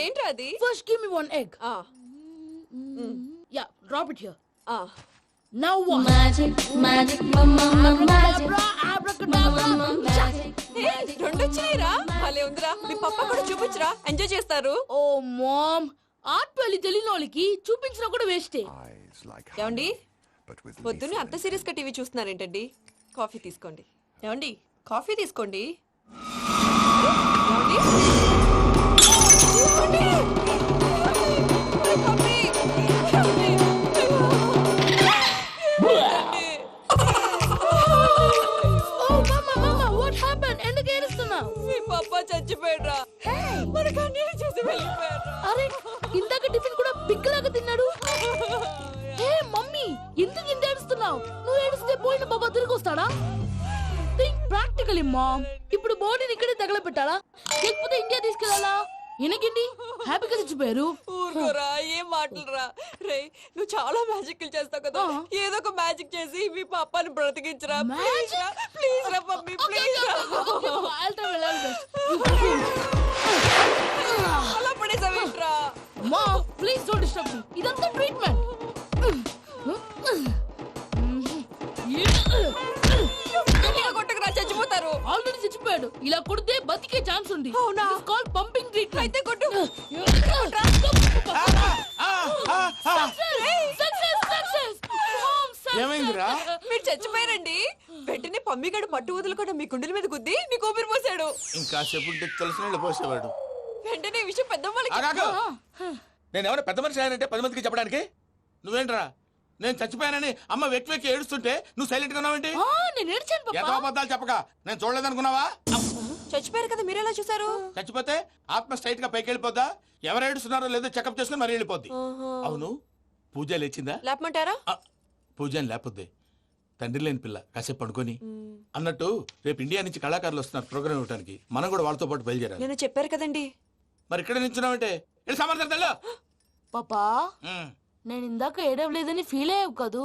ఏంటది? First give me one egg. Yeah, drop it here. Now what? Magic, magic, mama, magic. రెండు వచ్చినాయిరా. భలే ఉందిరా. మీ పప్ప కూడా చూపించరా, ఎంజాయ్ చేస్తారు. Oh mom, ఆర్ట్ పెళ్లి తెలియని వాళ్ళకి చూపించినా కూడా వేస్టే. ఏమండి, పొద్దున్నే అంత సీరియస్ గా టీవీ చూస్తున్నారేంటండి? కాఫీ తీసుకోండి. ఏమండి, కాఫీ తీసుకోండి. ఏమండి? చచ్చిపోయాడ్రా. మనకు అన్యాయం చేసి వెళ్ళిపోయాడ్రా. అరే, ఇందాక టిఫిన్ కూడా పిక్కలాగా తిన్నాడు. హే మమ్మీ, ఎందుకు ఇంత ఏడుస్తున్నావు? నువ్వు ఏడిస్తే పోయిన బాబా తిరిగి వస్తాడా? Think practically ma'am. ఇప్పుడు బాడీని ఇక్కడే తగలబెట్టాలా లేకపోతే ఇండియా తీసుకెళ్లాలా? ఎనకండి హ్యాపీగా చచ్చిపోయారు. ఊరుకోరా, ఏం మాటలురా. రే, నువ్వు చాలా మ్యాజిక్ చేస్తావు కదా, ఏదో ఒక మ్యాజిక్ చేసి మీ పాపాని బ్రతికించరా. ప్లీజ్ రా మమ్మీ, ప్లీజ్. అలా పడేసావేంట్రా? Mom please don't disturb me. ఇదంతా ట్రీట్మెంట్. కొట్టకరా, చచ్చిపోతారు. ఆల్రెడీ చచ్చిపోయాడు. ఇలా కొడితే బతికే ఛాన్స్ ఉంది. అవునా? Call pumping treatment. అయితే కొట్టు. ఏమైందిరా? మీరు చచ్చిపోయారండి. వెంటనే పమ్మిగాడు పట్టు వదులుకుండా మీ గుండెల మీద గుద్ది నీకు ఊపిరి పోసాడు. ఇంకా చెప్పు తెలిసిన పోసేవాడు. వెంటనే ఈ విషయం పెద్ద నేను ఎవరైనా పెద్ద మనిషి ఆయనంటే 10 మందికి చెప్పడానికి. నువ్వేంట్రా నేను చచ్చిపోయానని అమ్మ వెక్కి వెక్కి ఏడుస్తుంటే నువ్వు సైలెంట్ గా ఉన్నావేంటి? నేను ఏడ్చాను ఎంతో అబద్ధాలు చెప్పక నేను చూడలేదనుకున్నావా? చచ్చిపోయారు కదా, మీరెలా చూసారు? చచ్చిపోతే ఆత్మ స్ట్రైట్ గా పైకి వెళ్ళిపోద్దా? ఎవరు ఏడుస్తున్నారో లేదో చెకప్ చేసుకుని మరి వెళ్ళిపోద్ది. అవును, పూజ లేచిందా? లేపమంటారా? పూజ అని లేకపోద్ది. తండ్రి లేని పిల్ల కాసేపు పడుకొని. అన్నట్టు రేపు ఇండియా నుంచి కళాకారులు వస్తున్నారు ప్రోగ్రామ్ ఇవ్వడానికి. మనం కూడా వాళ్ళతో పాటు బయలుదేరాలి. నేను చెప్పారు కదండి. మరి ఇక్కడ నిల్చున్నావంటే సమర్థతల్లో పాపా, నేను ఇందాక ఏడవలేదని ఫీల్ అయ్యావు కదూ?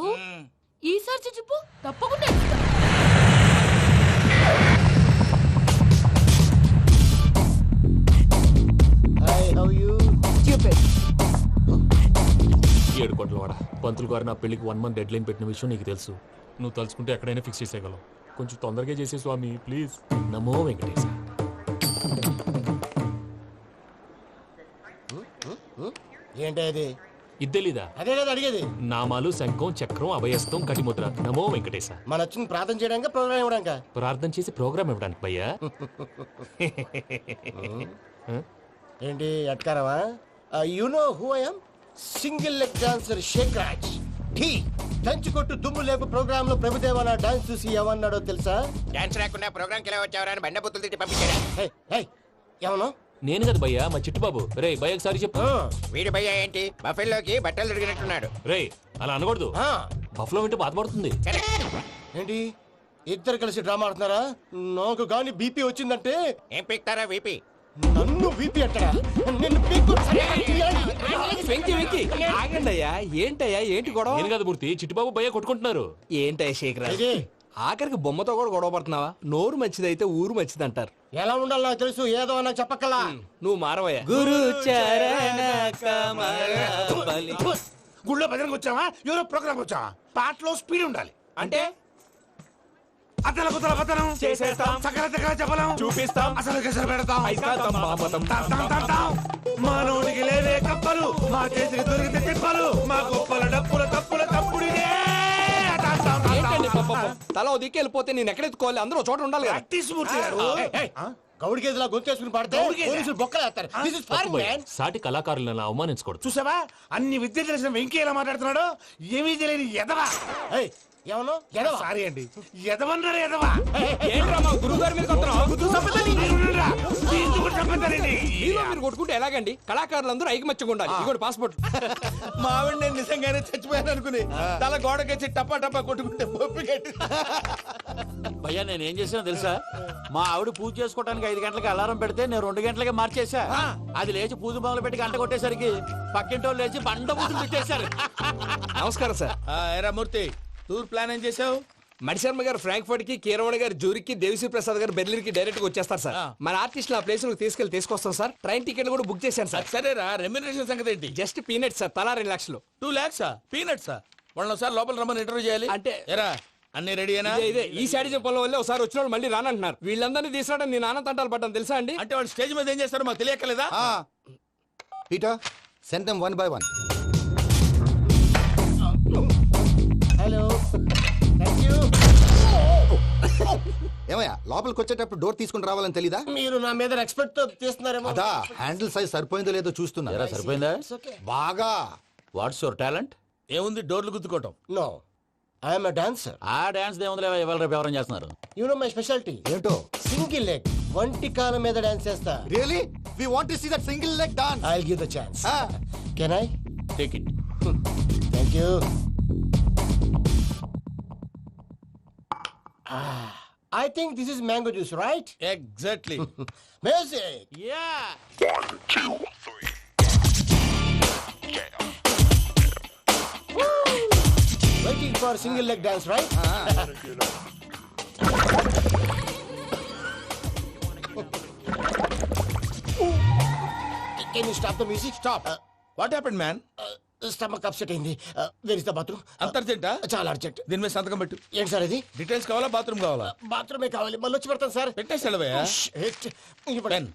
ఈసారి చచ్చిపో, తప్పకుండా ఏడుస్తా. ఏడు కోట్ల వాడ పంతులు గారు నా పెళ్లికి 1 month డెడ్ లైన్ పెట్టిన విషయం నీకు తెలుసు. నువ్వు తలుచుకుంటే ఎక్కడైనా ఫిక్స్ చేసేయగలవు. కొంచెం తొందరగా చేసే స్వామి ప్లీజ్. నమో వెంకటేశ. ఏంటది? ఇద్దెలీదా? అదే కదా అడిగేది. నామాలు, శంఖం, చక్రం, అభయస్తం, కటిముద్ర. నమో వెంకటేశ. మన వచ్చింది ప్రార్థన చేయడానికి, ప్రోగ్రామ్ ఇవ్వడానికి. ప్రార్థన చేసి ప్రోగ్రామ్ ఇవ్వడానికి భయ్యా. ఏంటి అట్కారమా? You know who I am? Single leg dancer Sheikh Raj. దంచుకొట్టు దుమ్ము లేపు ప్రోగ్రామ్ లో ప్రభుదేవ నా డాన్స్ చూసి ఏమన్నాడో తెలుసా? డాన్స్ రాకుండా ప్రోగ్రామ్ కి ఎలా వచ్చావరా అని బండ బుద్ధులు తిట్టి పంపించాడు. ఏమను? నేను కదా భయ్యా, మా చిట్టుబాబు. రే భయ్య ఒకసారి చెప్పు. వీడి భయ్య ఏంటి బఫెల్లోకి బట్టలు తిరిగినట్టున్నాడు. రే అలా అనకూడదు. బఫ్లో వింటే బాధపడుతుంది. ఏంటి ఇద్దరు కలిసి డ్రామా ఆడుతున్నారా? నాకు గాని బీపీ వచ్చిందంటే ఏం పీక్తారా వీపీ? నన్ను బీపీ అంటారా? నిన్ను ఆగండయ్యా, ఏంటయ్యా ఏంటి గొడవ? నేను కదా మూర్తి, చిట్టుబాబు భయ్య కొట్టుకుంటున్నారు. ఏంటయ్యా శేఖర్, ఆఖరికి బొమ్మతో కూడా గొడవ పడుతున్నావా? నోరు మంచిదైతే ఊరు మంచిది అంటారు. ఎలా ఉండాలి నాకు తెలుసు, ఏదో నాకు చెప్పక్కలా. నువ్వు మారవయ్యా. గురు చరణ గుళ్ళో భజనకు వచ్చావా? ఎవరో ప్రోగ్రామ్ వచ్చావా? పాటలో స్పీడ్ ఉండాలి. అంటే అతల కుతల పతనం చేసేస్తాం, సకల దగ్గర చెప్పలేం, చూపిస్తాం, అసలు గసలు పెడతాం. అయితాం. మానవుడికి లేవే కప్పలు, మా చేతికి దొరికితే తిప్పలు, మా గొప్పల డప్పుల తప్పుల తప్పుడిదే. తల దిక్కి వెళ్ళిపోతే నేను ఎక్కడెత్తుకోవాలి? అందరూ చోట ఉండాలి కదా. గౌడి గేదెలా గొంతేసుకుని పాడితే పోలీసులు బొక్కలేస్తారు. సాటి కళాకారులను అవమానించకూడదు. చూసావా అన్ని విద్య తెలిసిన వెంకీ ఎలా మాట్లాడుతున్నాడు? ఏమీ తెలియని ఎదవా. ఏమను? సారీ అండి, ఎదవన్నారు ఎదవా. ఏంట్రా మా గురువు గారి మీద మీరు కొట్టుకుంటే ఎలాగండి? కళాకారులందరూ ఐకమత్యంగా ఉండాలి. ఇదిగోండి పాస్పోర్ట్. మా ఆవిడ నేను నిజంగానే చచ్చిపోయాను అనుకుని తల గోడకొచ్చి టపా టపా కొట్టుకుంటే పొప్పి కట్టి భయ్యా నేనేం చేసానో తెలుసా? మా ఆవిడ పూజ చేసుకోవడానికి 5 గంటలకి అలారం పెడితే నేను 2 గంటలకి మార్చేసా. అది లేచి పూజ మొదలు పెట్టి గంట కొట్టేసరికి పక్కింటి వాళ్ళు లేచి బండ పూజలు పెట్టేశారు. నమస్కారం సార్. ఎరా మూర్తి, టూర్ ప్లాన్ ఏం చేసావు? మణిశర్మ గారు ఫ్రాంక్ఫర్ట్ కి, కీరవాణి గారు జూరిక్ కి, దేవిశ్రీ ప్రసాద్ గారు బెర్లిన్ కి డైరెక్ట్ గా వచ్చేస్తారు సార్. మన ఆర్టిస్ట్ ఆ ప్లేస్ తీసుకొస్తాం సార్. ట్రైన్ టికెట్ కూడా బుక్ చేశాను సార్. సరేరా, రెమ్యూనరేషన్ సంగతి ఏంటి? జస్ట్ పీనట్ సార్, తలా 2 లక్షలు. 2 lakhs పీనట్సా? వాళ్ళని ఒకసారి లోపల రమ్మని ఇంటర్వ్యూ చేయాలి. అంటే ఎరా అన్ని రెడీ అయినా? ఇదే ఈ శాడిజం పనుల వల్లే ఒకసారి వచ్చిన వాళ్ళు మళ్ళీ రానంటున్నారు. వీళ్ళందరినీ తీసుకురావడం నేను నాన్న తంటాలు పడ్డాను తెలుసా అండి? అంటే వాళ్ళు స్టేజ్ మీద ఏం చేస్తారో మాకు తెలియక్కలేదా? Peter, send them one by one. Hello, thank you. ఏమయ్యా లోపలికి వచ్చేటప్పుడు డోర్ తీసుకుని రావాలని తెలీదా? మీరు నా మీద ఎక్స్పెక్ట్ తో తీస్తున్నారేమో. అదా హ్యాండిల్ సైజ్ సరిపోయిందో లేదో చూస్తున్నా. ఎరా సరిపోయిందా? బాగా. What's your talent? ఏముంది, డోర్లు గుద్దుకోవటం. No, I'm a dancer. ఆ డాన్స్ దేవుందిలే, ఇవాళ రేపు ఎవరైనా చేస్తున్నారు. You know my speciality. ఏంటో? సింగిల్ లెగ్, వంటి కాలం మీద డాన్స్ చేస్తా. Really we want to see that single leg dance. I will give the chance. Can I? Take it. Thank you. I think this is mango juice, right? Exactly. Music. Yeah. Waiting for single leg dance, right? Can you stop the music? Stop. What happened man? Stomach upset అయింది. Where is the bathroom? అంత అర్జెంటా? చాలా urgent. దీని మీద సంతకం పెట్టు. ఏంటి sir ఇది? డీటెయిల్స్ కావాలా, బాత్రూమ్ కావాలా? బాత్రూమే కావాలి, మళ్ళీ వచ్చి పెడతాను సార్. పెట్టేసి వెళ్ళవయ్యా. Pen.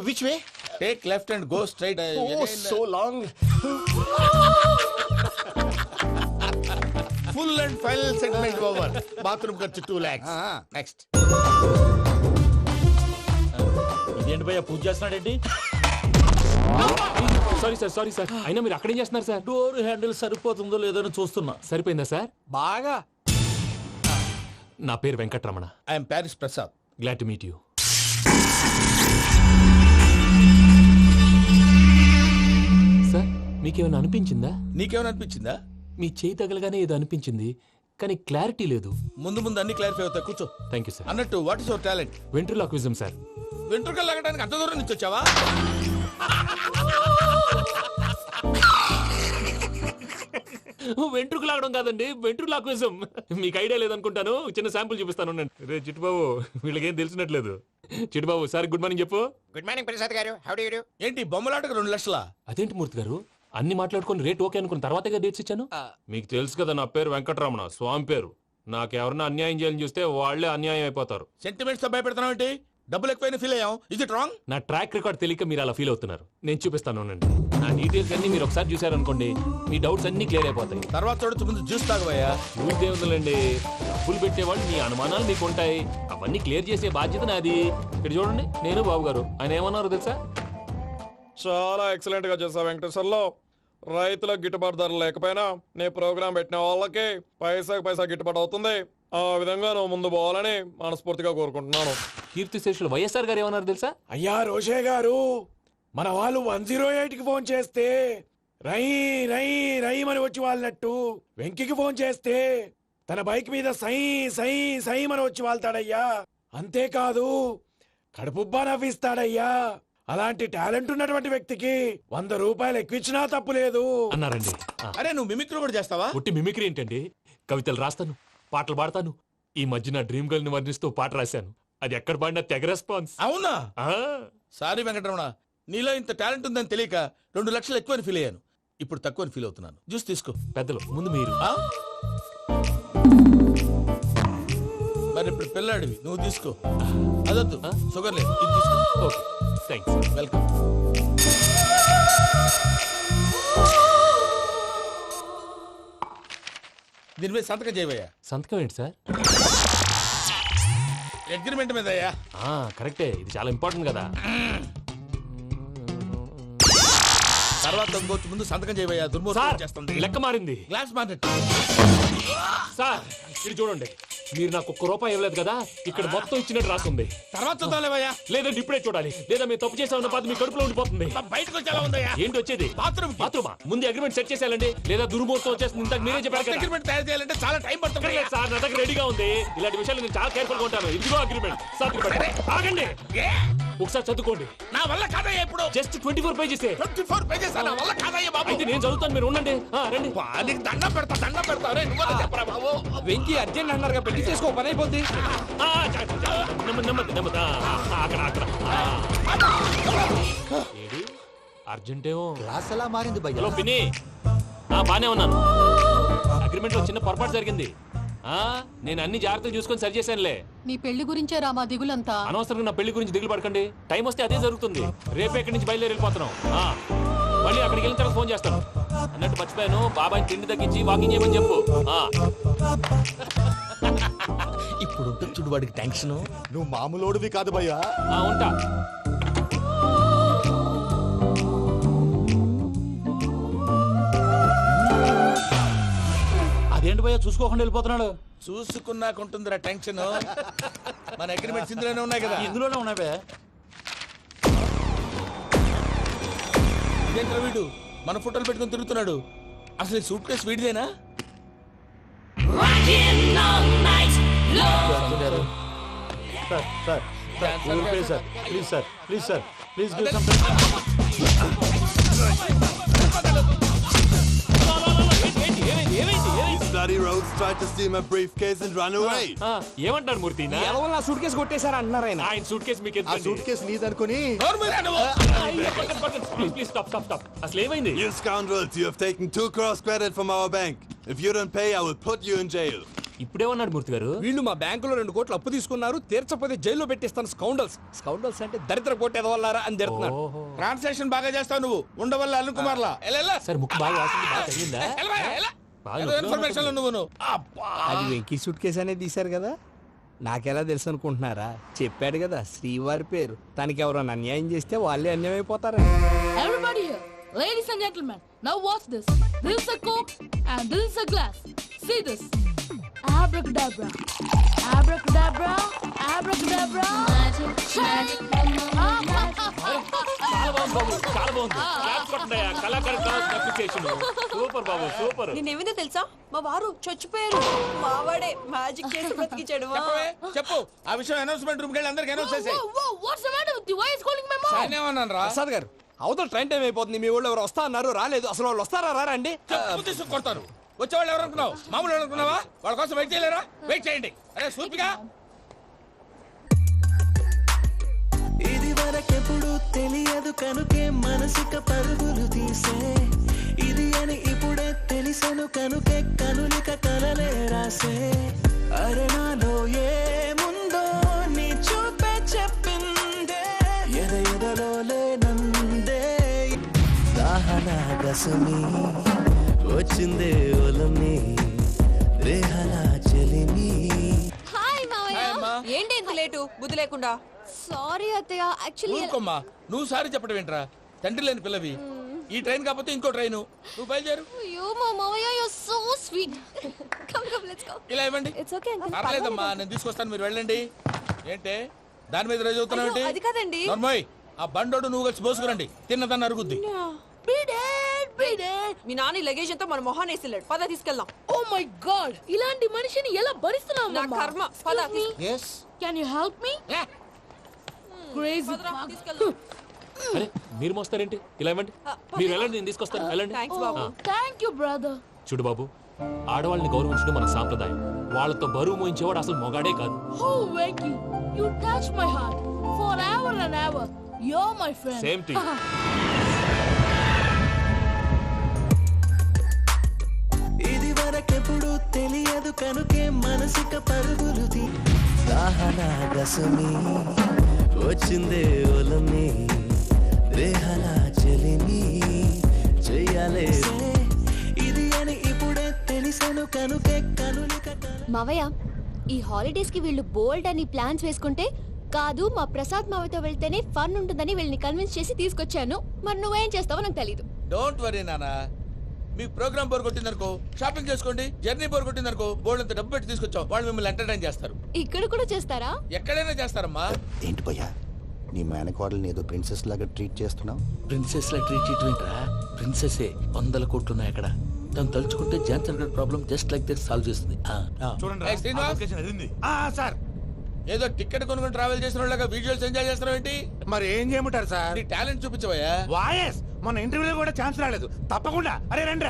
Which way? Take left and go straight. Oh, so long. Full and final segment over. Bathroom ఖర్చు 2 lakhs. నెక్స్ట్. ఇదేంటి భయ్యా పూజ చేస్తున్నాడేంటి? Sorry sir. అయినా మీరు అక్కడేం చేస్తున్నారు సార్? డోర్ హ్యాండిల్ సరిపోతుందో లేదో అని చూస్తున్నా. సరిపోయిందా సార్? బాగా. నా పేరు Venkataramana. I'm Paris Prasad. Glad to meet you. Sir మీకేమైనా అనిపించిందా? నీకేమైనా అనిపించిందా? మీ చేయి తగలగానే ఏదో అనిపించింది, కానీ క్లారిటీ లేదు. ముందు ముందు అన్ని క్లారిఫై అవుతాయి, కూర్చో. Thank you sir. అన్నట్టు what is your talent? Ventriloquism sir. వెంట్రుకలు లాగడానికి అంత దూరం నుంచి వచ్చావా? వెంట్రుకు లాగడం కాదండి, వెంట్రులాక్విజం. మీకు ఐడియా లేదనుకుంటాను, చిన్న శాంపుల్ చూపిస్తాను. రే చిట్టుబాబు, వీళ్ళకేం తెలిసినట్లేదు. చిట్టుబాబు సార్ గుడ్ మార్నింగ్ చెప్పు. Good morning Prasad garu. How do you do? ఏంటి బొమ్మలాటకు 2 లక్షలా? అదేంటి మూర్తి గారు, అన్ని మాట్లాడుకుని రేట్ ఓకే అనుకున్న తర్వాతగా డేట్స్ ఇచ్చాను. మీకు తెలుసు కదా నా పేరు వెంకటరమణ, స్వామి పేరు. నాకెవరన్నా అన్యాయం చేయాలని చూస్తే వాళ్లే అన్యాయం అయిపోతారు. సెంటిమెంట్స్ తో భయపెడతావు ఏంటి? డబ్బులు ఎక్కువైనా ఫీల్ అయ్యాం. ఇది రాంగ్. నా ట్రాక్ రికార్డ్ తెలియక మీరు అలా ఫీల్ అవుతున్నారు. నేను చూపిస్తాను ఉండండి. నా డీటెయిల్స్ అన్ని మీరు ఒకసారి చూసారనుకోండి, మీ డౌట్స్ అన్ని క్లియర్ అయిపోతాయి. తర్వాత చూడొచ్చు, ముందు జ్యూస్ తాగబోయా. చూస్తే ఉందండి, డబ్బులు పెట్టేవాళ్ళు మీ అనుమానాలు మీకు ఉంటాయి, అవన్నీ క్లియర్ చేసే బాధ్యత నాది. ఇక్కడ చూడండి, నేను బాబు గారు. ఆయన ఏమన్నారు తెలుసా? చాలా ఎక్సలెంట్ గా చేసావు వెంకటేశ్వర్లో. రైతులకు గిట్టుబాటు ధర లేకపోయినా నీ ప్రోగ్రాం పెట్టిన వాళ్ళకి పైసా గిట్టుబాటు అవుతుంది. ఆ విధంగా నువ్వు ముందు పోవాలని మనస్ఫూర్తిగా కోరుకుంటున్నాను. కీర్తిశేషులు వైఎస్ఆర్ గారు ఏమన్నారు తెలుసా? అయ్యా రోషే గారు, మన వాళ్ళు 108కి ఫోన్ చేస్తే రై రై రై అని వచ్చి వాళ్ళనట్టు, వెంకికి ఫోన్ చేస్తే తన బైక్ మీద సై సై సై అని వచ్చి వాళ్తాడయ్యా. అంతేకాదు కడుపుబ్బా నవ్విస్తాడయ్యా. అలాంటి టాలెంట్ ఉన్నటువంటి వ్యక్తికి 100 రూపాయలు ఎక్కువిచ్చినా తప్పు లేదు అన్నారండి. అరే నువ్వు మిమిక్రీ కూడా చేస్తావా? పుట్టి మిమిక్రీ ఏంటండి? కవితలు రాస్తాను, పాటలు పాడతాను. ఈ మధ్య నా డ్రీమ్ గర్ల్ ని వర్ణిస్తూ పాట రాశాను. అది ఎక్కడ పాడినా తెగ రెస్పాన్స్. అవునా? ఆ, సారీ వెంకటరమణ, నీలో ఇంత టాలెంట్ ఉందని తెలియక 2 లక్షలు ఎక్కువని ఫీల్ అయ్యాను. ఇప్పుడు తక్కువని ఫీల్ అవుతున్నాను. జ్యూస్ తీసుకో. పెద్దలు ముందు మీరు. ఆ? మరి ఇప్పుడు పిల్లాడివి, నువ్వు తీసుకో. అదొద్దు, షుగర్ లేదు, ఇది తీసుకో. Okay thanks. వెల్కమ్. దీని మీద సంతకం చేయవయ్యా. సంతకం ఏంటి సార్? అగ్రిమెంట్ మీద అయ్యా. కరెక్టే, ఇది చాలా ఇంపార్టెంట్ కదా. తర్వాత ఇంకొచ్చి ముందు సంతకం చేయవయ్యా. దుర్మోహం సార్ చేస్తుంది. లెక్క మారింది. Glass market. సార్ ఇది చూడండి, మీరు నాకు ఒక్క రూపాయి ఇవ్వలేదు కదా ఇక్కడ మొత్తం ఇచ్చినట్టు రాస్తుంది. తర్వాత చూద్దాంలేవయ్యా. లేదంటే ఇప్పుడే చూడాలి, లేదా మీరు తప్పు చేసామన్న బాధ మీ కడుపులో ఉండిపోతుంది. బయటకు వచ్చేలా ఉందయ్యా. ఏంటి వచ్చేది? బాత్రూమ్ బాత్రూమా? ముందు అగ్రిమెంట్ సెట్ చేసేయాలండి, లేదా దుర్మూర్తం వచ్చేస్తుంది. ఇంతకు మీరే చెప్పారు కదా. అగ్రిమెంట్ తయారు చేయాలంటే చాలా టైం పడుతుంది. అక్కర్లేదు సార్, నా దగ్గర రెడీగా ఉంది. ఇలాంటి విషయాలు నేను చాలా కేర్ఫుల్ గా ఉంటాను. ఇదిగో అగ్రిమెంట్. ఆగండి, ఒకసారి చదువుకోండి. నా వల్ల కాదయ్యా ఇప్పుడు. Just 24 pages. 24 పేజెస్ నా వల్ల కాదయ్యా బాబు. అయితే నేను చదువుతాను, మీరు ఉండండి. రండి. నీకు దండం పెడతా రే. నువ్వు చెప్పరా బాబు. వెంకీ అర్జెంట్ అన్నారు పెళ్లి చేసుకో, పని అయిపోద్ది. నెమ్మది. అక్కడ ఏడి అర్జెంటేమో. క్లాస్ ఎలా మారింది భయ్యా? హలో పిన్ని, బానే ఉన్నాను. అగ్రిమెంట్ లో చిన్న పొరపాటు జరిగింది. నేను అన్ని జాగ్రత్తలు చూసుకొని సరి చేశానులే. నీ పెళ్లి గురించే రా మా దిగులంతా. అనవసరంగా నా పెళ్లి గురించి దిగులు పడకండి. టైం వస్తే అదే జరుగుతుంది. రేపే ఇక్కడి నుంచి బయలుదేరి వెళ్ళిపోతున్నాం. మళ్ళీ అక్కడికి వెళ్ళిన తర్వాత ఫోన్ చేస్తాను. అన్నట్టు మర్చిపోయాను, బాబాయ్ తిండి తగ్గించి వాకింగ్ చేయమని చెప్పు. ఇప్పుడు ఉంటుంది చూడు వాడికి టెన్షన్. నువ్వు మామూలోడివి కాదు భయ్యా. ఉంటా. అదేంటి భయ్యా చూసుకోకుండా వెళ్ళిపోతున్నాడు? చూసుకున్నాకుంటుందిరా టెన్షన్. మన అగ్రిమెంట్స్ ఇందులోనే ఉన్నాయి కదా. ఇందులోనే ఉన్నాయి భయ్యా. ఇదేంట్రా వీడు మన ఫోటోలు పెట్టుకుని తిరుగుతున్నాడు? అసలు సూట్ కేసు వీడిదేనా? ప్లీజ్ ఏమంటారు మూర్తి? నా సూట్ కేసు కొట్టేశారా అన్నారు ఆయన. ఆయన సూట్ కేసు మీకు ఆ సూట్ కేసు నీదనుకుని ప్లీజ్ స్టాప్. అసలు ఏమైంది? You scoundrels, you have taken 2 crores credit from our bank. If you don't pay, I will put you in jail. ఇప్పుడేమన్నాడు మూర్తి గారు? వీళ్ళు మా బ్యాంకులో 2 కోట్లు అప్పు తీసుకున్నారు, తీర్చపోతే జైల్లో పెట్టిస్తాను. స్కౌండల్స్ అంటే దరిద్ర కొట్టేదవల్లారా అని తిడుతున్నారు. ట్రాన్సాక్షన్ బాగా చేస్తావు నువ్వు. ఉండవల్ల అరుణ్ కుమార్ లా. సార్ ముక్కు బాగా వాసింది, బాగా తగిలిందా? ఇన్ఫర్మేషన్ నువ్వు అది వెంకీ సూట్ కేసు అనేది తీశారు కదా, నాకెలా తెలుసు అనుకుంటున్నారా? చెప్పాడు కదా శ్రీవారి పేరు. తనకి ఎవరైనా అన్యాయం చేస్తే వాళ్ళే అన్యాయం అయిపోతారు. Everybody here, ladies and gentlemen, now watch this. This is a coke and this is a glass. See this. Abracadabra. Abracadabra. Abracadabra. చాలా బాగుంది బాబు, చాలా బాగుంది. క్లాప్స్ కొట్టండియా. కళాకారు క్లాస్ అప్రిసియేషన్. సూపర్ బాబు, సూపర్. నేనేమిందో తెలుసా, మా వారు చచ్చిపోయారు. మావాడే మ్యాజిక్ చేసి బ్రతికించాడు. చెప్పు ఆ విషయం. అనౌన్స్మెంట్ రూమ్ కెళ్ళి అందరికి అనౌన్స్ చేసేయ్. What's the matter with you? Why is calling my mom? నేనేమన్నాను రా? ప్రసాద్ గారు, అవతల ట్రైన్ టైం అయిపోతుంది. మీ వాళ్ళు ఎవరు వస్తా అన్నారు, రాలేదు. అసలు వాళ్ళు వస్తారా రారా అండి? తీసుకు కొడతారు. వచ్చేవాళ్ళు ఎవరు అనుకున్నావు? మామూలు అనుకున్నావా? వాళ్ళ కోసం వెయిట్ చేయలేరా? వెయిట్ చేయండి. అరే సూపిగా. ఇది వరకెప్పుడు తెలియదు కనుకే మనసుక పరుగులు తీసే, ఇది అని ఇప్పుడే తెలిసెను కనుకే కనులిక కలలే రాసే. అరే నాలో ఏముందో నీ చూపే చెప్పిందే, ఎదలో లేనందే. దాహనా గసమి వచ్చిందే ఒలమి, రేహనా చెలిమి. హాయ్ మావయ్య. ఏంటి ఇంత లేటు? బుద్ధి లేకుండా. సారీ అత్తయ్య, యాక్చువల్లీ ఊరుకోమ్మా. నువ్వు సారీ చెప్పడం ఏంట్రా? తండ్రి లేని పిల్లవి. ఈ ట్రైన్ కాకపోతే ఇంకో ట్రైన్. నువ్వు బయలుదేరు. అయ్యో మా మావయ్య, you are so sweet. Come let's go. ఇలా ఇవ్వండి. It's okay uncle. పర్లేదమ్మా, నేను తీసుకొస్తాను, మీరు వెళ్ళండి. ఏంటే దాని మీద రోజు అవుతున్నావు? అది కాదండి. నర్మోయ్, ఆ బండోడు నువ్వు కలిసి పోసుకురండి. తిన్నదాన్ని అరుగుద్ది. మీ నాని లగేజ్ అంతా మన మొహాన్ వేసిల్లాడు. పద తీసుకెళ్దాం. Oh my god, ఇలాంటి మనిషిని ఎలా భరిస్తున్నావు? నా కర్మ. పద. yes Can you help me? Crazy. తీసుకెళ్దాం. అరే మీరు మోస్తారేంటి? ఇలా ఇవ్వండి. మీరు వెళ్ళండి, నేను తీసుకొస్తాను. వెళ్ళండి. Thanks Babu. Thank you brother. చూడు బాబు, ఆడవాళ్ళని గౌరవించడం మన సాంప్రదాయం. వాళ్ళతో బరువు మోయించేవాడు అసలు మొగాడే కాదు. Oh Venky, you touch my heart forever and ever. You're my friend. Same to you. ఇది వరకెప్పుడు తెలియదు కనుకే మనసుక పరుగులు తీ. దాహనా గసమి వచ్చిందే ఒలమి, రేహనా చెలిమి చెయ్యాలే. ఇది అని ఇప్పుడే తెలిసెను కనుకే కనులిక. మావయ్య, ఈ హాలిడేస్ కి వీళ్ళు బోల్డ్ అని ప్లాన్స్ వేసుకుంటే, కాదు మా ప్రసాద్ మావయ్యతో వెళ్తేనే ఫన్ ఉంటుందని వీళ్ళని కన్విన్స్ చేసి తీసుకొచ్చాను. మరి నువ్వేం చేస్తావో నాకు తెలీదు. డోంట్ వరీ నానా, మీకు ప్రోగ్రామ్ బోర్ కొట్టిందనుకో షాపింగ్ చేసుకోండి, జర్నీ బోర్ కొట్టిందనుకో బోర్డు అంత డబ్బు పెట్టి తీసుకొచ్చాం, వాళ్ళు మిమ్మల్ని ఎంటర్టైన్ చేస్తారు. ఇక్కడ కూడా చేస్తారా? ఎక్కడైనా చేస్తారమ్మా. ఏంటి భయ్యా నీ మేనకోడల్ని ఏదో ప్రిన్సెస్ లాగా ట్రీట్ చేస్తున్నావు? ప్రిన్సెస్ లా ట్రీట్ చేయటమేంట్రా, ప్రిన్సెస్ 100 కోట్లు ఉన్నాయి అక్కడ. తను తలుచుకుంటే జాన్సన్ గడ్ problem just like that solve చేస్తుంది. సార్ ఏదో టికెట్ కొనుక్కొని ట్రావెల్ చేసిన వాళ్ళగా విజువల్స్ ఎంజాయ్ చేస్తున్నావు ఏంటి? మరి ఏం చేయమంటారు సార్? నీ టాలెంట్ చూపించవయ్యా. వాయస్ మన ఇంటర్వ్యూలో కూడా ఛాన్స్ రాలేదు. తప్పకుండా అరే రండి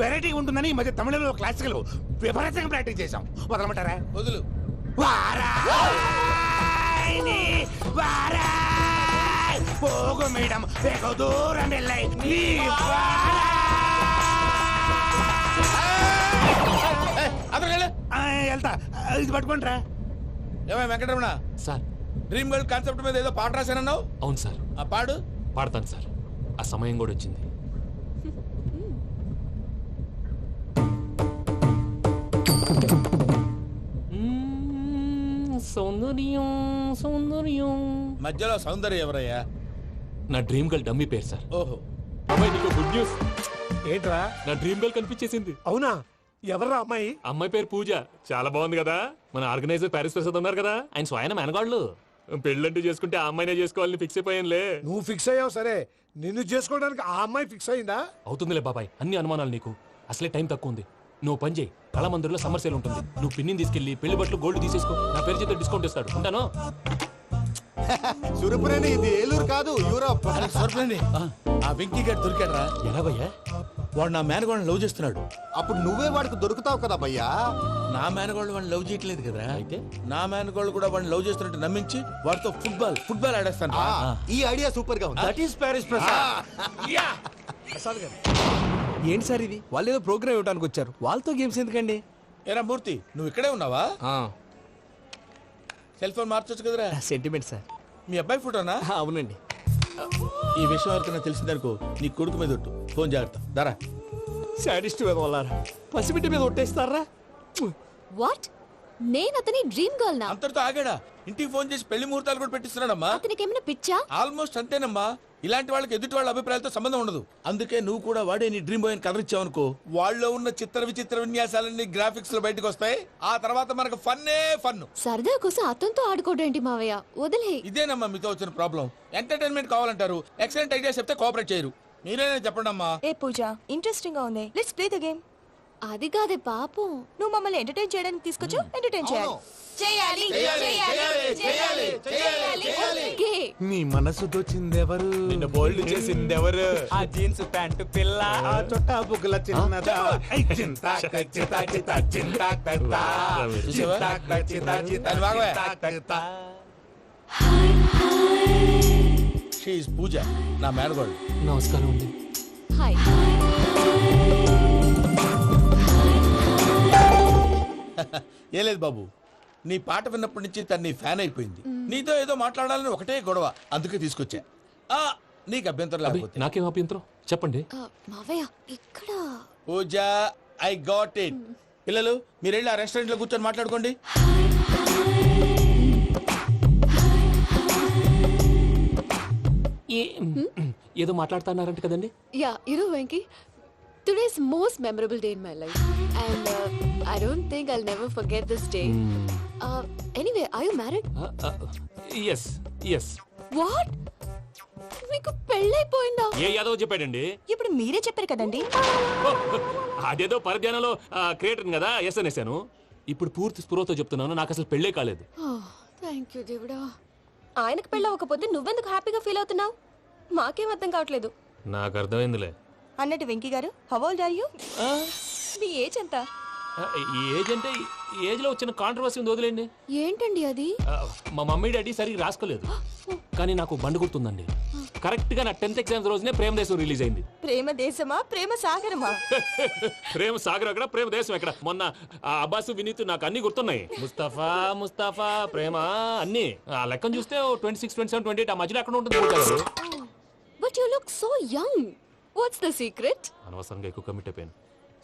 వెరైటీ ఉంటుందని ఈ మధ్య తమిళంలో క్లాసికల్ విపరీతంగా ప్రాక్టీస్ చేశాం. వదలమంటారా? వదులు. వారాయని వారాయ్ పోగు మేడం వెగు దూరం వెళ్ళై నీ వెళ్తా. ఇది పట్టుకుంటారా? ఏమై Venkataramana sir dream girl concept మీద ఏదో పాట రాశానన్నావు? అవును సార్. ఆ పాడు. పాడతాను సార్, ఆ సమయం కూడా వచ్చింది. సౌందర్యం సౌందర్యం. మధ్యలో సౌందర్యం ఎవరయ్యా? నా డ్రీమ్ గర్ల్ డమ్మీ పేరు సార్. ఓహో. అమ్మాయి నీకు గుడ్ న్యూస్. ఏంట్రా? నా డ్రీమ్ గర్ల్ కనిపించేసింది. అవునా? ఎవర్రా అమ్మాయి? అమ్మాయి పేరు పూజ. చాలా బాగుంది కదా. మన ఆర్గనైజర్ ప్యారిస్ ప్రసాద్ ఉన్నారు కదా, ఆయన స్వయం మెనగాళ్ళు. పెళ్ళంటూ చేసుకుంటే ఆ అమ్మాయినే చేసుకోవాలని ఫిక్స్ అయిపోయానులే. నువ్వు ఫిక్స్ అయ్యావు సరే, నిన్ను చేసుకోవడానికి ఆ అమ్మాయి ఫిక్స్ అయిందా? అవుతుందిలే బాబాయ్, అన్ని అనుమానాలు నీకు. అసలే టైం తక్కువ ఉంది. నువ్వు పని చేయి, కళామందిర్లో సమ్మర్ సేల్ ఉంటుంది. నువ్వు పిన్నిని తీసుకెళ్లి పెళ్లి బట్టలు గోల్డ్ తీసేసుకో. నా పేరు చేత డిస్కౌంట్ ఇస్తాడు. ఉంటాను. సురపురేని ఇది ఏలూరు కాదు, యూరోప్. సర్ప్లేండి. ఆ వెంకీ గారు దొరికాడరా? ఎలా భయ్యా? వాడు నా మేనగోళ్ళని లవ్ చేస్తున్నాడు. అప్పుడు నువ్వే వాడికి దొరుకుతావు కదా భయ్యా. నా మేనగోళ్ళు వాడిని లవ్ చేయట్లేదు కదరా. అయితే నా మేనగోళ్ళు కూడా వాడిని లవ్ చేస్తున్నట్టు నమ్మించి వాడితో ఫుట్బాల్ ఆడేస్తాను. ఈ ఐడియా సూపర్ గా ఉంది. That is Paris Prasad. Prasad గారు ఏంటి సార్ ఇది? వాళ్ళు ఏదో ప్రోగ్రామ్ ఇవ్వడానికి వచ్చారు, వాళ్ళతో గేమ్స్ ఎందుకండి? ఏరా మూర్తి, నువ్వు ఇక్కడే ఉన్నావా? సెల్ ఫోన్ మార్చొచ్చు కదరా. Sentiment sir. మీ అబ్బాయి ఫోటోనా? అవునండి. ఈ విషయం ఎవరికైనా తెలిసిందనుకో నీ కొడుకు మీద ఒట్టు. ఫోన్ జాగ్రత్త. దారా. సాడిస్ట్ వాళ్ళారా, పసిబిడ్డ మీద ఒట్టేస్తారా? వాట్? నేను అతని డ్రీమ్ గర్ల్ నా? అంతటితో ఆగాడా? ఇంటికి ఫోన్ చేసి పెళ్లి ముహూర్తాలు కూడా పెట్టిస్తున్నాడమ్మా. అతనికి ఏమైనా పిచ్చా? ఆల్మోస్ట్ అంతేనమ్మా. ఇలాంటి వాళ్ళకి ఎదుటి వాళ్ళ అభిప్రాయాలతో సంబంధం ఉండదు. అందుకే నువ్వు కూడా వాడే నీ డ్రీమ్ బాయ్ అని కలర్ ఇచ్చావనుకో, వాళ్ళలో ఉన్న చిత్ర విచిత్ర విన్యాసాలన్నీ గ్రాఫిక్స్ లో బయటకు వస్తాయి. ఆ తర్వాత మనకు ఫన్నే ఫన్. సరదా కోసం అతనితో ఆడుకోవడం మావయ్య, వదిలే. ఇదేనమ్మా మీతో వచ్చిన ప్రాబ్లం. ఎంటర్టైన్మెంట్ కావాలంటారు, ఎక్సలెంట్ ఐడియా చెప్తే కోఆపరేట్ చేయరు. మీరేనా చెప్పండి అమ్మా. ఏ పూజ, ఇంట్రెస్టింగ్ గా ఉంది. Let's play the game. అది కాదే పాపం, నువ్వు మమ్మల్ని ఎంటర్టైన్ చేయడానికి తీసుకొచ్చు. ఎంటర్టైన్ చేయాలి. ఓకే. నీ మనసు దోచిందెవరు? నిన్ను బోల్డ్ చేసిందెవరు? ఆ జీన్స్ ప్యాంటు పిల్ల, ఆ చొట్టా బుగ్గల చిన్నదా. షీఈస్ పూజ, నా మేనగోడు. నమస్కారం అండి. హాయ్. ఏ లేదు బాబు, నీ పాట విన్నప్పటి నుంచి తను నీ ఫ్యాన్ అయిపోయింది. నీతో ఏదో మాట్లాడాలని ఒకటే గొడవ, అందుకే తీసుకొచ్చా. నీకు అభ్యంతరం లేకపోతే. నాకేం అభ్యంతరం చెప్పండి. మావయ్య ఇక్కడ. పూజ, ఐ గాట్ ఇట్. పిల్లలు మీరు వెళ్ళి ఆ రెస్టారెంట్ లో కూర్చొని మాట్లాడుకోండి. ఏదో మాట్లాడుతున్నారంట కదండి. Yeah, you know Venky, today's most memorable day in my life, and I don't think I'll never forget this day. Anyway, are you married? Yes yes. What? మీకు పెళ్ళైపోయిందా? ఏ యాదవ్ చెప్పాడండి? ఇప్పుడు మీరే చెప్పారు కదండి. అదేదో పరధ్యానంలో క్రియేటర్ కదా ఎస్ అనేసాను. ఇప్పుడు పూర్తి స్పృహతో చెప్తున్నాను, నాకు అసలు పెళ్ళే కాలేదు. థ్యాంక్ యూ దేవుడా. ఆయనకు పెళ్ళవకపోతే నువ్వెందుకు హ్యాపీగా ఫీల్ అవుతున్నావు? మాకేం అర్థం కావట్లేదు. నాకు అర్థమైందిలే. అన్నట్టు Venky garu, how old are you? మీ ఏజ్ ఎంత? ఏజ్ అంటే ఏజ్ లో వచ్చిన కాంట్రవర్సీ ఉంది, వదిలేండి. ఏంటండి అది? మా మమ్మీ డాడీ సరిగ్గా రాసుకోలేదు, కానీ నాకు బండి గుర్తుందండి. కరెక్ట్ గా నా 10th ఎగ్జామ్స్ రోజునే ప్రేమ దేశం రిలీజ్ అయింది. ప్రేమ దేశమా ప్రేమ సాగరమా? ప్రేమ సాగర్ ఎక్కడ, ప్రేమ దేశం ఎక్కడ? మొన్న అబ్బాసు వినీత్ నాకు అన్ని గుర్తున్నాయి. ముస్తఫా ముస్తఫా ప్రేమ అన్ని ఆ లెక్కను చూస్తే 26, 27, 28 ఆ మధ్యలో ఎక్కడ ఉంటుంది. But you look so young. What's the secret? అనవసరంగా ఎక్కువ కమిట్ అయిపోయాను.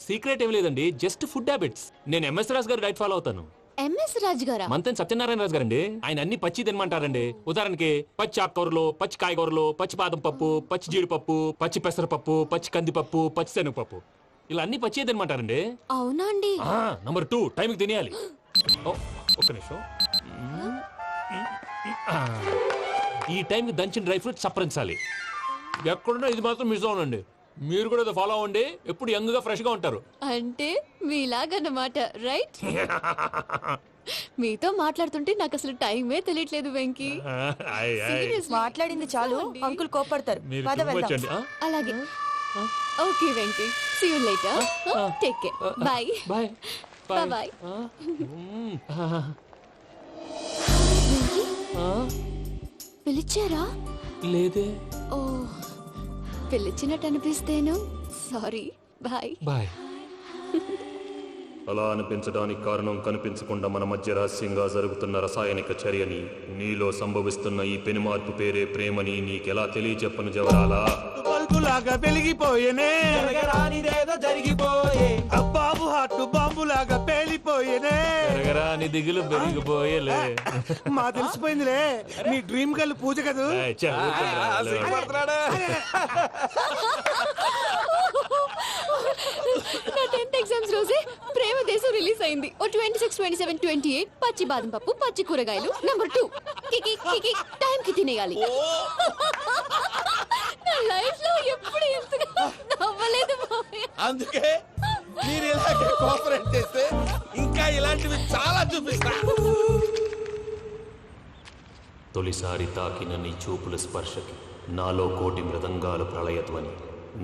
సీక్రెట్ ఏం లేదండి, జస్ట్ ఫుడ్ హ్యాబిట్స్. నేను ఎంఎస్ రాజ్ గారు డైట్ ఫాలో అవుతాను. ఎంఎస్ రాజ్ గారా? మంతెన్ సత్యనారాయణ రాజు గారండి. ఆయన అన్ని పచ్చి తినమంటారండి. ఉదాహరణకి పచ్చి ఆకుకూరలు, పచ్చి కాయగూరలు, పచ్చి బాదం పప్పు, పచ్చి జీడిపప్పు, పచ్చి పెసరపప్పు, పచ్చి కందిపప్పు, పచ్చి శనగపప్పు, ఇలా అన్ని పచ్చి తినమంటారండి. అవునా అండి? నంబర్ 2 టైంకి తినేయాలి. ఒక్క నిమిషం. ఈ టైంకి దంచిన డ్రై ఫ్రూట్స్ సప్పరించాలి. ఎక్కడున్నా ఇది మాత్రం మిస్ అవునండి. మీరు కూడా ఇది ఫాలో అవ్వండి. ఎప్పుడు యంగ్ గా ఫ్రెష్ గా ఉంటారు. అంటే మీలాగన్నమాట, రైట్? మీతో మాట్లాడుతుంటే నాకు అసలు టైమే తెలియట్లేదు వెంకీ. మాట్లాడింది చాలు, అంకుల్ కోపడతారు. మీరు పద too much వెళ్దాం. అండి. అలాగే. Okay Venky, see you later. Take care. Bye bye bye. పిలిచారా? లేదే. ఓ, పిలిచినట్టు అనిపిస్తేను సారీ. Bye bye. అలా అనిపించడానికి కారణం కనిపించకుండా మన మధ్య రహస్యంగా జరుగుతున్న రసాయనిక చర్యని, నీలో సంభవిస్తున్న ఈ పెనుమార్పు పేరే ప్రేమని నీకెలా తెలియచెప్పను జవరాలా? బల్బులాగా వెలిగిపోయేనే, జరగరానిదేదో జరిగిపోయే, బాబు హార్ట్ బాంబులాగా పేలిపోయేనే. జరగరాని దిగులు పెరిగిపోయేలే. మా తెలిసిపోయిందిలే, నీ డ్రీమ్ గర్ల్ పూజ కదూ. నా 10th ఎగ్జామ్స్ రోజే ప్రేమ దేశం రిలీజ్ అయింది. ఓ 26, 27, 28 పచ్చి బాదం పప్పు, పచ్చి కూరగాయలు. నంబర్ 2 కికి కికి టైం కి తినేయాలి. నా లైఫ్ లో ఎప్పుడు ఎంతగా నవ్వలేదు మామయ్య. అందుకే మీరు ఇలాగే కోఆపరేట్ చేస్తే ఇంకా ఇలాంటివి చాలా చూపిస్తా. తొలిసారి తాకిన నీ చూపుల స్పర్శకి నాలో కోటి మృదంగాలు ప్రళయధ్వని.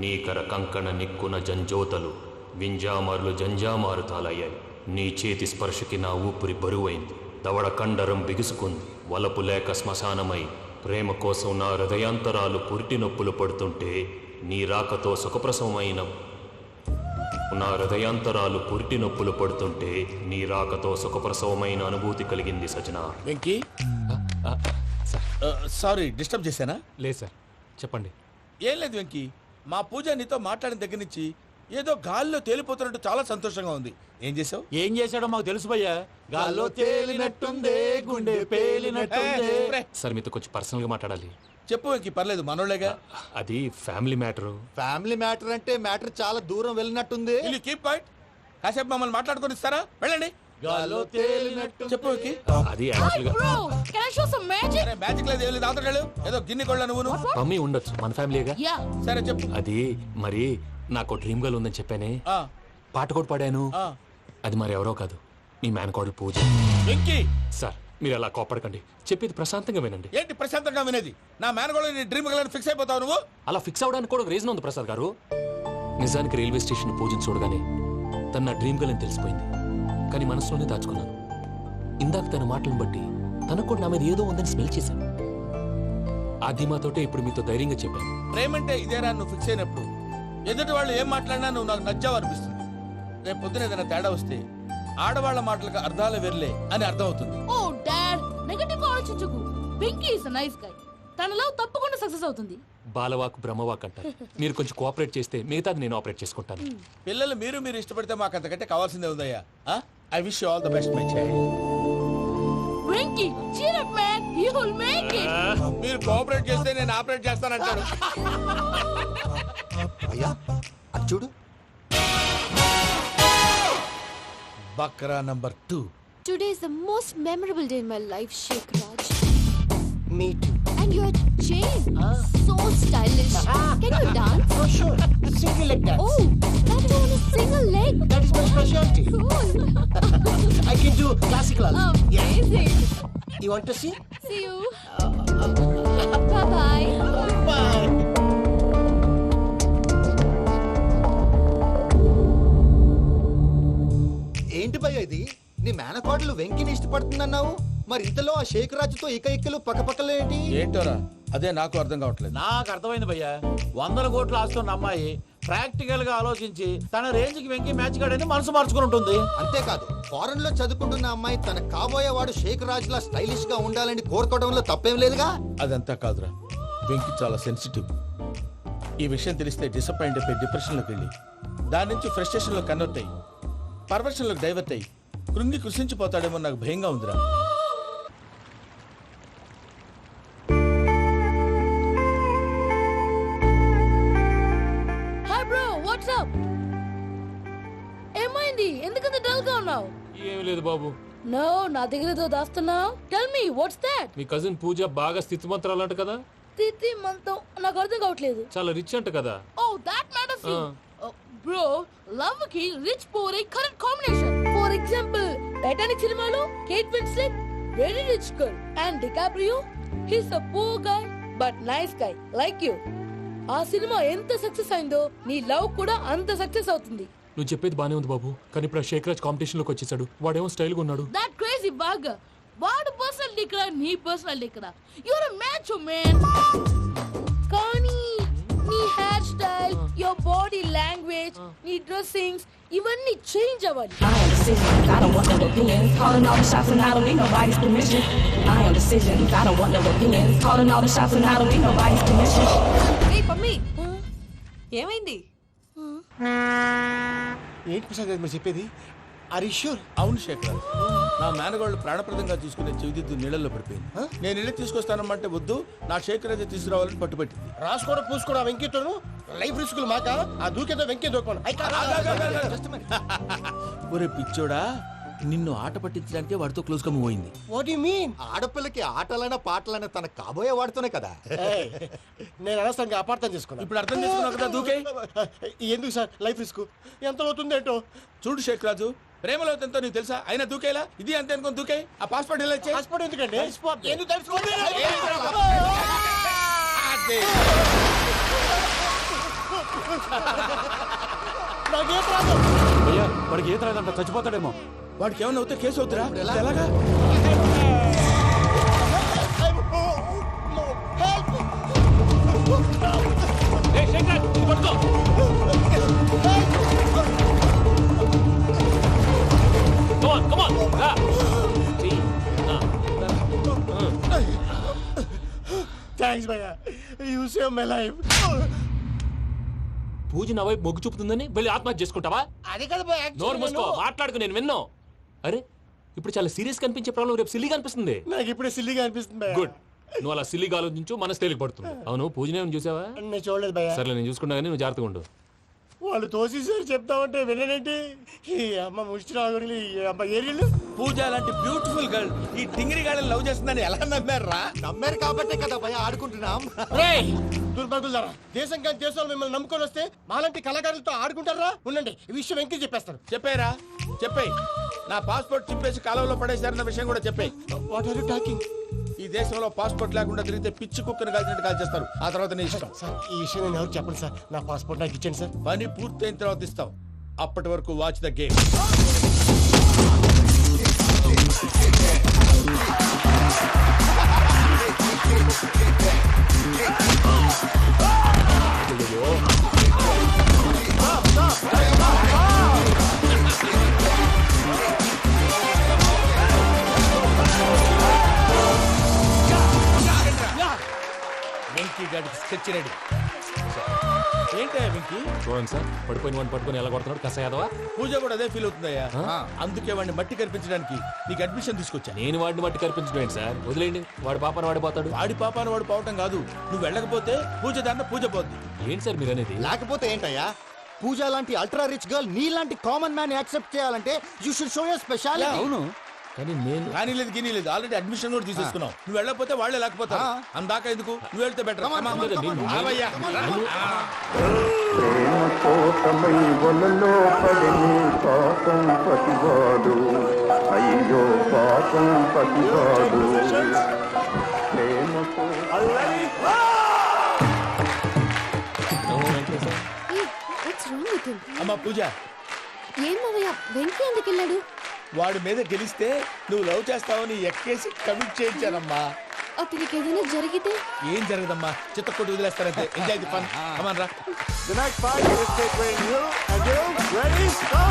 నీకర కంకణ నిక్కున జంజోతలు వింజామారులు జంజామారు తాలయ్యాయి. నీ చేతి స్పర్శకి నా ఊపిరి బరువైంది. దవడ కండరం బిగుసుకుంది. వలపు లేక శ్మశానమై ప్రేమ కోసం నా హృదయాంతరాలు పురిటి నొప్పులు పడుతుంటే నీ రాకతో సుఖప్రసవమైన నా హృదయాంతరాలు పురిటి నొప్పులు పడుతుంటే నీ రాకతో సుఖప్రసవమైన అనుభూతి కలిగింది సజనా. వెంకీ, సారీ డిస్టర్బ్ చేశానా? లేదు సార్, చెప్పండి. ఏం లేదు వెంకీ, మా పూజ నీతో మాట్లాడిన దగ్గర నుంచి ఏదో గాల్లో తేలిపోతున్నట్టు చాలా సంతోషంగా ఉంది. ఏం చేసావు? ఏం చేశాడో మాకు తెలుసు భయ్యా. గాల్లో తేలినట్టుందే, గుండె పేలినట్టుందే. సార్ మీతో కొంచెం పర్సనల్ గా మాట్లాడాలి. చెప్పు వెంకీ, పర్లేదు, మనోళ్ళేగా. అది ఫ్యామిలీ మ్యాటరు. ఫ్యామిలీ మ్యాటర్ అంటే మ్యాటర్ చాలా దూరం వెళ్ళినట్టుంది. Will you keep quiet? కాసేపు మమ్మల్ని మాట్లాడుకొని ఇస్తారా? వెళ్ళండి. గాల్లో తేలినట్టు. చెప్పు వెంకీ. అది యాక్చువల్గా Bro, can I show some magic? అరే మ్యాజిక్ లేదు, ఏం లేదు, ఆతకెళ్ళు. ఏదో గిన్నె కొళ్ళ నువ్వు. మమ్మీ ఉండొచ్చు, మన ఫ్యామిలీగా. Yeah. సరే చెప్పు. అది మరి నాకు డ్రీమ్ గర్ల్ ఉందని చెప్పానే, ఆ, పాట కూడా పాడాను. ఆ. అది మరి ఎవరో కాదు, మీ మేనకోడలు పూజ. వెంకీ, సార్ మీరు అలా కోపడకండి, చెప్పేది ప్రశాంతంగా వినండి. ఏంటి ప్రశాంతంగా వినేది? నా మేనగోళ్ళు నీ డ్రీమ్ గర్ల్ ఫిక్స్ అయిపోతావు నువ్వు. అలా ఫిక్స్ అవడానికి కూడా ఒక రీజన్ ఉంది ప్రసాద్ గారు. నిజానికి రైల్వే స్టేషన్ పూజను చూడగానే తన నా డ్రీమ్ గర్ల్ అని తెలిసిపోయింది. కానీ మనసులోనే దాచుకున్నాను. ఇందాక తన మాటలను బట్టి తనకు కూడా నా మీద ఏదో ఉందని స్మెల్ చేశాను. ఆ ధీమాతోటే ఇప్పుడు మీతో ధైర్యంగా చెప్పాను. ప్రేమంటే ఇదేరా నువ్వు ఫిక్స్ అయినప్పుడు ఎదుటి వాళ్ళు ఏం మాట్లాడినా నువ్వు నాకు నచ్చావు అనిపిస్తుంది. రేపు పొద్దున ఏదైనా తేడా వస్తే ఆడవాళ్ల మాటలకు అర్థాలు వెర్లే అని అర్థం అవుతుంది. Oh, Dad, నెగటివ్ ఆలోచించకు. Venky is nice guy. తన లవ్ తప్పకుండా సక్సెస్ అవుతుంది. బాలవాక్ బ్రహ్మవాక్ అంటారు. మీరు కొంచెం కోఆపరేట్ చేస్తే మిగతాది నేను ఆపరేట్ చేసుకుంటాను. పిల్లలు మీరు ఇష్టపడితే మాకు అంతకంటే కావాల్సిందే ఉందయ్యా. I wish you all the best my child. Venky, cheer up man, you will make it. మీరు కోఆపరేట్ చేస్తే నేను ఆపరేట్ చేస్తానంటాడు. అయ్యా అది చూడు. Bakra number 2. Today is the most memorable day in my life, Sheikh Raj. Me too. And your chain, so stylish. Can you dance? Oh, sure. Single leg dance. Oh, that is on a single leg. That is my specialty. Cool. I can do classical also. Amazing. You want to see? See you. Bye-bye. Bye. ఏంటి భయ్య ఇది? నీ మేనకోడలు వెంకిని ఇష్టపడుతుందన్నావు, మరి ఇంతలో ఆ షేక్ రాజుతో ఇకలు పక్కపక్కలు ఏంటి? ఏంటోరా, అదే నాకు అర్థం కావట్లేదు. నాకు అర్థమైంది భయ్యా. 100 కోట్లు ఆస్తున్న అమ్మాయి ప్రాక్టికల్ గా ఆలోచించి తన రేంజ్ కి వెంకి మ్యాచ్ కాడని మనసు మార్చుకుని ఉంటుంది. అంతేకాదు, ఫారెన్ లో చదువుకుంటున్న అమ్మాయి తన కాబోయేవాడు షేక్ రాజ్ లా స్టైలిష్ గా ఉండాలని కోరుకోవడంలో తప్పేం లేదుగా. అదంతా కాదురా, వెంకి చాలా సెన్సిటివ్. ఈ విషయం తెలిస్తే డిసప్పాయింట్ అయిపోయి డిప్రెషన్లోకి వెళ్ళి దాని నుంచి ఫ్రస్ట్రేషన్లో కన్వర్ట్ అయ్యి పర్వర్షన్లోకి డైవర్ట్ అయ్యి కృంగి కృషించిపోతాడేమో నాకు భయంగా ఉందిరా. Hi bro, what's up? ఏమైంది? ఎందుకంత డల్ గా ఉన్నావు? ఏం లేదు బాబు. నో, నా దగ్గర ఏదో దాస్తున్నావు. Tell me what's that? మీ కజిన్ పూజ బాగా స్థితిమంతరాలు అంట కదా. స్థితి మంతం నాకు అర్థం కావట్లేదు. చాలా రిచ్ అంట కదా. Oh that matters. Bro, love కి rich poor a correct combination. For example, Titanic సినిమాలో Kate Winslet very rich girl and DiCaprio he's a poor guy but nice guy like you. ఆ సినిమా ఎంత సక్సెస్ అయిందో నీ love కూడా అంత success అవుతుంది. నువ్వు చెప్పేది బానే ఉంది బాబు, కానీ ఇప్పుడు శేఖ్ రాజ్ కాంపిటీషన్ లోకి వచ్చేసాడు. వాడేమో స్టైల్ గా ఉన్నాడు. That crazy bag. వాడు పర్సనల్ ఇక్కడ, నీ పర్సనల్ ఇక్కడ. You are a match man. కానీ నీ hair style, your body language, నీ డ్రెస్సింగ్స్ ఇవన్నీ చేంజ్ అవ్వాలి. I am decisions, I don't want no opinions. Calling all the shots and I don't need nobody's permission. I am decisions, I don't want no opinions. Calling all the shots and I don't need nobody's permission. ఏ పమ్మి, ఏమైంది? ఏంటి ప్రసాద్ మీరు చెప్పేది? Are you sure? అవును శేఖర్, నా మేనగాళ్ళు ప్రాణప్రదంగా చూసుకునే చెవిదిద్దు నీళ్ళల్లో పడిపోయింది. నేను ఇల్లు తీసుకొస్తానమ్మంటే వద్దు, నా శేఖర్ అయితే తీసుకురావాలని పట్టుబట్టింది. రాసుకోవడం పూసుకోవడం వెంకీతోను లైఫ్ రిస్కులు మాక. ఆ దూకేదో వెంకీ దూకోను. ఒరే పిచ్చోడా, నిన్ను ఆట పట్టించడానికి వాడితో క్లోజ్ గా మూవ్ అయింది. What you mean? ఆడపిల్లకి ఆటలైనా పాటలైనా తన కాబోయే వాడుతూనే కదా. నేను అనవసరంగా అపార్థం చేసుకున్నా. ఇప్పుడు అర్థం చేసుకున్నావు కదా, దూకే. ఎందుకు సార్ లైఫ్ రిస్క్? ఎంత అవుతుంది ఏంటో చూడు శేఖ్ రాజు, ప్రేమలో ఎంతో నీకు తెలుసా? అయినా దూకేలా? ఇది అంతే అనుకుని దూకే. ఆ పాస్పోర్ట్ ఎలా ఇచ్చే? పాస్పోర్ట్ ఎందుకండి? ఎందుకు తెలుసుకోండి? నాకేం రాదు. భయ్యా, వాడికి ఈత రాదంట, చచ్చిపోతాడేమో. వాడికి ఏమన్నా అవుతే కేసు అవుతురా? ఎలాగా? థ్యాంక్స్ భయ్యా, యు సేవ్ మై లైఫ్. పూజ నా వైపు మొగ్గు చూపుతుందని వెళ్ళి ఆత్మహత్య చేసుకుంటావా? అది కదా భయ్యా. నోరు మూసుకో, మాట్లాడుకు, నేను విన్నాను. అరే, ఇప్పుడు చాలా సీరియస్ కనిపించే ప్రాబ్లం రేపు సిల్లీగా అనిపిస్తుంది. నాకు ఇప్పుడే సిల్లీగా అనిపిస్తుంది భయ్యా. గుడ్, నువ్వు అలా సిల్లీగా ఆలోచించు, మనసు తేలిక పడుతుంది. అవును, పూజనే చూసావా? నేను చూడలేదు భయ్యా. సర్లే, నేను చూసుకున్నా కానీ నువ్వు జాగ్రత్తగా ఉండు. వాళ్ళు తోసేసారు చెప్తామంటే విననేంటి? ఈ అమ్మ ముష్టి రాగుడి, ఈ అమ్మ ఏరియలు. పూజ లాంటి బ్యూటిఫుల్ గర్ల్ ఈ టింగిరి గాడిని లవ్ చేస్తుందని ఎలా నమ్మారా? నమ్మారు కాబట్టే కదా భయ ఆడుకుంటున్నాం. దుర్భగులారా, దేశం కానీ దేశాలు మిమ్మల్ని నమ్ముకొని వస్తే మాలాంటి కళాకారులతో ఆడుకుంటారా? ఉండండి, ఈ విషయం వెంకీ చెప్పేస్తాను. చెప్పారా? చెప్పేయ్. నా పాస్పోర్ట్ చింపేసి కాలంలో పడేశారన్న విషయం కూడా చెప్పేయ్. What are you talking? ఈ దేశంలో పాస్పోర్ట్ లేకుండా తిరిగితే పిచ్చి కుక్కను కాల్చినట్టు కాల్చేస్తారు. ఆ తర్వాత నీ ఇష్టం. సార్, ఈ విషయం నేను ఎవరు చెప్పండి సార్. నా పాస్పోర్ట్ నాకు ఇచ్చండి సార్. పని పూర్తయిన తర్వాత ఇస్తాం. అప్పటి వరకు వాచ్ ద గేమ్. వెంకీ గాడికి స్కెచ్ రెడీ. ఏంటయ్యా వెంకీ? చూడండి సార్, పడిపోయిన వాడిని పట్టుకొని ఎలా కొడుతున్నాడు కసయాదవా. పూజ కూడా అదే ఫీల్ అవుతుందయ్యా. అందుకే వాడిని మట్టి కనిపించడానికి నీకు అడ్మిషన్ తీసుకొచ్చా. నేను వాడిని మట్టి కనిపించడం ఏంటి సార్? వదిలేండి, వాడి పాపను వాడిపోతాడు. వాడి పాపాను వాడు పోవటం కాదు, నువ్వు వెళ్ళకపోతే పూజ దాన్న పూజ పోద్ది. ఏంటి సార్ మీరు అనేది? లేకపోతే ఏంటయ్యా? పూజ లాంటి అల్ట్రా రిచ్ గర్ల్ నీ లాంటి కామన్ మ్యాన్ యాక్సెప్ట్ చేయాలంటే you should show your speciality. అవును, కానీ నేను కానీ లేదు గిని లేదు, ఆల్రెడీ అడ్మిషన్ కూడా తీసేసుకున్నావు. నువ్వు వెళ్ళకపోతే వాళ్ళే లేకపోతా. అందాక ఎందుకు? నువ్వు వెళ్తే బెటర్. అయ్యో పాపం పతివాడు. అమ్మా పూజ, ఏం మావయ్య, వెంకీ ఎందుకు వెళ్ళాడు? వాడి మీద గెలిస్తే నువ్వు లవ్ చేస్తావని ఎక్కేసి కమిట్ చేయించానమ్మా. అతనికి ఏదైనా జరిగితే? ఏం జరగదమ్మా, చిత్త కొట్టి వదిలేస్తారంటే. Enjoy the fun. కమాన్ రా. The next fight is between you and you. Ready? Go!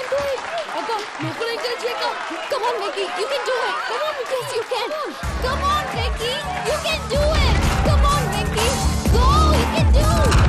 can do it. అక్క నువ్వు కూడా ఎంకరేజ్ చేయక. Come on, Vicky. You can do it. Come on, yes, you can. Come on, Vicky. You can do it. Come on, Vicky. Go. You can do it.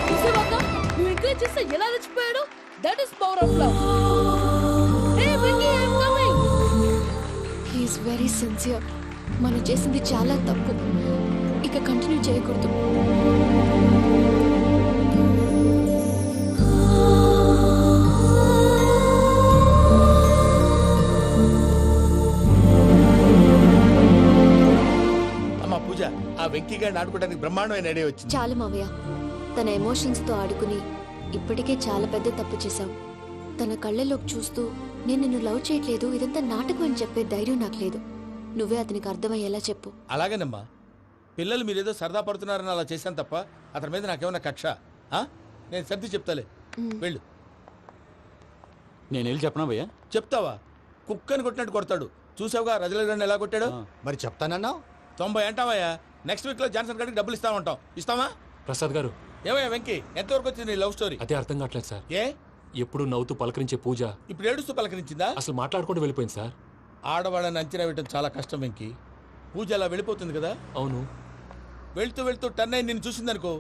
చూసావా అక్క? నువ్వు encourage చేస్తే ఎలా రెచ్చిపోయాడు. That is power of love. Hey Venky, I am coming. He is very sincere. మనం చేసింది చాలా తప్పు. ఇక కంటిన్యూ చేయకూడదు. అమ్మా పూజ, ఆ వెంకీ గారిని ఆడుకోవడానికి బ్రహ్మాండమైన ఐడియా వచ్చింది. చాలు మావయ్య. తన ఎమోషన్స్ తో ఆడుకుని ఇప్పటికే చాలా పెద్ద తప్పు చేశావు. తన కళ్ళలోకి చూస్తూ నేను నిన్ను లవ్ చేయట్లేదు, ఇదంతా నాటకం అని చెప్పే ధైర్యం నాకు లేదు. నువ్వే అతనికి అర్థమయ్యేలా చెప్పు. అలాగేనమ్మా, పిల్లలు మీరేదో సరదా పడుతున్నారని అలా చేశాను తప్ప అతని మీద నాకేమన్నా కక్ష? నేను సర్ది చెప్తాలే, వెళ్ళు. నేను వెళ్ళి చెప్పనా భయ్యా? చెప్తావా? కుక్కని కొట్టినట్టు కొడతాడు. చూసావుగా రజలగడ్డని ఎలా కొట్టాడు? మరి చెప్తానన్నావు. 90 అంటావయ్యా. నెక్స్ట్ వీక్ లో జాన్సన్ గారికి డబ్బులు ఇస్తామంటాం. ఇస్తావా? ప్రసాద్ గారు, ఏమయ్యా వెంకీ, ఎంతవరకు వచ్చింది నీ లవ్ స్టోరీ? అదే అర్థం కావట్లేదు సార్. ఏ ఎప్పుడు నవ్వుతూ పలకరించే పూజ ఇప్పుడు ఏడుస్తూ పలకరించిందా? అసలు మాట్లాడుకుంటూ వెళ్ళిపోయింది సార్. ఆడవాళ్ళని అంచనా వేయడం చాలా కష్టం వెంకీ. పూజ అలా వెళ్ళిపోతుంది కదా. అవును. వెళ్తూ వెళ్తూ టర్న్ అయి నిన్ను చూసిందనుకో,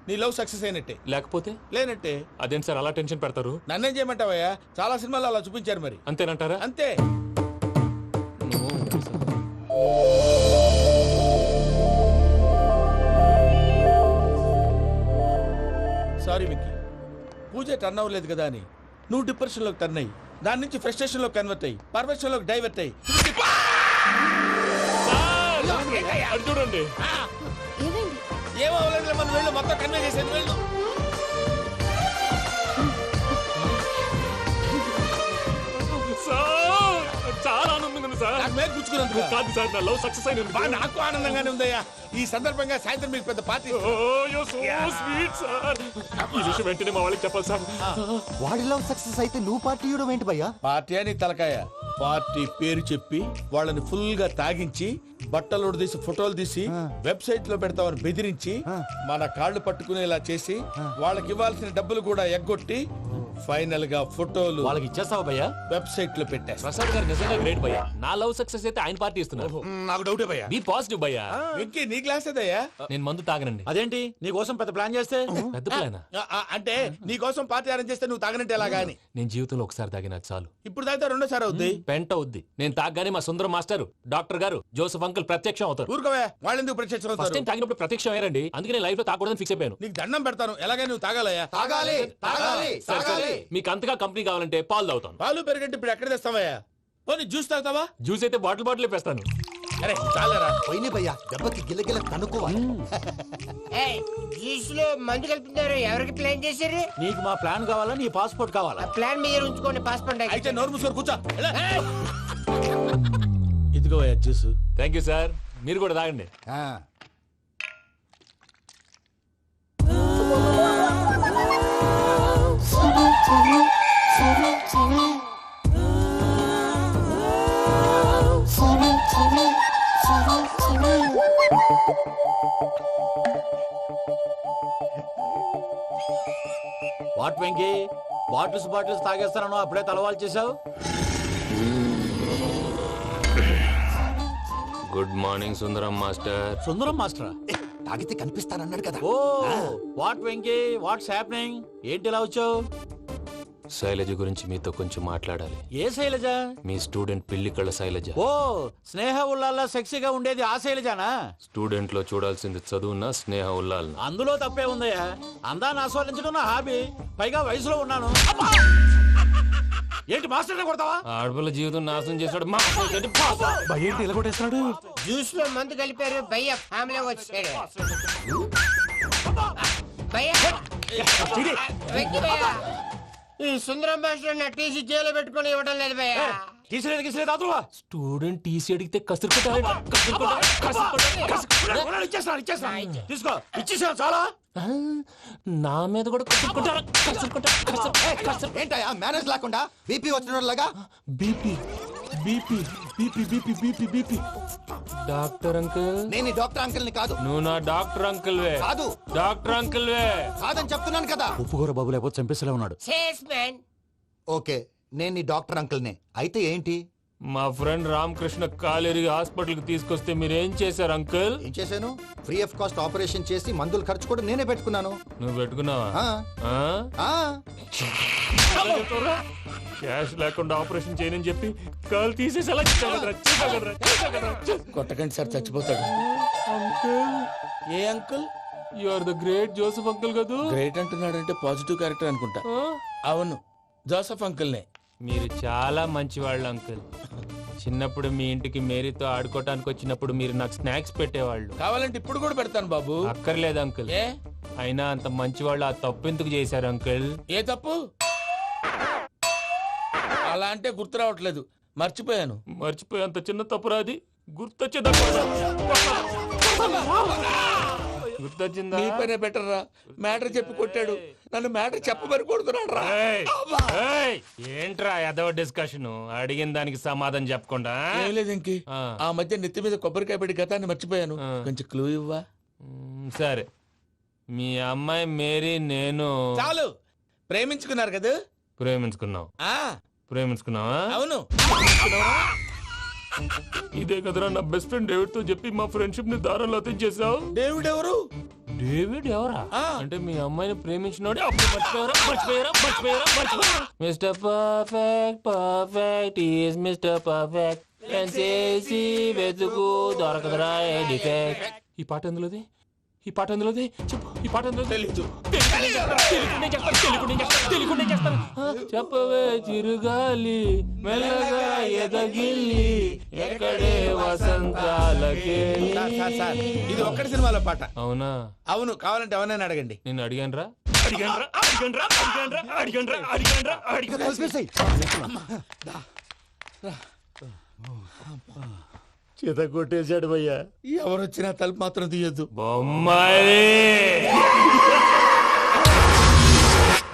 నీ లవ్ సక్సెస్ అయినట్టే. లేకపోతే లేనట్టే. అదేం సార్ అలా టెన్షన్ పెడతారు? నన్నేం చేయమంటావయ్యా? చాలా సినిమాలు అలా చూపించారు మరి. అంతేనంటారా? అంతే. సారీ వెంకీ, పూజ టర్న్ అవ్వలేదు కదా అని నువ్వు డిప్రెషన్ లోకి టర్న్ అయ్యి దాని నుంచి ఫ్రస్ట్రేషన్ లో కన్వర్ట్ అయ్యి పర్వర్షన్ లోకి డైవర్ట్ అయ్యి చూడండి. ఏమవ్వలేదు, మనం వెళ్ళు, మొత్తం కన్వే చేసేది వెళ్ళు. చాలా ఆనందంగా ఉంది సార్. నాకు మీద కూర్చుకున్నందుకు కాదు సార్, నా లవ్ సక్సెస్ అయినందుకు. నాకు ఆనందంగానే ఉందయ్యా. ఈ సందర్భంగా సాయంత్రం మీకు పెద్ద పార్టీ. Sweet sir. ఈ విషయం వెంటనే మా వాళ్ళకి చెప్పాలి సార్. వాడి లవ్ సక్సెస్ అయితే నువ్వు పార్టీ ఇవ్వడం ఏంటి భయ్యా? పార్టీ అని తలకాయ. పార్టీ పేరు చెప్పి వాళ్ళని ఫుల్ గా తాగించి బట్టలు తీసి ఫోటోలు తీసి వెబ్సైట్ లో పెడతామని బెదిరించి మన కాళ్ళు పట్టుకునేలా చేసి వాళ్ళకి ఇవ్వాల్సిన డబ్బులు కూడా ఎగ్గొట్టి ఫైనల్ గా ఫోటోలు వాళ్ళకి ఇచ్చేస్తావా భయ్యా? వెబ్సైట్ లో పెట్టేస్తా. ప్రసాద్ గారు నిజంగా గ్రేట్ భయ్యా. నా లవ్ సక్సెస్ అయితే ఆయన పార్టీ ఇస్తున్నారు. నాకు డౌటే భయ్యా. బీ పాజిటివ్ భయ్యా. వెంకీ నీ గ్లాస్ ఏదయ్యా? నేను మందు తాగనండి. అదేంటి నీ కోసం పెద్ద ప్లాన్ చేస్తే? పెద్ద ప్లానా? అంటే నీ కోసం పార్టీ అరేంజ్ చేస్తే నువ్వు తాగనంటే ఎలాగా అని. నేను జీవితంలో ఒకసారి తాగినా చాలు. ఇప్పుడు తాగితే రెండోసారి అవుద్ది. పెంట అవుద్ది. నేను తాగగానే మా సుందరం మాస్టర్, డాక్టర్ గారు, జోసెఫ్ అంకుల్ ప్రత్యక్షం అవుతారు. ఊరుకోవే, వాళ్ళు ఎందుకు ప్రత్యక్షం ఫస్ట్ అవుతారు? టైం తాగినప్పుడు ప్రత్యక్షం అయ్యారండి. అందుకే నేను లైఫ్ లో తాగకూడదని ఫిక్స్ అయిపోయాను. నీకు దండం పెడతాను, ఎలాగే నువ్వు తాగాలయ్యా. తాగాలి తాగాలి సరే, సరే. మీకు అంతగా కంపెనీ కావాలంటే పాలు తాగుతాను. పాలు పెరిగంటే ఇప్పుడు ఎక్కడ తెస్తావయ్యా? పోనీ జ్యూస్ తాగుతావా? జ్యూస్ అయితే బాటిల్ వేస్తాను. అరే చాలరా. పోయినే భయ్యా, దెబ్బకి గిల్లగిల్ల కనుక్కోవాలి. జ్యూస్ లో మందు కలుపుతున్నారు. ఎవరికి ప్లాన్ చేశారు? నీకు మా ప్లాన్ కావాలా, నీ పాస్పోర్ట్ కావాలా? ప్లాన్ మీరు ఉంచుకోండి, పాస్పోర్ట్ అయితే నోరు మూసుకొని కూర్చో. ఇదిగో జ్యూస్. Thank you sir. మీరు కూడా తాగండి. వాట్ వెంకీ, బాటిల్స్ తాగేస్తాను అప్పుడే తలవాలు చేసావు. Good morning Sundaram master. Sundaram మాస్టరా? తాగితే కనిపిస్తానన్నాడు కదా. Oh what Venky, what's happening? ఏంటి ఇలా వచ్చావు? శైలజ గురించి మీతో కొంచెం మాట్లాడాలి. ఏ శైలజ? మీ స్టూడెంట్ పిల్లి కళ్ళ శైలజ. ఓ, స్నేహ ఉల్లాల్లో సెక్సీగా ఉండేది ఆ శైలజానా? స్టూడెంట్ లో చూడాల్సింది చదువున్న స్నేహ ఉల్లాల్. అందులో తప్పే ఉందయ్యా. అందాన్ని ఆస్వాదించడం నా హాబీ. పైగా వయసులో ఉన్నాను. ఏంటి మాస్టర్ కొడతావా? ఆడపిల్ల జీవితం నాశనం చేశాడు. ఏంటి ఇలా కొట్టేస్తున్నాడు? జ్యూస్ లో మందు కలిపారు భయ్య ఫ్యామిలీ వచ్చాడు. భయ్య వెక్కి భయ్య, ఈ సుందరం భాష నా టీసీ జైలు పెట్టుకుని ఇవ్వడం లేదు భయ్య. స్టూడెంట్ టీసీ అడిగితే తీసుకో, ఇచ్చేసాను చాలా. నా మీద కూడా ఏంటయ్యా మేనేజ్ లేకుండా బీపీ వచ్చినలాగా? BP BP BP BP BP BP. Doctor uncle, నేను డాక్టర్ అంకుల్ ని కాదు. నువ్వు నా డాక్టర్ అంకుల్ వే. కాదు డాక్టర్ అంకుల్ వే. కాదని చెప్తున్నాను కదా. ఉప్పుకూర బాబు లేకపోతే చంపేసేలా ఉన్నాడు. ఓకే, నేను నీ డాక్టర్ అంకుల్ నే. అయితే ఏంటి? మా ఫ్రెండ్ రామకృష్ణ కాలేరి హాస్పిటల్ కి తీసుకొస్తే మీరేం చేశారు అంకుల్? ఏం చేశాను? ఫ్రీ ఆఫ్ కాస్ట్ ఆపరేషన్ చేసి మందులు ఖర్చు కూడా నేనే పెట్టుకున్నాను. నువ్వు పెట్టుకున్నావా? క్యాష్ లేకుండా ఆపరేషన్ చేయనని చెప్పి కాల్ తీసేసేలా కొట్టకండి సార్, చచ్చిపోతాడు. అంకుల్, ఏ uncle? You are the great Joseph uncle కదా. గ్రేట్ అంటున్నాడంటే పాజిటివ్ క్యారెక్టర్ అనుకుంటా. అవును, జోసెఫ్ అంకుల్నే. మీరు చాలా మంచివాళ్ళు అంకుల్. చిన్నప్పుడు మీ ఇంటికి మేరీతో ఆడుకోవటానికి వచ్చినప్పుడు మీరు నాకు స్నాక్స్ పెట్టేవాళ్ళు. కావాలంటే ఇప్పుడు కూడా పెడతాను బాబు. అక్కర్లేదు అంకుల్. ఏ? అయినా అంత మంచివాళ్ళు ఆ తప్పు ఎందుకు చేశారు అంకుల్? ఏ తప్పు? అలా అంటే గుర్తు రావట్లేదు, మర్చిపోయాను. మర్చిపోయి అంత చిన్న తప్పురాది గుర్తొచ్చే గుర్తొచ్చిందా? నీ పనే బెటర్ రా. మ్యాటర్ చెప్పి కొట్టాడు, నన్ను మ్యాటర్ చెప్పమని కొడుతున్నాడు రా. ఏంట్రా ఎదవ డిస్కషన్? అడిగిన దానికి సమాధానం చెప్పకుండా. ఏం లేదు ఇంకి, ఆ మధ్య నెత్తి మీద కొబ్బరికాయ పెట్టి గతాన్ని మర్చిపోయాను. కొంచెం క్లూ ఇవ్వా? సరే, మీ అమ్మాయి మేరీ నేను చాలు. ప్రేమించుకున్నారు కదా? ప్రేమించుకున్నావు. ప్రేమించుకున్నావా? అవును. ఇదే కదరా నా బెస్ట్ ఫ్రెండ్ డేవిడ్ తో చెప్పి మా ఫ్రెండ్షిప్ ని దారంలో తెచ్చేసావు. డేవిడ్ ఎవరు? డేవిడ్ ఎవరా? అంటే మీ అమ్మాయిని ప్రేమించినోడే. అప్పుడు మర్చిపోయారా? Mister perfect perfect is mister perfect చేసి వెతుకు దొరకదురా డిఫెక్ట్. ఈ పాట ఎందులోది? ఈ పాట ఎందులోది? చెప్పు. ఈ పాట ఎందులో? తెలీదు. చెప్పవే చిరుగాలి మెల్లగా ఎదగిల్లి ఎక్కడే వసంతాలకే. ఇది ఒక్కటి సినిమాలో పాట. అవునా? అవును. కావాలంటే ఎవరైనా అడగండి. నేను అడిగాను రా. చేత కొట్టేశాడు భయ్యా. ఎవరు వచ్చినా తలుపు మాత్రం తీయద్దు. బొమ్మాయి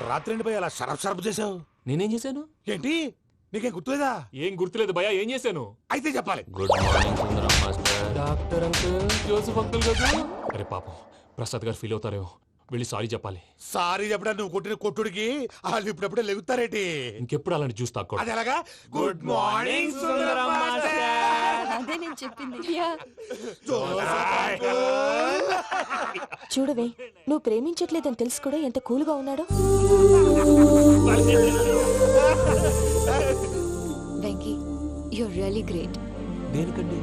రాత్రి భయ్య అలా షరఫ్ చేసావు. నేనేం చేశాను? ఏంటి నీకేం గుర్తులేదా? ఏం గుర్తులేదు భయ్యా, ఏం చేశాను? అయితే చెప్పాలి. Good morning Sundaram master. Doctor uncle, Joseph uncle కదా. అరే పాపం, ప్రసాద్ గారు ఫీల్ అవుతారేమో. వెళ్ళి సారీ చెప్పాలి. సారీ చెప్పడా? నువ్వు కొట్టిన కొట్టుడికి వాళ్ళు ఇప్పుడప్పుడే లెగుతారేటి? ఇంకెప్పుడు అలాంటి జ్యూస్ తాక్కూడదు. అది ఎలాగా? Good morning Sundaram master. అదే నేను చెప్పింది. చూడవే, నువ్వు ప్రేమించట్లేదని తెలుసు కూడా ఎంత కూల్గా ఉన్నాడో. Venky, you're really great. దేనికండి?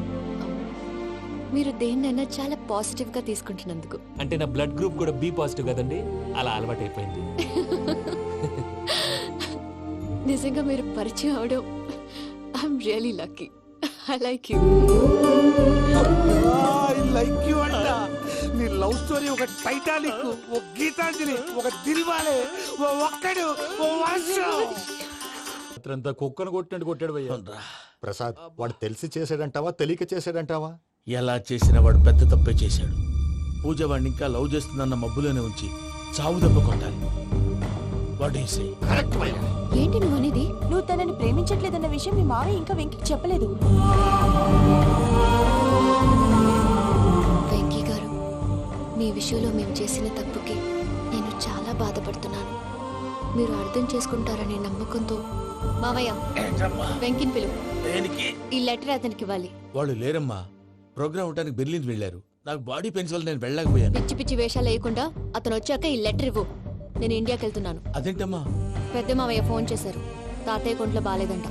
మీరు దేన్నైనా చాలా పాజిటివ్ గా తీసుకుంటున్నందుకు. అంటే నా బ్లడ్ గ్రూప్ కూడా బి పాజిటివ్ కదండి, అలా అలవాటు అయిపోయింది. నిజంగా మీరు పరిచయం అవడం I'm really lucky. I like you. I like you అంట. నీ లవ్ స్టోరీ ఒక టైటానిక్, ఒక గీతాంజలి, ఒక దిల్వాలే, ఓ ఒక్కడు, ఓ వర్షం. అంతా కుక్కను కొట్టినట్టు కొట్టాడు భయ్యా. ప్రసాద్, వాడు తెలిసి చేసాడంటావా తెలియక చేసాడంటావా? ఎలా చేసిన వాడు పెద్ద తప్పే చేశాడు. పూజ వాడిని ఇంకా లవ్ చేస్తుందన్న మబ్బులోనే ఉంచి చావు దెబ్బ కొట్టాలి. ఏంటి నువ్వు అనేది? నువ్వు తనని ప్రేమించట్లేదన్న విషయం మీ మావయ్య ఇంకా వెంకికి చెప్పలేదు. వెంకీ గారు, మీ విషయంలో మేము చేసిన తప్పుకి నేను చాలా బాధపడుతున్నాను. మీరు అర్థం చేసుకుంటారనే నమ్మకంతో మావయ్య వెంకిని పిలువు. ఈ లెటర్ అతనికి ఇవ్వాలి. వాళ్ళు లేరమ్మా, ప్రోగ్రామ్ ఉండడానికి బెర్లిన్ వెళ్ళారు. నాకు బాడీ పెయిన్స్ వల్ల నేను వెళ్ళలేకపోయాను. పిచ్చి పిచ్చి వేషాలు వేయకుండా అతను వచ్చాక ఈ లెటర్ ఇవ్వు. నేను ఇండియాకి వెళ్తున్నాను. అదేంటమ్మా, పెద్ద మావయ్య ఫోన్ చేశారు. తాతయ్య కొంట్లో బాలేదంట.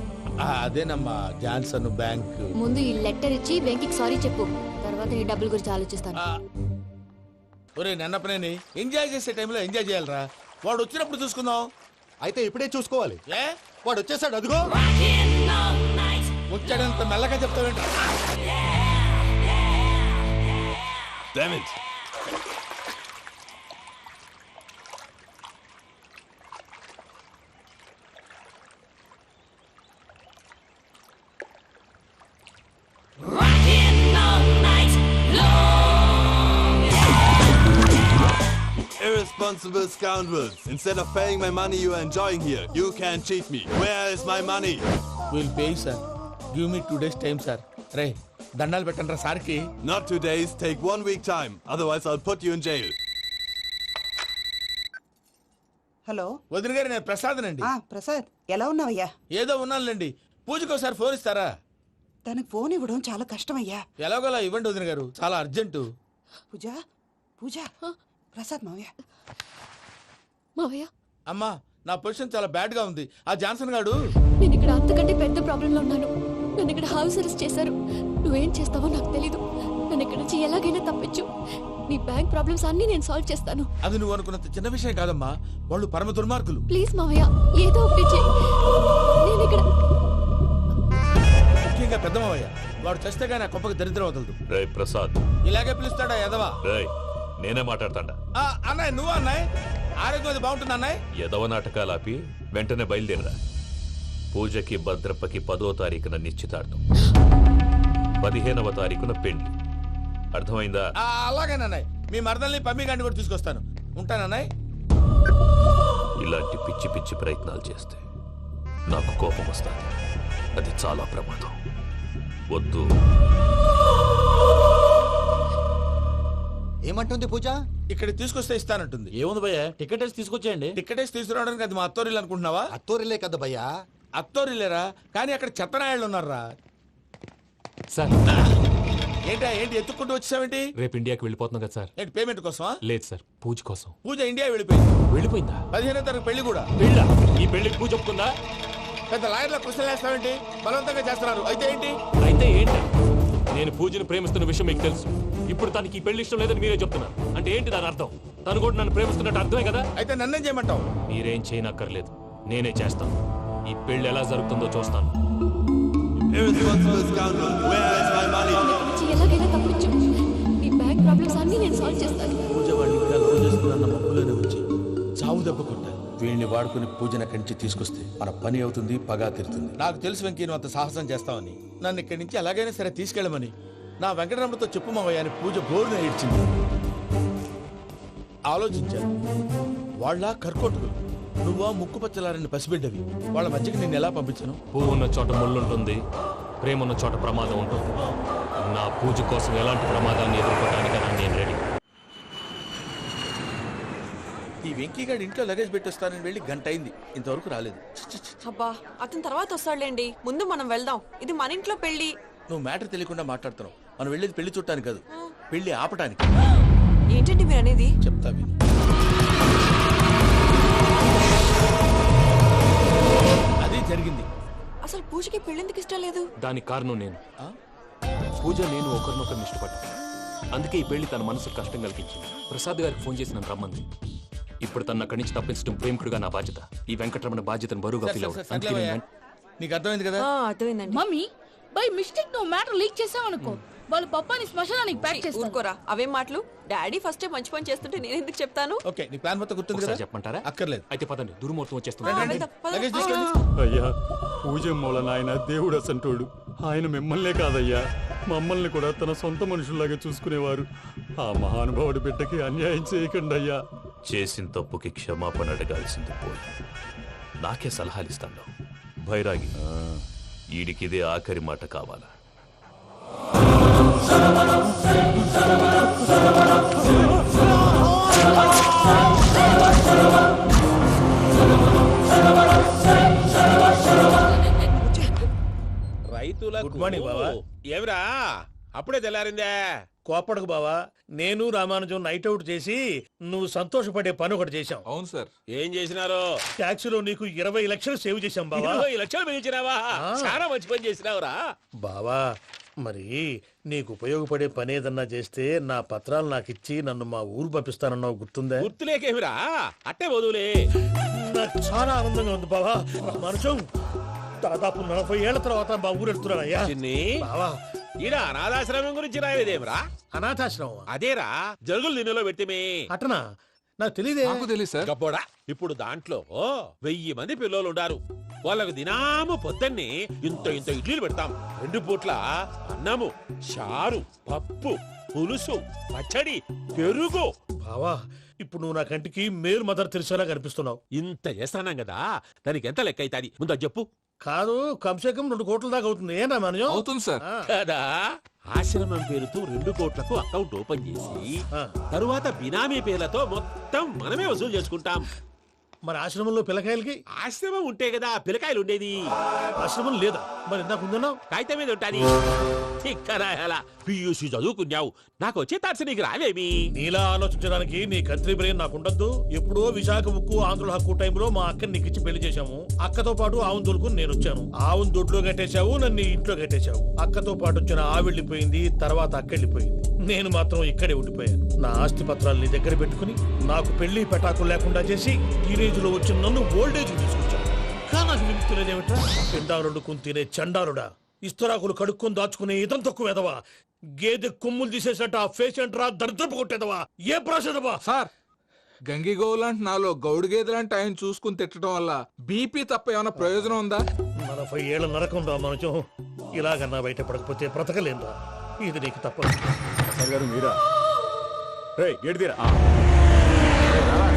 అదేనమ్మా జాన్సన్ బ్యాంక్. ముందు ఈ లెటర్ ఇచ్చి వెంకికి సారీ చెప్పు, తర్వాత నీ డబ్బుల గురించి ఆలోచిస్తాను. ఒరే నన్నపనేని ఎంజాయ్ చేసే టైంలో ఎంజాయ్ చేయాలరా. వాడు వచ్చినప్పుడు చూసుకుందాం. అయితే ఇప్పుడే చూసుకోవాలి. ఏ వాడు వచ్చేసాడు, అదిగో. వచ్చాడంత మెల్లగా చెప్తావేంట. Damn it. Irresponsible scoundrels. Instead of paying my money you are enjoying here, you can cheat me. Where is my money? We'll pay, sir. Give me 2 days time, sir. రే దండాలు పెట్టండి సార్కి. Not 2 days, take 1 week time. Otherwise I'll put you in jail. Hello వదిన గారు, నేను ప్రసాదనండి. ప్రసాద్, ఎలా ఉన్నావయ్యా? ఏదో ఉన్నానులేండి. పూజకి ఒకసారి ఫోన్ ఇస్తారా? తనకు ఫోన్ ఇవ్వడం చాలా కష్టమయ్యా. ఎలాగోలా ఇవ్వండి వదిన గారు, చాలా అర్జెంటు. పూజ పూజ, ప్రసాద్ మావయ్య. మావయ్య, అమ్మా నా పొజిషన్ చాలా బ్యాడ్ గా ఉంది. ఆ జాన్సన్ గాడు. నేను ఇక్కడ అంతకంటే పెద్ద ప్రాబ్లంలో ఉన్నాను. నన్ను ఇక్కడ హౌస్ అరెస్ట్ చేశారు. నువ్వేం చేస్తావో నాకు తెలీదు. నన్ను ఇక్కడ నుంచి ఎలాగైనా తప్పించు. నీ బ్యాంక్ ప్రాబ్లమ్స్ అన్ని నేను సాల్వ్ చేస్తాను. అది నువ్వు అనుకున్నంత చిన్న విషయం కాదమ్మా. వాళ్ళు పరమ దుర్మార్గులు. ప్లీజ్ మావయ్య, ఏదో ఒకటి చెయ్యి. నేను ఇక్కడ ముఖ్యంగా పెద్ద మావయ్య, వాడు చేస్తే గానీ ఆ కొంపకి దరిద్రం వదలదు. రేయ్ ప్రసాద్, ఇలాగే పిలుస్తాడా ఎదవా? రేయ్ నేనే మాట్లాడతాడా? అన్నయ్య నువ్వు అన్నయ్య, ఆరోగ్యం అది బాగుంటుంది అన్నయ్య. ఎదవ నాటకాలు ఆపి వెంటనే బయలుదేరరా. పూజకి భద్రప్పకి 10వ తారీఖున నిశ్చితార్థం, 15వ తారీఖున పెళ్లి. అర్థమైందా? అలాగేనన్నయ్య. మీ మరదల్ని పమ్మి గాండి కూడా తీసుకొస్తాను. ఉంటానన్నయ్య. ఇలాంటి పిచ్చి పిచ్చి ప్రయత్నాలు చేస్తే నాకు కోపం వస్తుంది. అది చాలా ప్రమాదం. వద్దు. ఏమంటుంది పూజ? ఇక్కడ తీసుకొస్తే ఇస్తానంటుంది. ఏముంది భయ్య, టికెట్ వేసి తీసుకొచ్చేయండి. టికెట్ వేసి తీసుకురావడానికి అది మా అత్తోరిల్లు అనుకుంటున్నావా? అత్తోరిలే కదా భయ్యా. అత్తోరిల్లేరా, కానీ అక్కడ చెత్తనాయాళ్ళు ఉన్నారా. సార్ ఏంటి ఎత్తుక్కుంటూ వచ్చావేంటి? రేపు ఇండియాకి వెళ్ళిపోతున్నాం కదా సార్. ఏంటి పేమెంట్ కోసమా? లేదు సార్, పూజ కోసం. పూజ ఇండియా వెళ్ళిపోయింది. వెళ్ళిపోయిందా? 15వ తారీఖు పెళ్లి కూడా. పెళ్ళా? ఈ పెళ్లికి పూజ ఒప్పుకుందా? పెద్ద లాయర్ల క్వశ్చన్ వేస్తావేంటి? బలవంతంగా చేస్తున్నారు. అయితే ఏంటి? అయితే ఏంటి? నేను పూజను ప్రేమిస్తున్న విషయం మీకు తెలుసు. ఇప్పుడు తనకి ఈ పెళ్లి ఇష్టం లేదని మీరే చెప్తున్నారు. అంటే ఏంటి దాని అర్థం? తను కూడా నన్ను ప్రేమిస్తున్నట్టు అర్థమే కదా? అయితే నన్నేం చేయమంటావు? మీరేం చేయనక్కర్లేదు, నేనే చేస్తాను. ఈ పెళ్లి ఎలా జరుగుతుందో చూస్తాను. Irresponsible scoundrel. Where is my money? ఎలాగైనా తప్పించు. నీ బ్యాంక్ ప్రాబ్లమ్స్ అన్ని నేను సాల్వ్ చేస్తాను. పూజ వాడిని ఇంకా లవ్ చేస్తుందన్న మబ్బులోనే వచ్చి చావు దెబ్బ కొట్టాను. వీళ్ళని వాడుకుని పూజన కంచి తీసుకొస్తే మన పని అవుతుంది, పగా తీరుతుంది. నాకు తెలుసు వెంకీ నువ్వు అంత సాహసం చేస్తావని. నన్ను ఇక్కడి నుంచి ఎలాగైనా సరే తీసుకెళ్ళమని నా వెంకటరమణతో చెప్పు మావయ్య అని పూజ బోరున ఏడ్చింది. ఆలోచించాను. వాళ్ళ కర్కోటకులు, నువ్వా ముక్కు పచ్చలారని పసిబిడ్డవి. వాళ్ళ మధ్యకి నేను ఎలా పంపించను? పువ్వు ఉన్న చోట ముళ్ళుంటుంది, ప్రేమ ఉన్న చోట ప్రమాదం ఉంటుంది. నా పూజ కోసం ఎలాంటి ప్రమాదాన్ని ఎదుర్కోవడానికైనా నేను రెడీ. ఈ వెంకీగాడి ఇంట్లో లగేజ్ పెట్టొస్తానని వెళ్ళి గంట అయింది, ఇంతవరకు రాలేదు. అబ్బా, అతని తర్వాత వస్తాడులేండి. ముందు మనం వెళ్దాం. ఇది మన ఇంట్లో పెళ్లి. నువ్వు మ్యాటర్ తెలియకుండా మాట్లాడుతున్నావు. మనం వెళ్ళేది పెళ్లి చుట్టానికి కాదు, పెళ్లి ఆపటానికి. ఏంటండి మీరు అనేది? చెప్తా విను. అది జరిగింది. అసలు పూజకి పెళ్ళెందుకు ఇష్టం లేదు? దానికి కారణం నేను. పూజ నేను ఒకరినొకరిని ఇష్టపడ్డా. అందుకే ఈ పెళ్లి తన మనసుకు కష్టం కలిగించింది. ప్రసాద్ గారికి ఫోన్ చేసి నన్ను రమ్మంది. ఇప్పుడు తన అక్కడి నుంచి తప్పించడం ప్రేమికుడుగా నా బాధ్యత. ఈ వెంకటరమణ బాధ్యతను బరువుగా ఫీల్ అవుతుంది. నీకు అర్థమైంది కదా? అర్థమైందండి. మమ్మీ, బై మిస్టేక్ నువ్వు మ్యాటర్ లీక్ చేసావనుకో, వాళ్ళు పప్పాని శ్మశానానికి ప్యాక్ చేస్తారు. ఊరుకోరా, అవేం మాటలు? డాడీ ఫస్ట్ మంచి పని చేస్తుంటే నేను ఎందుకు చెప్తాను? ఓకే, నీ ప్లాన్ మొత్తం గుర్తుంది కదా? చెప్పమంటారా? అక్కర్లేదు. అయితే పదండి, దుర్ముహూర్తం వచ్చేస్తుంది. లగేజ్ తీసుకెళ్ళి. అయ్యా, పూజ మూలన ఆయన దేవుడు అసంటోడు. ఆయన మిమ్మల్నే కాదయ్యా, మమ్మల్ని కూడా తన సొంత మనుషుల్లాగా చూసుకునేవారు. ఆ మహానుభావుడి బిడ్డకి అన్యాయం చేయకండి అయ్యా. చేసిన తప్పుకి క్షమాపణ అడగాల్సింది పోయి నాకే సలహాలు ఇస్తాను. భైరాగి, ఈడికిదే ఆఖరి మాట కావాలా? రైతుల గుడ్ మార్నింగ్ బాబా. ఏమిరా అప్పుడే తెల్లారిందే. కోపడకు బావా, నేను రామానుజం నైట్ అవుట్ చేసి నువ్వు సంతోషపడే పని ఒకటి చేశాం. అవును సార్. ఏం చేసినారు? ట్యాక్సీలో నీకు 20 లక్షలు సేవ్ చేశాం బావా. 20 లక్షలు మిగిల్చినావా? చాలా మంచి పని చేసినావురా బావా. మరి నీకు ఉపయోగపడే పని ఏదన్నా చేస్తే నా పత్రాలు నాకు ఇచ్చి నన్ను మా ఊరు పంపిస్తానన్నావు, గుర్తుందా? గుర్తులేకేమిరా, అట్టే వదులే. నాకు చాలా ఆనందంగా ఉంది బావా. రామానుజం దాదాపు 40 ఏళ్ల తర్వాత మా ఊరు వెళ్తున్నానయ్యా. బావా, ఈడ అనాథాశ్రమం గురించి రాయలేదేమిరా? అనాథాశ్రమం అదేరా, జరుగులు దీనిలో పెట్టిమే. అటనా? నాకు తెలియదే. గబ్బోడా, ఇప్పుడు దాంట్లో 1000 మంది పిల్లలు ఉండారు. వాళ్ళకు దినాము పొద్దున్నే ఇంత ఇంత ఇడ్లీలు పెడతాం. 2 పూట్ల అన్నము, చారు, పప్పు, పులుసు, పచ్చడి, పెరుగు. బావా, ఇప్పుడు నువ్వు నా కంటికి మేలు మదర్ తెలిసేలా కనిపిస్తున్నావు. ఇంత చేస్తానం కదా, దానికి ఎంత లెక్క అవుతుంది ముందు చెప్పు. కాదు, కంసేకం 2 కోట్ల దాకా అవుతుంది. ఏం రామానుజం? అవుతుంది సార్. కదా, ఆశ్రమం పేరుతో 2 కోట్లకు అకౌంట్ ఓపెన్ చేసి తరువాత బినామీ పేర్లతో మొత్తం మనమే వసూలు చేసుకుంటాం. మరి ఆశ్రమంలో పిల్లకాయలకి? ఆశ్రమం ఉంటే కదా పిల్లకాయలు ఉండేది. ఆశ్రమం లేదా? మరి ఇందాక ఉందన్నావు. కాగితం మీద ఉంటాది. చిక్కరాయాల పియూసీ చదువుకున్నావు, నాకు వచ్చే తాట్స్ నీకు రావేమి? నీలా ఆలోచించడానికి నీ కత్రి బ్రెయిన్ నాకు ఉండద్దు. ఎప్పుడో విశాఖ ఉక్కు ఆంధ్రుల హక్కు టైంలో మా అక్కని నీకిచ్చి పెళ్లి చేశాము. అక్కతో పాటు ఆవును దొడుకుని నేను వచ్చాను. ఆవును దొడ్లో కట్టేశావు, నన్ను ఇంట్లో కట్టేశావు. అక్కతో పాటు వచ్చిన ఆవిళ్ళిపోయింది, తర్వాత అక్కెళ్ళిపోయింది. నేను మాత్రం ఇక్కడే ఉండిపోయాను. నా ఆస్తి పత్రాలు నీ దగ్గర పెట్టుకుని నాకు పెళ్లి పెటాకులు లేకుండా చేసి టీనేజ్ లో వచ్చిన నన్ను ఓల్డేజ్ తీసుకొచ్చాను. కానీ నాకు విముక్తులేదేమిట్రా? పిండారుడు తినే చండారుడా, ఇస్తరాకులు కడుక్కొని దాచుకునే ఇతం తక్కువ ఎదవా, గేదె కొమ్ములు తీసేసట ఆ పేషెంట్ రా దరిద్రపు కొట్టేదవా, ఏ ప్రాసెదవా? సార్, గంగిగోవులాంటి నాలో గౌడు గేదెలాంటి ఆయన చూసుకుని తిట్టడం వల్ల బీపీ తప్ప ఏమైనా ప్రయోజనం ఉందా? 40 ఏళ్ల నరకం రా మనచం. ఇలాగన్నా బయట పడకపోతే బ్రతకలేనురా. ఇది నీకు తప్పదు. గారు మీరా? గేట్ తీరా.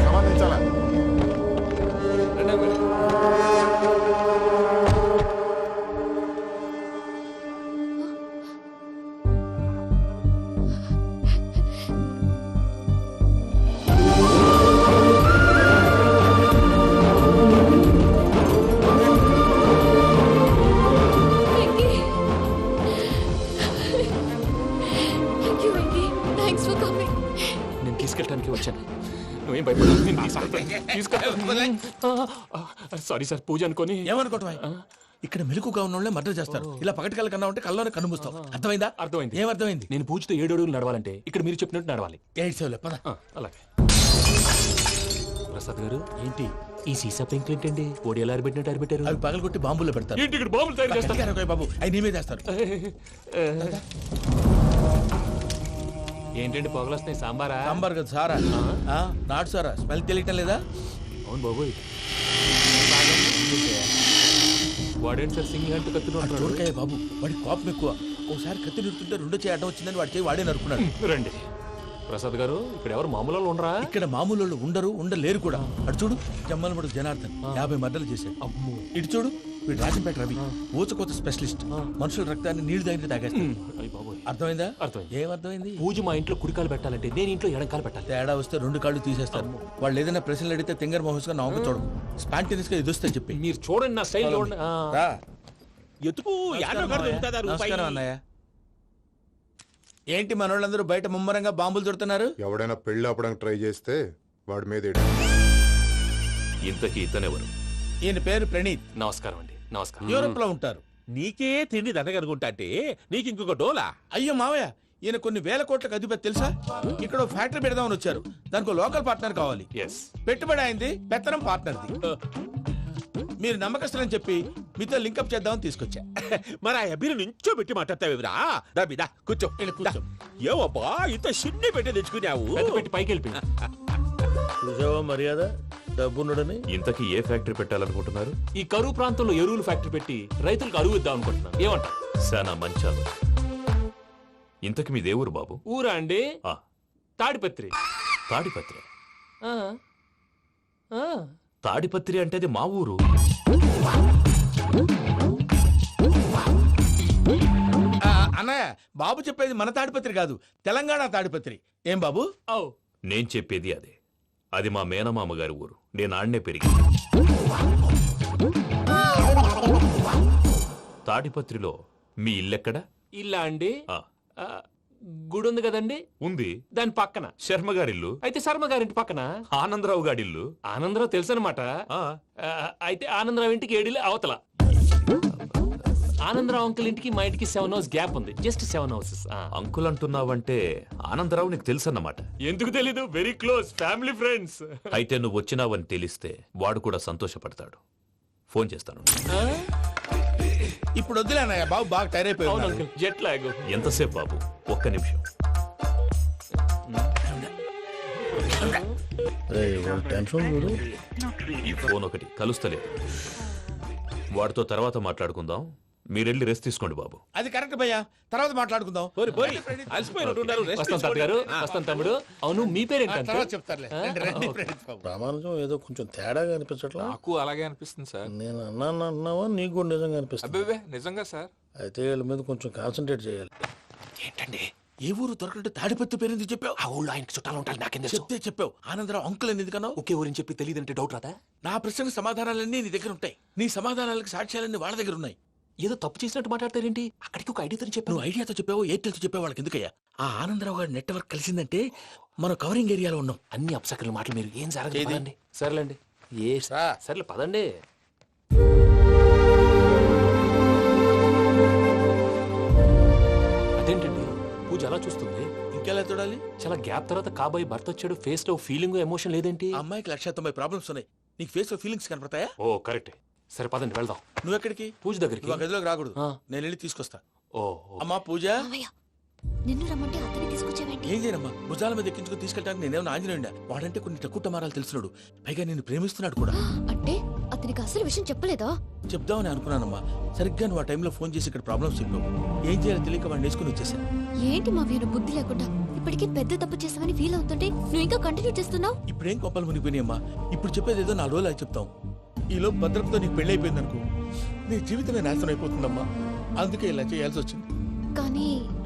సంబంధించాలా? నేను తీసుకెళ్ళడానికి వచ్చాను. నువ్వేం భయపడదు, నేను తీసుకెళ్తాను. సారీ సార్, పూజ అనుకోని. ఏమనుకోవటం? ఇక్కడ మెలకుగా ఉన్న వాళ్ళే మర్డర్ చేస్తారు. ఇలా పగటి కళ్ళ కన్నా ఉంటే కళ్ళలోనే కన్నుమూస్తావు. అర్థమైందా? అర్థమైంది. ఏమర్థమైంది? నేను పూజతో 7 అడుగులు నడవాలంటే ఇక్కడ మీరు చెప్పినట్టు నడవాలి. అలాగే. ప్రసాద్ గారు, ఏంటి ఈ సీసా పెంకులు ఏంటండి? పొడి ఎలా అరబెట్టినట్టు అరబెట్టారు? అవి పగలగొట్టి బాంబుల్లో పెడతారు. ఏంటి ఇక్కడ బాంబులు తయారు చేస్తారు? బాబు, అవి నీ మీద వేస్తారు. ఏంటండి పొగలు వస్తున్నాయి? సాంబారా? సాంబార్ కదా, సారా. నాటు సారా. స్మెల్ తెలియటం లేదా? అవును బాబోయ్. వాడేంటి సార్ సింగిల్ హ్యాండ్ కత్తిని చూడకాయ బాబు, వాడి కోపం ఎక్కువ. ఒకసారి కత్తి నిరుతుంటే 2 చేయి అడ్డం వచ్చిందని వాడి చేయి వాడే నరుకున్నాడు. రండి ప్రసాద్ గారు, ఇక్కడ ఎవరు మామూలు ఉండరా? ఇక్కడ మామూలు ఉండరు, ఉండలేరు కూడా. అటు చూడు, జమ్మలమడు జనార్దన్ 50 మర్డర్లు చేశాడు. ఇటు చూడు, వీడు రాజంపేట రవి, ఊచకోత స్పెషలిస్ట్. మనుషుల రక్తాన్ని నీళ్లు దగ్గర తాగేస్తాడు. అర్థమైందా? ఏమర్థమైంది? పూజ మా ఇంట్లో కుడికాలు పెట్టాలంటే నేను ఇంట్లో ఎడంకాలు పెట్టాలి. తేడా వస్తే 2 కాళ్ళు తీసేస్తారు. వాళ్ళు ఏదైనా ప్రశ్నలు అడిగితే తింగర్ మహోస్ గా నవ్వు చూడడం, స్పాంటినియస్ గా ఎదుస్తా చెప్పి. మీరు చూడండి నా స్టైల్. ఎతుకు నమస్కారం అన్నయ్య. ఏంటి మనోళ్ళందరూ బయట ముమ్మరంగా బాంబులు దొరుకుతున్నారు? ఎవడైనా పెళ్లి ఆపడానికి ట్రై చేస్తే వాడి మీద ఇంతకీ ఇతనెవరు? ఈయన పేరు ప్రణీత్. నమస్కారం అండి. నమస్కారం. యూరోప్ లో ఉంటారు. నీకే తిండి దండగనుకుంటా అంటే నీకు ఇంకొక డోలా? అయ్యో మావయ్య, ఈయన కొన్ని వేల కోట్లకు అధిపతి తెలుసా? ఇక్కడ ఫ్యాక్టరీ పెడదామని వచ్చారు. దానికి లోకల్ పార్ట్నర్ కావాలి. పెట్టుబడి అయింది, పెత్తనం పార్ట్నర్ది. మీరు నమ్మకస్తులని చెప్పి మీతో లింకప్ చేద్దామని తీసుకొచ్చా. మరి ఆ అబ్బిని నుంచో పెట్టి మాట్లాడతావురా? రబిదా కూర్చో. ఏవబ్బా ఇంత సిన్ని పెట్టి తెచ్చుకున్నావు? పెట్టి పైకి వెళ్ళి చూసావా మర్యాద, డబ్బున్నడని. ఇంతకీ ఏ ఫ్యాక్టరీ పెట్టాలనుకుంటున్నారు? ఈ కరువు ప్రాంతంలో ఎరువులు ఫ్యాక్టరీ పెట్టి రైతులకు అరువు ఇద్దాం అనుకుంటున్నాను. ఏమంటారు? శానా మంచాలు. ఇంతకి మీ దేవురు బాబు? ఊరా అండి? తాడిపత్రి. తాడిపత్రి? తాడిపత్రి అంటే అది మా ఊరు. అన్నయ్య, బాబు చెప్పేది మన తాడిపత్రి కాదు, తెలంగాణ తాడిపత్రి. ఏం బాబు? నేను చెప్పేది అదే. అది మా మేనమామ గారి ఊరు. నేను ఆడనే పెరిగింది. తాడిపత్రిలో మీ ఇల్లెక్కడ? ఇల్లా అండి? గుడి ఉంది కదండి, ఉంది. దాని పక్కన. శర్మ గారిల్లు. అయితే శర్మ గారింటి పక్కన ఆనందరావు గారిల్లు. ఆనందరావు తెలుసు అనమాట. అయితే ఆనందరావు ఇంటికి 7 అవతల. ఆనందరావు అంకుల్ ఇంటికి మా ఇంటికి 7 hours గ్యాప్ ఉంది. Just 7 houses. అంకుల్ అంటున్నావంటే ఆనందరావు నీకు తెలుసు అన్నమాట. ఎందుకు తెలీదు, వెరీ క్లోజ్ ఫ్యామిలీ ఫ్రెండ్స్. అయితే నువ్వు వచ్చినావని తెలిస్తే వాడు కూడా సంతోషపడతాడు. ఫోన్ చేస్తాను. ఇప్పుడు వద్దులేనయ్య, బాబు బాగా టైర్ అయిపోయి. Jet lag. ఎంతసేపు బాబు? ఒక్క నిమిషం. ఈ ఫోన్ ఒకటి కలుస్తలేదు. వాడితో తర్వాత మాట్లాడుకుందాం. మీరెళ్ళి రెస్ట్ తీసుకోండి బాబు. అది కరెక్ట్ భయ్యా, తర్వాత మాట్లాడుకుందాం. వస్తాం తాత గారు, వస్తాం తమ్ముడు. అవును, మీ పేరేంటి? తర్వాత చెప్తారులే. ప్రామాణికం ఏదో కొంచెం తేడాగా అనిపించట్లా? నాకు అలాగే అనిపిస్తుంది సార్. నేను అన్నావా నీకు కూడా నిజంగా అనిపిస్తుంది? అబ్బే నిజంగా సార్. అయితే వీళ్ళ మీద కొంచెం కాన్సన్ట్రేట్ చేయాలి. ఏంటండి ఏ ఊరు దొరకట్టు తాడిపత్రి పేరు ఎందుకు చెప్పావు? ఆ ఊళ్ళో ఆయనకి చుట్టాలు ఉంటారు, నాకేం తెలుసు. చెప్తే చెప్పావు. ఆనందరావు అంకుల్ అని ఎందుకన్నావు? ఒకే ఊరిని చెప్పి తెలియదంటే డౌట్ రాదా? నా ప్రశ్నకు సమాధానాలన్నీ నీ దగ్గర ఉంటాయి. నీ సమాధానాలకు సాక్ష్యాలన్నీ వాళ్ళ దగ్గర ఉన్నాయి. ఏదో తప్పు చేసినట్టు మాట్లాడతారేంటి? అక్కడికి ఒక ఐడియాతో చెప్పావు. నువ్వు ఐడియాతో చెప్పావు, ఎయిర్టెల్తో చెప్పావు, వాళ్ళకి ఎందుకయ్యా? ఆ ఆనందరావు గారి నెట్వర్క్ కలిసిందంటే మనం కవరింగ్ ఏరియాలో ఉన్నాం. అన్ని అప్సకల మాటలు మీరు ఏం జరగదండి. సర్లేండి, సర్లే పదండి. అదేంటండి పూజ అలా చూస్తుంది? ఇంకెలా చూడాలి? చాలా గ్యాప్ తర్వాత కాబోయే భర్త వచ్చాడు, ఫేస్ లో ఫీలింగ్ ఎమోషన్ లేదేంటి? అమ్మాయికి 190 ప్రాబ్లమ్స్ ఉన్నాయి, నీకు ఫేస్ లో ఫీలింగ్స్ కనపడతాయా? ఓ కరెక్ట్. సరే పదండి వెళ్దాం. నువ్వు ఎక్కడికి? పూజ దగ్గరికి. నువ్వు గదిలోకి రాకూడదు, నేను వెళ్ళి తీసుకొస్తా. ఓ అమ్మా పూజ, నిన్ను రమ్మంటే అతన్ని తీసుకొచ్చావేంటి? ఏం చేయనమ్మా, భుజాల మీద ఎక్కించుకుని తీసుకెళ్ళడానికి నేనేమన్నా ఆంజనేయుడా? వాడంటే కొన్ని తక్కువ టమారాలు తెలిసినాడు, పైగా నేను ప్రేమిస్తున్నాడు కూడా. అంటే అతనికి అసలు విషయం చెప్పలేదా? చెప్దామని అనుకున్నానమ్మా, సరిగ్గా నువ్వు ఆ టైంలో ఫోన్ చేసి ఇక్కడ ప్రాబ్లమ్స్ చెప్పావు. ఏం చేయాలో తెలియక వాడిని వేసుకుని వచ్చేసా. ఏంటి మా వీరు బుద్ధి లేకుండా ఇప్పటికీ పెద్ద తప్పు చేసామని ఫీల్ అవుతుంటే నువ్వు ఇంకా కంటిన్యూ చేస్తున్నావు? ఇప్పుడేం కోపాలు మునిగిపోయినాయమ్మా, ఇప్పుడు చెప్పేది ఏదో 4 రోజులు అది చెప్తాం. ఈలో భద్రతతో నీకు పెళ్లి అయిపోయింది అనుకో, నీ జీవితమే నాశనం అయిపోతుందమ్మా. అందుకే ఇలా చేయాల్సి వచ్చింది.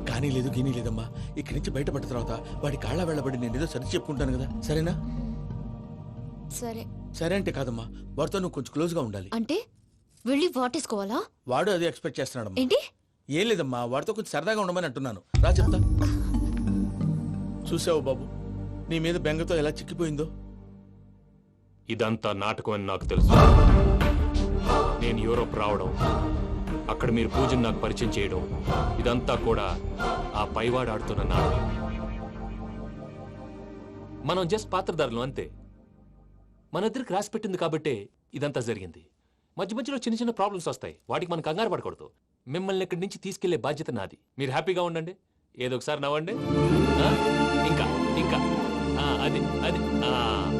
కానీ లేదు గీనీ లేదమ్మా. ఇక్కడి నుంచి బయటపడ్డ తర్వాత వాడి కాళ్ళ వెళ్ళబడి నేను ఏదో సరి చెప్పుకుంటాను కదా, సరేనా? సరే. సరే అంటే కాదమ్మా, వాడితో నువ్వు కొంచెం క్లోజ్ గా ఉండాలి. అంటే వెళ్ళి వాటేసుకోవాలా? వాడు అదే ఎక్స్పెక్ట్ చేస్తున్నాడమ్మా. ఏంటి? ఏం లేదమ్మా, వాడితో కొంచెం సరదాగా ఉండమని అంటున్నాను. రా చెప్తా. చూసావు బాబు, నీ మీద బెంగతో ఎలా చిక్కిపోయిందో. ఇదంతా నాటకం అని నాకు తెలుసు. నేను యూరోప్ రావడం, అక్కడ మీరు పూజను నాకు పరిచయం చేయడం, ఇదంతా కూడా ఆ పైవాడు ఆడుతున్న నాటకం. మనం జస్ట్ పాత్రధారులు అంతే. మన ఇద్దరికి రాసి పెట్టింది కాబట్టే ఇదంతా జరిగింది. మధ్య మధ్యలో చిన్న చిన్న ప్రాబ్లమ్స్ వస్తాయి, వాటికి మనం కంగారు పడకూడదు. మిమ్మల్ని ఇక్కడి నుంచి తీసుకెళ్లే బాధ్యత నాది. మీరు హ్యాపీగా ఉండండి, ఏదో ఒకసారి నవ్వండి. ఇంకా ఇంకా అది అది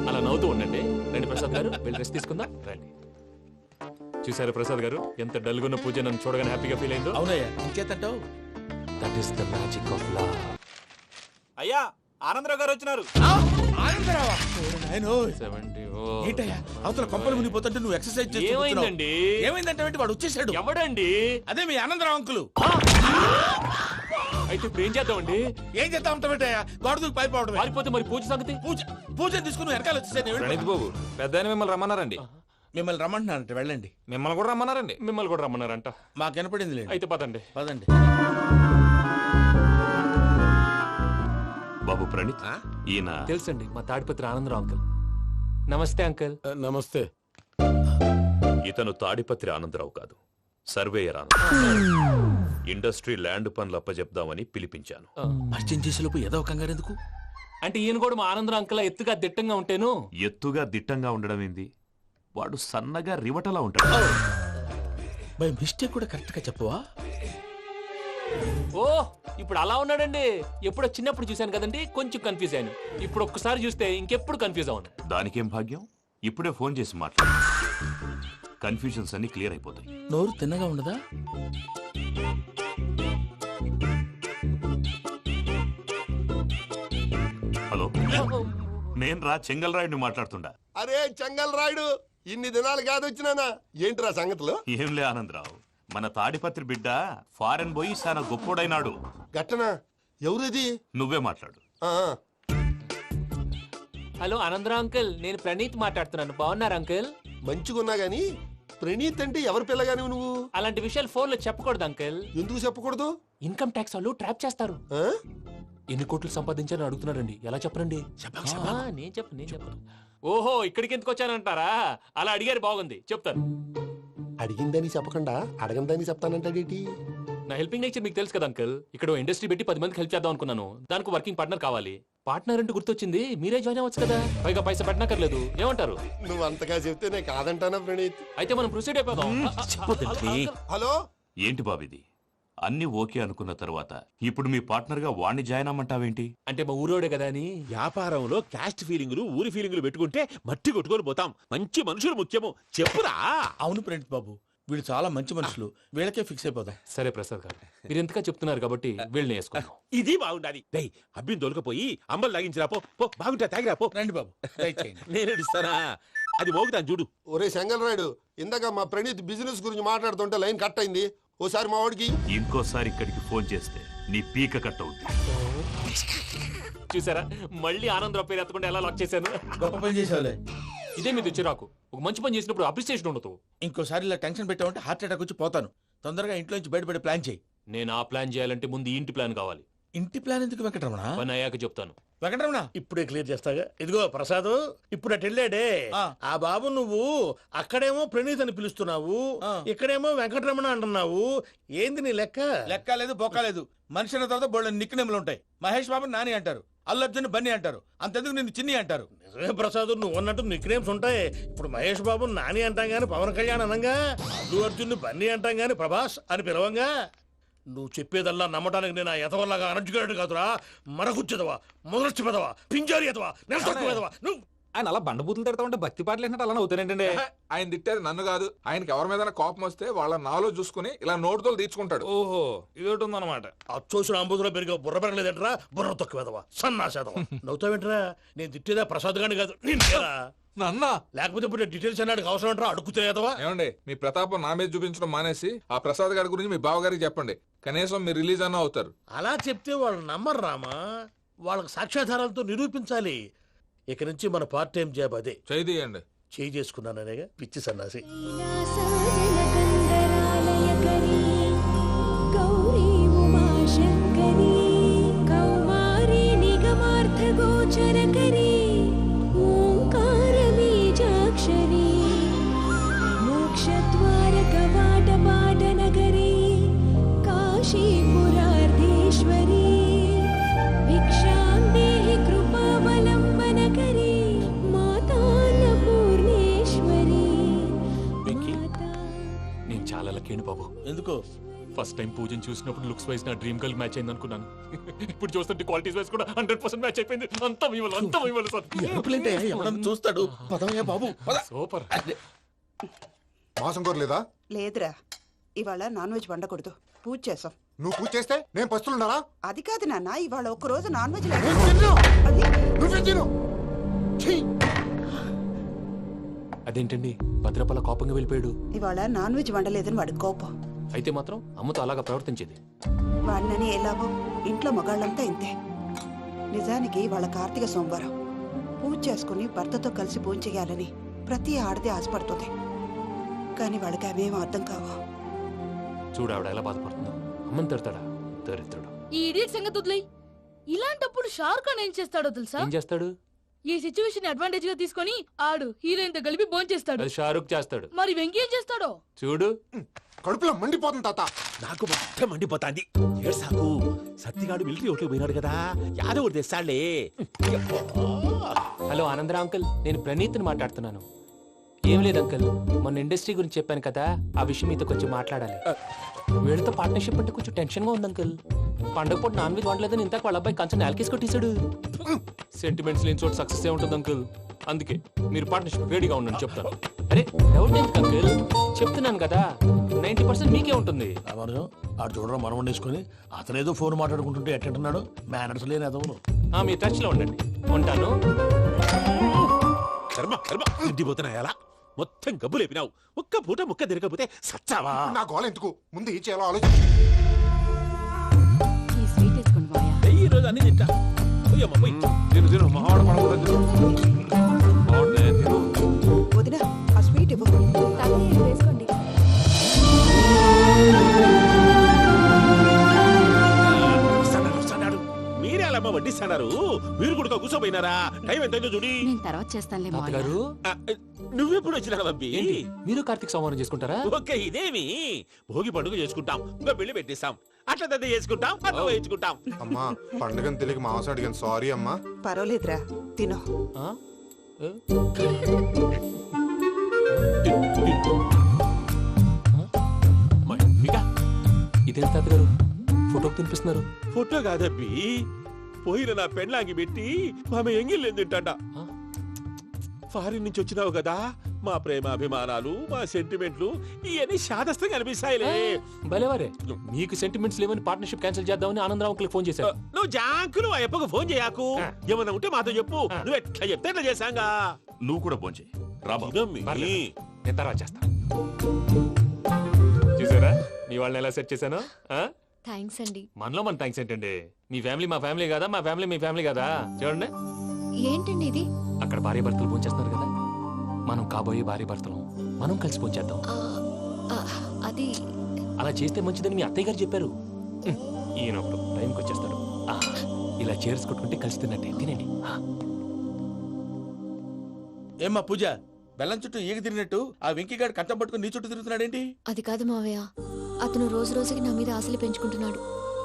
అలా నవ్వుతూ ఉండండి. రండి ప్రసాద్ గారు, వెళ్ళి రెస్ట్ తీసుకుందాం. రండి. చూసారు ప్రసాద్ గారు, ఎంత డల్గున్న పూజ నన్ను చూడగానే హ్యాపీగా ఫీల్ అయిందో? అవునయ్యా, ఇంకేతంటావు? That is the magic of love. అయ్యా, ఆనందరావు గారు వచ్చినారు. ఏంటయ్యా అవతల కొంపలు మునిగిపోతుంటే నువ్వు ఎక్సర్సైజ్ చేస్తున్నావు? ఏమైందండి? ఏమైందంటే వాడు వచ్చేసాడు. ఎవడండి? అదే మీ ఆనందరావు అంకులు. అయితే ఇప్పుడు ఏం చేద్దామండి? ఏం చేద్దాం అంటావేంటయ్యా? గొడవకు పైపోవడం. పారిపోతే మరి పూజ సంగతి? పూజ తీసుకుని వెనకాల వచ్చేసాను. బాబు, పెద్ద మిమ్మల్ని రమ్మన్నారండి. మిమ్మల్ని రమ్మంటున్నారంట, వెళ్ళండి. మిమ్మల్ని కూడా రమ్మన్నారండి. మిమ్మల్ని కూడా రమ్మన్నారంట. మాకు వినపడింది లేదు. అయితే పదండి. పదండి. బాబు ప్రణీత్, ఈయన తెలుసండి, మా తాడిపత్రి ఆనందరావు అంకుల్. నమస్తే అంకుల్. నమస్తే. ఇతను తాడిపత్రి ఆనందరావు కాదు, సర్వేయర్ ఆనందరావు. ఇండస్ట్రీ ల్యాండ్ పనులు అప్పచెప్దామని పిలిపించాను. పరిచయం చేసేలోపు ఏదో కంగారు ఎందుకు? అంటే ఈయన కూడా మా ఆనందరావు అంకుల్ ఎత్తుగా దిట్టంగా ఉంటాను. ఎత్తుగా దిట్టంగా ఉండడం ఏంది? వాడు సన్నగా రివటలా ఉంటాడు. బై మిస్టేక్ కూడా కరెక్ట్ గా చెప్పవా? ఓ, ఇప్పుడు అలా ఉన్నాడండి. ఎప్పుడో చిన్నప్పుడు చూశాను కదండి, కొంచెం కన్ఫ్యూజ్ అయ్యాను. ఇప్పుడు ఒక్కసారి చూస్తే ఇంకెప్పుడు కన్ఫ్యూజ్ అవును. దానికేం భాగ్యం, ఇప్పుడే ఫోన్ చేసి మాట్లాడు. కన్ఫ్యూజన్స్ అన్ని క్లియర్ అయిపోతాయి. నోరు తిన్నగా ఉండదా? హలో, నేను రా చెంగల్ రాయుడిని మాట్లాడుతుండా. అరే చెంగల్ రాయుడు, ఇన్ని దినాలు కాదు వచ్చినానా? ఏంట్రా సంగతులు? ఏంలే ఆనందరావు, మన తాడిపత్రి బిడ్డ ఫారెన్ పోయి చాలా గొప్పోడైనాడు. గట్టనా? ఎవరిది? నువ్వే మాట్లాడు. హలో ఆనందరావు అంకుల్, నేను ప్రణీత్ మాట్లాడుతున్నాను. బాగున్నారు అంకుల్? మంచిగున్నా గాని ప్రణీత్ అంటే ఎవరి పిల్లగాని నువ్వు? అలాంటి విషయాలు ఫోన్ లో చెప్పకూడదు అంకుల్. ఎందుకు చెప్పకూడదు? ఇన్కమ్ ట్యాక్స్ వాళ్ళు ట్రాప్ చేస్తారు. ఎన్ని కోట్లు సంపాదించాలని అడుగుతున్నారండి, ఎలా చెప్పరండి? నేను చెప్పను. ఓహో, ఇక్కడికి ఎందుకు వచ్చానంటారా? అలా అడిగారు, బాగుంది, చెప్తాను. అడిగిందని చెప్పకుండా అడగందని చెప్తానంటాడేటి? నా హెల్పింగ్ నేచర్ మీకు తెలుసు కదా అంకుల్. ఇక్కడ ఇండస్ట్రీ పెట్టి 10 మందికి హెల్ప్ చేద్దాం అనుకున్నాను. దానికి వర్కింగ్ పార్ట్నర్ కావాలి. పార్ట్నర్ అంటే గుర్తొచ్చింది, మీరే జాయిన్ అవ్వచ్చు కదా, పైగా పైసా పెట్టనక్కర్లేదు. ఏమంటారు? నువ్వు అంతగా చెప్తే నేను కాదంటానా ప్రణీత్? అయితే మనం ప్రొసీడ్ అయిపోదాం. హలో, ఏంటి బాబిది? అన్ని ఓకే అనుకున్న తర్వాత ఇప్పుడు మీ పార్ట్నర్ గా వాణ్ణి జాయిన్ అమ్మంటావేంటి? అంటే మా ఊరోడే కదా అని. వ్యాపారంలో క్యాస్ట్ ఫీలింగులు, ఊరి ఫీలింగులు పెట్టుకుంటే మట్టి కొట్టుకొని పోతాం. మంచి మనుషులు ముఖ్యము, చెప్పురా. అవును ప్రణీత్ బాబు, వీళ్ళు చాలా మంచి మనుషులు, వీళ్ళకే ఫిక్స్ అయిపోదాం. సరే ప్రసాద్ గారు, మీరు ఎంతగా చెప్తున్నారు కాబట్టి వీళ్ళని వేసుకుందాం. ఇది బాగుండాలి. డై అబ్బిని దొలకపోయి అంబలు తాగించిరా పో. బాగుంటా తాగిరా పో. రండి బాబు, నేను ఇస్తానా? అది మోగుతాను చూడు. ఒరే చెంగల్ రాయుడు, ఇందాక మా ప్రణీత్ బిజినెస్ గురించి మాట్లాడుతుంటే లైన్ కట్ అయింది. ఓసారి మా వాడికి ఇంకోసారి ఇక్కడికి ఫోన్ చేస్తే నీ పీక కట్ అవుద్ది. చూసారా, మళ్ళీ ఆనందరావు పేరు ఎత్తకుండా ఎలా లాక్ చేశాను. గొప్ప పని చేసావులే. ఇదే మీద చిరాకు. ఒక మంచి పని చేసినప్పుడు అప్రిసియేషన్ ఉండదు. ఇంకోసారి ఇలా టెన్షన్ పెట్టామంటే హార్ట్ అటాక్ వచ్చి పోతాను. తొందరగా ఇంట్లో నుంచి బయటపడే ప్లాన్ చేయి. నేను ఆ ప్లాన్ చేయాలంటే ముందు ఈ ఇంటి ప్లాన్ కావాలి. ఇంటి ప్లాన్ ఎందుకు వెంకటరమణ? పని అయ్యాక చెప్తాను. వెంకటరమణ ఇప్పుడే క్లియర్ చేస్తాగా. ఇదిగో ప్రసాద్, ఇప్పుడు అటు వెళ్ళాడే ఆ బాబు, నువ్వు అక్కడేమో ప్రణీత్ అని పిలుస్తున్నావు, ఇక్కడేమో వెంకటరమణ అంటున్నావు. ఏంది నీ లెక్క? లెక్క లేదు, బొక్క లేదు. మనిషి అన్న తర్వాత బోళ్ళ నిక్నెములు ఉంటాయి. మహేష్ బాబు నాని అంటారు, అల్లు అర్జున్ బన్నీ అంటారు, అంతెందుకు నిన్ను చిన్ని అంటారు. నిజమే ప్రసాద్, నువ్వు అన్నట్టు నిక్నేమ్స్ ఉంటాయి. ఇప్పుడు మహేష్ బాబు నాని అంటాం గాని పవన్ కళ్యాణ్ అనంగా, అల్లు అర్జున్ బన్నీ అంటాం గాని ప్రభాస్ అని పిలవంగా. నువ్వు చెప్పేదల్లా నమ్మటానికి నేను ఎతవల్లాగా అనర్జుకేటెడ్ కాదురా. మరగుచ్చదవా, మొదలచ్చి పెదవా, పింజారి ఎదవా, నెలసొక్కుదవా నువ్వు. ఆయన అలా బండబూతులు తిడతా ఉంటే భక్తి పాటలు ఏంటంటే అలా అవుతానంటే. ఆయన తిట్టేది నన్ను కాదు, ఆయనకి ఎవరి మీద కోపం వస్తే వాళ్ళ నాలో చూసుకుని ఇలా నోటుతో తీర్చుకుంటాడు. ఓహో, ఇదొకటి ఉందన్నమాట. అచ్చోసిన అంబుధులో పెరిగే బుర్ర పెరగలేదంటరా, బుర్ర తొక్కువేదవా, సన్నాసేదవా. నవ్వుతావేంట్రా? నేను తిట్టేదా ప్రసాద్ గాని కాదు, నన్నా. లేకపోతే ఇప్పుడు డీటెయిల్స్ అన్నాడు అవసరం అంటారా? అడుగుతాయేదవా. ఏమండి, మీ ప్రతాపం నా మీద చూపించడం మానేసి ఆ ప్రసాద్ గారి గురించి మీ బావగారికి చెప్పండి. కనీసం మీరు రిలీజ్ అన్న అవుతారు. అలా చెప్తే వాళ్ళు నమ్మరు రామా. వాళ్ళకి సాక్ష్యాధారాలతో నిరూపించాలి. ఇక నుంచి మన పార్ట్ టైం జాబ్ అదే. చేయండి. చేయి చేసుకున్నాననేగా పిచ్చి సన్నాసి. బాబు, ఎందుకు? ఫస్ట్ టైం పూజను చూసినప్పుడు లుక్స్ వైజ్ నా డ్రీమ్ గర్ల్ మ్యాచ్ అయింది అనుకున్నాను. ఇప్పుడు చూస్తుంటే క్వాలిటీస్ వైజ్ కూడా 100% మ్యాచ్ అయిపోయింది. అంతా ఇవ్వాలి సార్. చూస్తాడు. పదవయ్యా బాబు, సూపర్. మాసం కోరలేదా? లేదురా, ఇవాళ నాన్ వెజ్ వండకూడదు, పూజ చేసాం. నువ్వు పూజ చేస్తే నేను పస్తులున్నారా? అది కాదు నాన్న, ఇవాళ ఒక్కరోజు నాన్ వెజ్ అదేంటండి, భద్రపల కోపంగా వెళ్ళిపోయాడు. ఇవాళ నాన్ వెజ్ వండలేదని వాడి కోపం. అయితే మాత్రం అమ్మతో అలాగా ప్రవర్తించేది. వాడినని ఎలాగో ఇంట్లో మగాళ్ళంతా ఇంతే. నిజానికి వాళ్ళ కార్తీక సోమవారం పూజ చేసుకుని భర్తతో కలిసి పూజ చేయాలని ప్రతి ఆడది ఆశపడుతుంది. కానీ వాళ్ళకి అవేం అర్థం కావు. చూడు ఆవిడ ఎలా బాధపడుతుందో. అమ్మని తిడతాడా దరిద్రుడు. ఈ ఇడియట్ సంగతి వదిలేయ్. ఇలాంటప్పుడు షారుఖ్ ఖాన్ ఏం చేస్తాడో తెలుసా? ఏం చేస్తాడు? ఈ సిచ్యువేషన్ అడ్వాంటేజ్ గా తీసుకొని ఆడు హీరోయిన్ తో కలిపి బోన్ చేస్తాడు. అది షారుఖ్ చేస్తాడు. మరి వెంకీ ఏం చేస్తాడో చూడు. కడుపులో మండిపోతుంది తాత. నాకు మొత్తం మండిపోతాంది. ఏడ్సాకు, సత్తిగాడు మిలిటరీ ఓట్లు పోయినాడు కదా, యాదవ్ తెస్తాడులే. హలో ఆనందరావు అంకుల్, నేను ప్రణీత్ని మాట్లాడుతున్నాను. ఏం లేదు అంకుల్, మొన్న ఇండస్ట్రీ గురించి చెప్పాను కదా, ఆ విషయం మీతో కొంచెం మాట్లాడాలి. వీళ్ళతో పార్ట్నర్షిప్ అంటే కొంచెం టెన్షన్ గా ఉంది అంకుల్. పండగ పూట నాన్ వెజ్ వండలేదని ఇంతకు వాళ్ళ అబ్బాయి కంచెం నేలకేసి కొట్టేశాడు. సెంటిమెంట్స్ లేని చోట సక్సెస్ ఏ ఉంటుంది అంకుల్. అందుకే మీరు పార్ట్నర్షిప్ రెడీగా ఉండండి చెప్తాను. అరే డౌట్ ఎందుకు అంకుల్, చెప్తున్నాను కదా, 90% మీకే ఉంటుంది. ఆడు చూడడం మనం వండేసుకొని అతనేదో ఫోన్ మాట్లాడుకుంటుంటే ఎట్టంటున్నాడు. మేనర్స్ లేని అదవును. మీ టచ్ లో ఉండండి. ఉంటాను. కర్మ కర్మ, తిండిపోతున్నాయా? మొత్తం గబ్బు లేపినావు. ఒక్క పూట ముక్క తిరగకపోతే సచ్చావా? నా గోల ఎందుకు, ముందు ఏం చేయాలో ఆలోచించు. ఈ రోజు అన్ని తింటా. వదినా, ఆ స్వీట్ ఇవ్వు. పోయినారా టైం ఎంత చూడి నేను తర్వాత చేస్తానులే మావయ్య. తాతగారు నువ్వెప్పుడు వచ్చినా అబ్బి ఏంటి మీరు కార్తీక్ సంహారం చేసుకుంటారా? ఓకే ఇదేమి భోగి పండుగ చేసుకుంటాం ఇంకా పెళ్లి పెట్టేస్తాం అట్లా దద్ద చేసుకుంటాం అట్లా వేయించుకుంటాం. అమ్మా పండుగని తెలియక మాంస అడిగాను సారీ అమ్మా. పర్వాలేదురా తినో. ఇదే తాతగారు ఫోటో తినిపిస్తున్నారు? ఫోటో కాదబ్బి పోయిన నా పెళ్ళాంగి పెట్టి ఆమె ఎంగిల్లేం తింటాడ. ఫారిన్ నుంచి వచ్చినావు కదా మా ప్రేమ అభిమానాలు మా సెంటిమెంట్లు ఇవన్నీ శాదస్తంగా అనిపిస్తాయిలే. భలేవారే మీకు సెంటిమెంట్స్ లేవని పార్ట్నర్షిప్ క్యాన్సిల్ చేద్దామని ఆనందరావు అంకుల్ ఫోన్ చేశారు. నువ్వు జాంకులు ఆ అప్పకు ఫోన్ చేయకు. ఏమన్నా ఉంటే మాతో చెప్పు. నువ్వు ఎట్లా చెప్తే ఎట్లా చేశాంగా. నువ్వు కూడా ఫోన్ చేయి రాబా. నేను తర్వాత చేస్తా. చూసారా మీ వాళ్ళని ఎలా సెట్ చేశాను? థ్యాంక్స్ అండి. మనలో మన థ్యాంక్స్ ఏంటండి? మీ ఫ్యామిలీ మా ఫ్యామిలీ కదా, మా ఫ్యామిలీ మీ ఫ్యామిలీ కదా. చూడండి ఏంటండి ఇది? అక్కడ భార్య భర్తలు ఫోన్ చేస్తున్నారు కదా, మనం కాబోయే భార్య భర్తలు మనం కలిసి ఫోన్ చేద్దాం. అది అలా చేస్తే మంచిదని మీ అత్తయ్య గారు చెప్పారు. ఈయన ఒకడు టైంకి వచ్చేస్తాడు. ఇలా చేర్స్ కొట్టుకుంటే కలిసి తిన్నట్టే. తినండి. ఏమ్మా పూజ, బెల్లం చుట్టూ ఈగ తిరిగినట్టు ఆ వెంకీగాడు కట్టం పట్టుకుని నీ చుట్టూ తిరుగుతున్నాడేంటి? అది కాదు మావయ్య, అతను రోజు రోజుకి నా మీద ఆశలు పెంచుకుంటున్నాడు.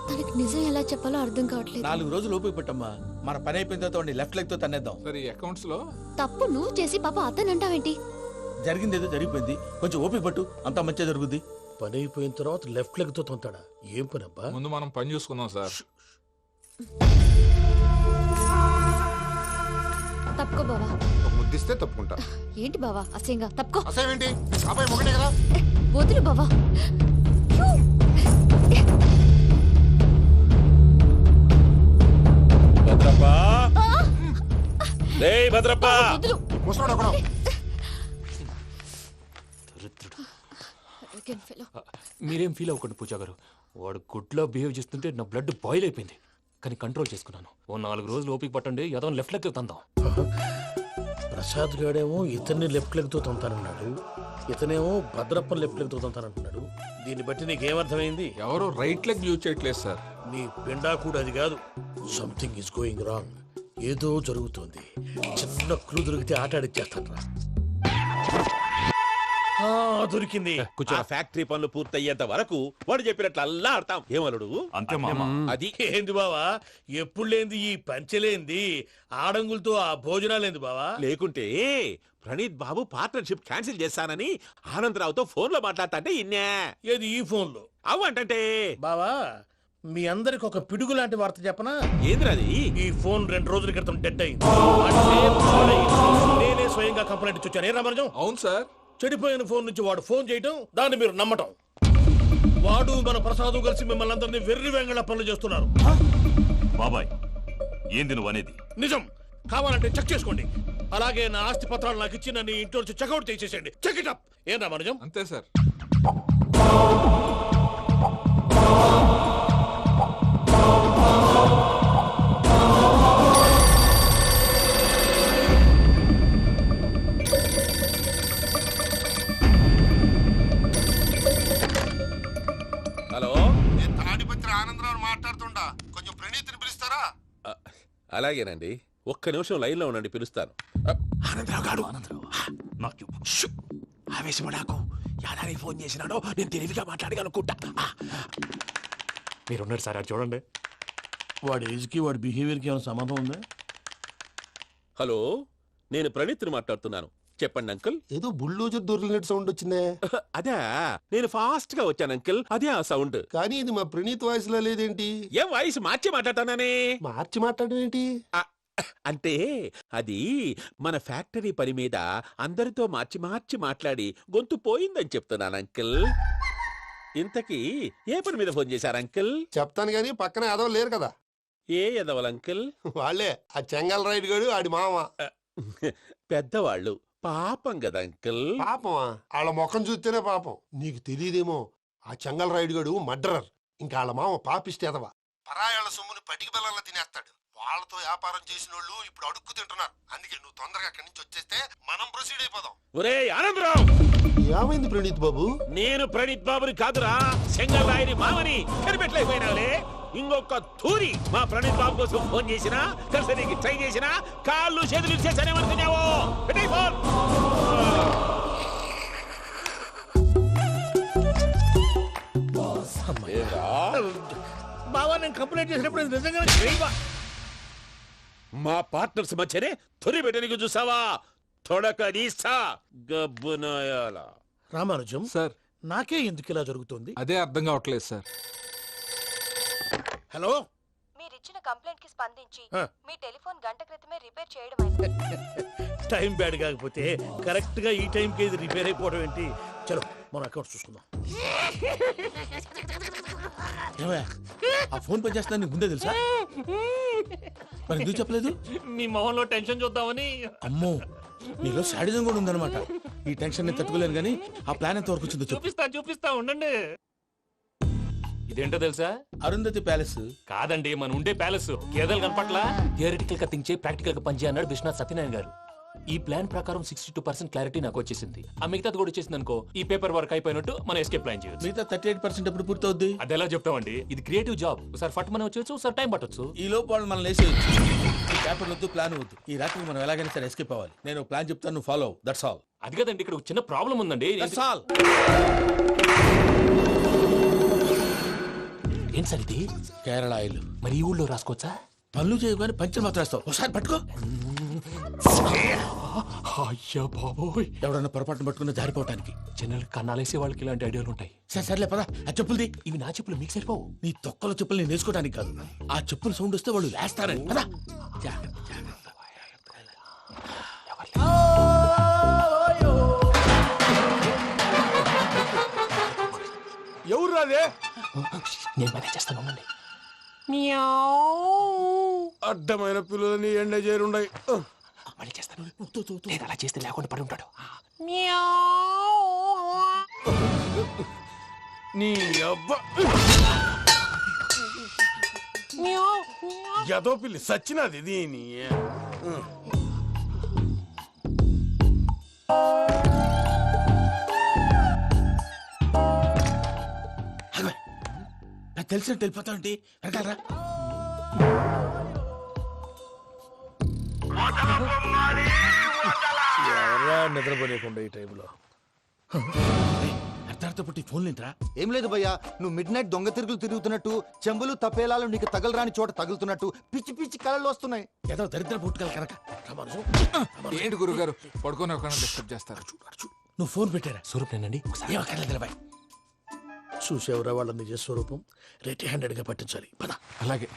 తనకి నిజం ఎలా చెప్పాలో అర్థం కావట్లేదు. 4 రోజులు ఓపిక పట్టమ్మా, మన పని అయిపోయిన తర్వాత లెఫ్ట్ లెగ్ తో తన్నేద్దాం. సరే అకౌంట్స్ లో తప్పు నువ్వు చేసి పాప అతను అంటావేంటి? జరిగింది ఏదో జరిగిపోయింది, కొంచెం ఓపిక పట్టు, అంతా మంచిగా జరుగుద్ది. పని అయిపోయిన తర్వాత లెఫ్ట్ లెగ్ తో తొంతాడా? ఏం పని అబ్బా? ముందు మనం పని చూసుకుందాం సార్. తప్పుకో బావా. ముద్దిస్తే తప్పుకుంటా. ఏంటి బావా అసహ్యంగా? తప్పుకో. అసేమేంటి? అబ్బాయి ఒకటే కదా. వదులు బావా. భద్రప్పా భద్రప్పా మీరేం ఫీల్ అవ్వకండి పూజా గారు. వాడు గుడ్లో బిహేవ్ చేస్తుంటే నా బ్లడ్ బాయిల్ అయిపోయింది, కానీ కంట్రోల్ చేసుకున్నాను. ఓ 4 రోజులు ఓపిక పట్టండి, ఏదో లెఫ్ట్ లెగ్ తందాం. ప్రసాద్ గాడేమో ఇతన్ని లెఫ్ట్ లెగ్ తో తొంతానన్నాడు, ఇతనేమో భద్రప్పని లెఫ్ట్ లెగ్ తో తొంతానంటున్నాడు. దీన్ని బట్టి నీకేమర్థమైంది? ఎవరు రైట్ లెగ్ యూజ్ చేయట్లేదు సార్. నీ పిండా కూడా అది కాదు. Something is going wrong. ఏదో జరుగుతోంది. చిన్న క్లూ దొరికితే ఆట ఆడిచ్చేస్తాను రా. దొరికింది. ఆ ఫ్యాక్టరీ పనులు పూర్తయ్యేంత వరకు వాడు చెప్పినట్లు అల్లా ఆడతాం. ఏమలుడు అంతే మామ. అది ఏంది బావా, ఎప్పుడు లేంది ఈ పంచలేంది, ఆడంగులతో ఆ భోజనాలేంది బావా? లేకుంటే ప్రణీత్ బాబు పార్ట్నర్షిప్ క్యాన్సిల్ చేస్తానని ఆనందరావుతో ఫోన్ లో మాట్లాడతా ఇన్నే. ఏది ఈ ఫోన్ లో? అవ్వంటే బావా మీ అందరికి ఒక పిడుగు లాంటి వార్త చెప్పనా? ఏంద్రది? ఈ ఫోన్ 2 రోజుల క్రితం డెడ్ అయింది. అంటే నేనే స్వయంగా కంప్లైంట్ ఇచ్చి వచ్చాను. ఏ రామరాజం? అవును సార్. చెడిపోయిన ఫోన్ నుంచి వాడు ఫోన్ చేయటం, దాన్ని మీరు నమ్మటం. వాడు మన ప్రసాదు కలిసి మిమ్మల్ని అందరినీ వెర్రి వెంగళ పనులు చేస్తున్నారు. బాబాయ్ ఏంది నువ్వు అనేది? నిజం. కావాలంటే చెక్ చేసుకోండి. అలాగే నా ఆస్తి పత్రాలు నాకు ఇచ్చి నన్ను ఇంట్లో నుంచి చెక్అౌట్ చేసేసండి. Check it up. ఏం రామరాజం? అంతే సార్. హలో, నేను తాడిపత్రి ఆనందరావు మాట్లాడుతుండా, కొంచెం ప్రణీతిని పిలుస్తారా? అలాగేనండి, ఒక్క నిమిషం లైన్ లో ఉండండి, పిలుస్తాను. ఆనందరావు గాడు ఆవేశపడాకు. యాదారి ఫోన్ చేసినాడో నేను తెలివిగా మాట్లాడగలనుకుంటా. మీరున్నారు సార్, అది చూడండి. వాడి ఏజ్కి వాడి బిహేవియర్కి ఏమైనా సంబంధం ఉందా? హలో, నేను ప్రణీత్ని మాట్లాడుతున్నాను. చెప్పండి అంకుల్. ఏదో బుల్డోజర్ దొరికినట్టు సౌండ్ వచ్చిందే. అదే, నేను ఫాస్ట్ గా వచ్చాను అంకుల్, అదే ఆ సౌండ్. కానీ ఇది మా ప్రణీత్ వాయిస్ లో లేదేంటి? ఏం వాయిస్ మార్చి మాట్లాడతానే? మార్చి మాట్లాడడం ఏంటి? అంటే అది మన ఫ్యాక్టరీ పని మీద అందరితో మార్చి మార్చి మాట్లాడి గొంతు పోయిందని చెప్తున్నాను అంకుల్. ఇంతకీ ఏ పని మీద ఫోన్ చేశారు అంకుల్? చెప్తాను గానీ పక్కన ఎదవ లేరు కదా. ఏ ఎదవలు అంకుల్? వాళ్ళే ఆ చెంగల్ రైడ్ గడు ఆడి మామ. పెద్దవాళ్ళు, పాపం కదా అంకుల్. పాపమా? వాళ్ళ ముఖం చూస్తేనే పాపం. నీకు తెలియదేమో, ఆ చెంగల్ రైడ్ గడు మర్డరర్. ఇంకా వాళ్ళ మామ పాపిస్తేదవా. పరాయాళ్ళ సొమ్ముని పటికి బెల్లంలో తినేస్తాడు. వాళ్ళతో వ్యాపారం చేసిన వాళ్ళు ఇప్పుడు అడుక్కు తింటున్నారు. అందుకే నువ్వు తొందరగా అక్కడి నుంచి వచ్చేస్తే మనం ప్రొసీడ్ అయిపోదాం. ఒరే ఆనందరావు! ఏమైంది ప్రణీత్ బాబు? నేను ప్రణీత్ బాబుని కాదురా, సెంగల్ రాయని మామని కనిపెట్టలేకపోయినావులే. ఇంకొక తూరి మా ప్రణీత్ బాబు కోసం ఫోన్ చేసినా కలిసి ట్రై చేసినా కాళ్ళు చేతులు చేశానేమనుకున్నావో పెట్టేయ్ ఫోన్. బావా నేను కంప్లైంట్ చేసినప్పుడు ఇది నిజంగానే చేయవా? మా పార్ట్నర్స్ మధ్యనే తొలి పెట్టడానికి చూసావా? తొడక నీస్తా గబ్బునాయాల. రామానుజం సార్ నాకే ఎందుకు ఇలా జరుగుతుంది? అదే అర్థం కావట్లేదు సార్. హలో, మీరిచ్చిన కంప్లైంట్ కి స్పందించి ఆ. మీ టెలిఫోన్ గంట క్రితమే రిపేర్ చేయడమైంది. టైం బ్యాడ్ కాకపోతే కరెక్ట్ గా ఈ టైంకి ఇది రిపేర్ అయిపోవడం ఏంటి? చలో మన అకౌంట్ చూసుకుందాం. ఏమయ్యా, ఆ ఫోన్ పని చేస్తున్నా నీకు ముందే తెలుసా? మరి ఎందుకు చెప్పలేదు? మీ మొహంలో టెన్షన్ చూద్దామని. అమ్మో, నీలో శాడిజం కూడా ఉందన్నమాట. ఈ టెన్షన్ నేను తట్టుకోలేను కానీ ఆ ప్లాన్ ఎంత వరకు వచ్చిందో చెప్పు. చూపిస్తా ఉండండి. ఇదేంటో తెలుసా? అరుంధతి ప్యాలెస్ కాదండి, మన ఉండే ప్యాలెస్. గేదెలు కనపట్లా? థియరిటికల్ గా థింక్ చేయి, ప్రాక్టికల్ గా పనిచేయ అన్నాడు విశ్వనాథ్ సత్యనారాయణ గారు. ఈ ప్లాన్ ప్రకారం 62% క్లారిటీ నాకు వచ్చేసింది. ఆ మిగతాది కూడా వచ్చేసింది అనుకో, ఈ పేపర్ వర్క్ అయిపోయినట్టు మనం ఎస్కేప్ ప్లాన్ చేయొచ్చు. మిగతా 38% ఎప్పుడు పూర్తవుద్ది? అది ఎలా చెప్తామండి? ఇది క్రియేటివ్ జాబ్. ఒకసారి ఫట్ మనం వచ్చేయచ్చు, ఒకసారి టైం పట్టొచ్చు. ఈ లోపు వాళ్ళు మనం లేసేయచ్చు. ఈ పేపర్ వద్దు, ప్లాన్ వద్దు. ఈ రాత్రికి మనం ఎలాగైనా సరే ఎస్కేప్ అవ్వాలి. నేను ప్లాన్ చెప్తాను, నువ్వు ఫాలో. That's all. అది కదండి, ఇక్కడ ఒక చిన్న ప్రాబ్లం ఉందండి. That's all. ఏం సార్ ఇది? కేరళ ఆయిల్. మరి ఈ ఊళ్ళో రాసుకోవచ్చా? పనులు చేయగానే పంచర్ మాత్రం వేస్తావు. ఒకసారి పట్టుకో. అయ్యా బాబోయ్, ఎవడన్నా పొరపాటున పట్టుకున్న జారిపోవటానికి. జనరల్ కన్నాలేసే వాళ్ళకి ఇలాంటి ఐడియాలు ఉంటాయి. సర్లే పదా, ఆ చెప్పులది. ఇవి నా చెప్పులు, మీకు సరిపోవు. నీ తొక్కల చెప్పులు నేను వేసుకోవడానికి కాదు, ఆ చెప్పులు సౌండ్ వస్తే వాళ్ళు లేస్తారని. పదా. ఎవరు రాదే? నేను మేనేజ్ చేస్తాను, ఉండండి. అడ్డమైన పిల్లలని ఎండ చేరుండయి. మళ్ళీ చేస్తాను. నేను అలా చేస్తే లేకుండా పడి ఉంటాడు. నీ అబ్బ ఎదో పిల్లి సచ్చినది దీని. నాకు తెలిసినట్టు వెళ్ళిపోతావుంటి. వెనకాలరా. ఎవరా నిద్రపోలేకుండా ఈ టైంలో? అర్థార్థ పుట్టి ఫోన్ లేంట్రా? ఏం లేదు భయ్యా, నువ్వు మిడ్ నైట్ దొంగ తిరుగులు తిరుగుతున్నట్టు, చెంబులు తపేలాలు నీకు తగలరాని చోట తగులుతున్నట్టు పిచ్చి పిచ్చి కళలు వస్తున్నాయి. ఏదో దరిద్ర పుట్టుకల కనుక. ఏంటి గురుగారు పడుకొని ఒక డిస్టర్బ్ చేస్తారు? నువ్వు ఫోన్ పెట్టారా? స్వరూపేనండి. ఏమక్కర్లేదు. చూసేవరా వాళ్ళ నిజ స్వరూపం. రెడీ హ్యాండెడ్ గా పట్టించాలి. పద. అలాగే.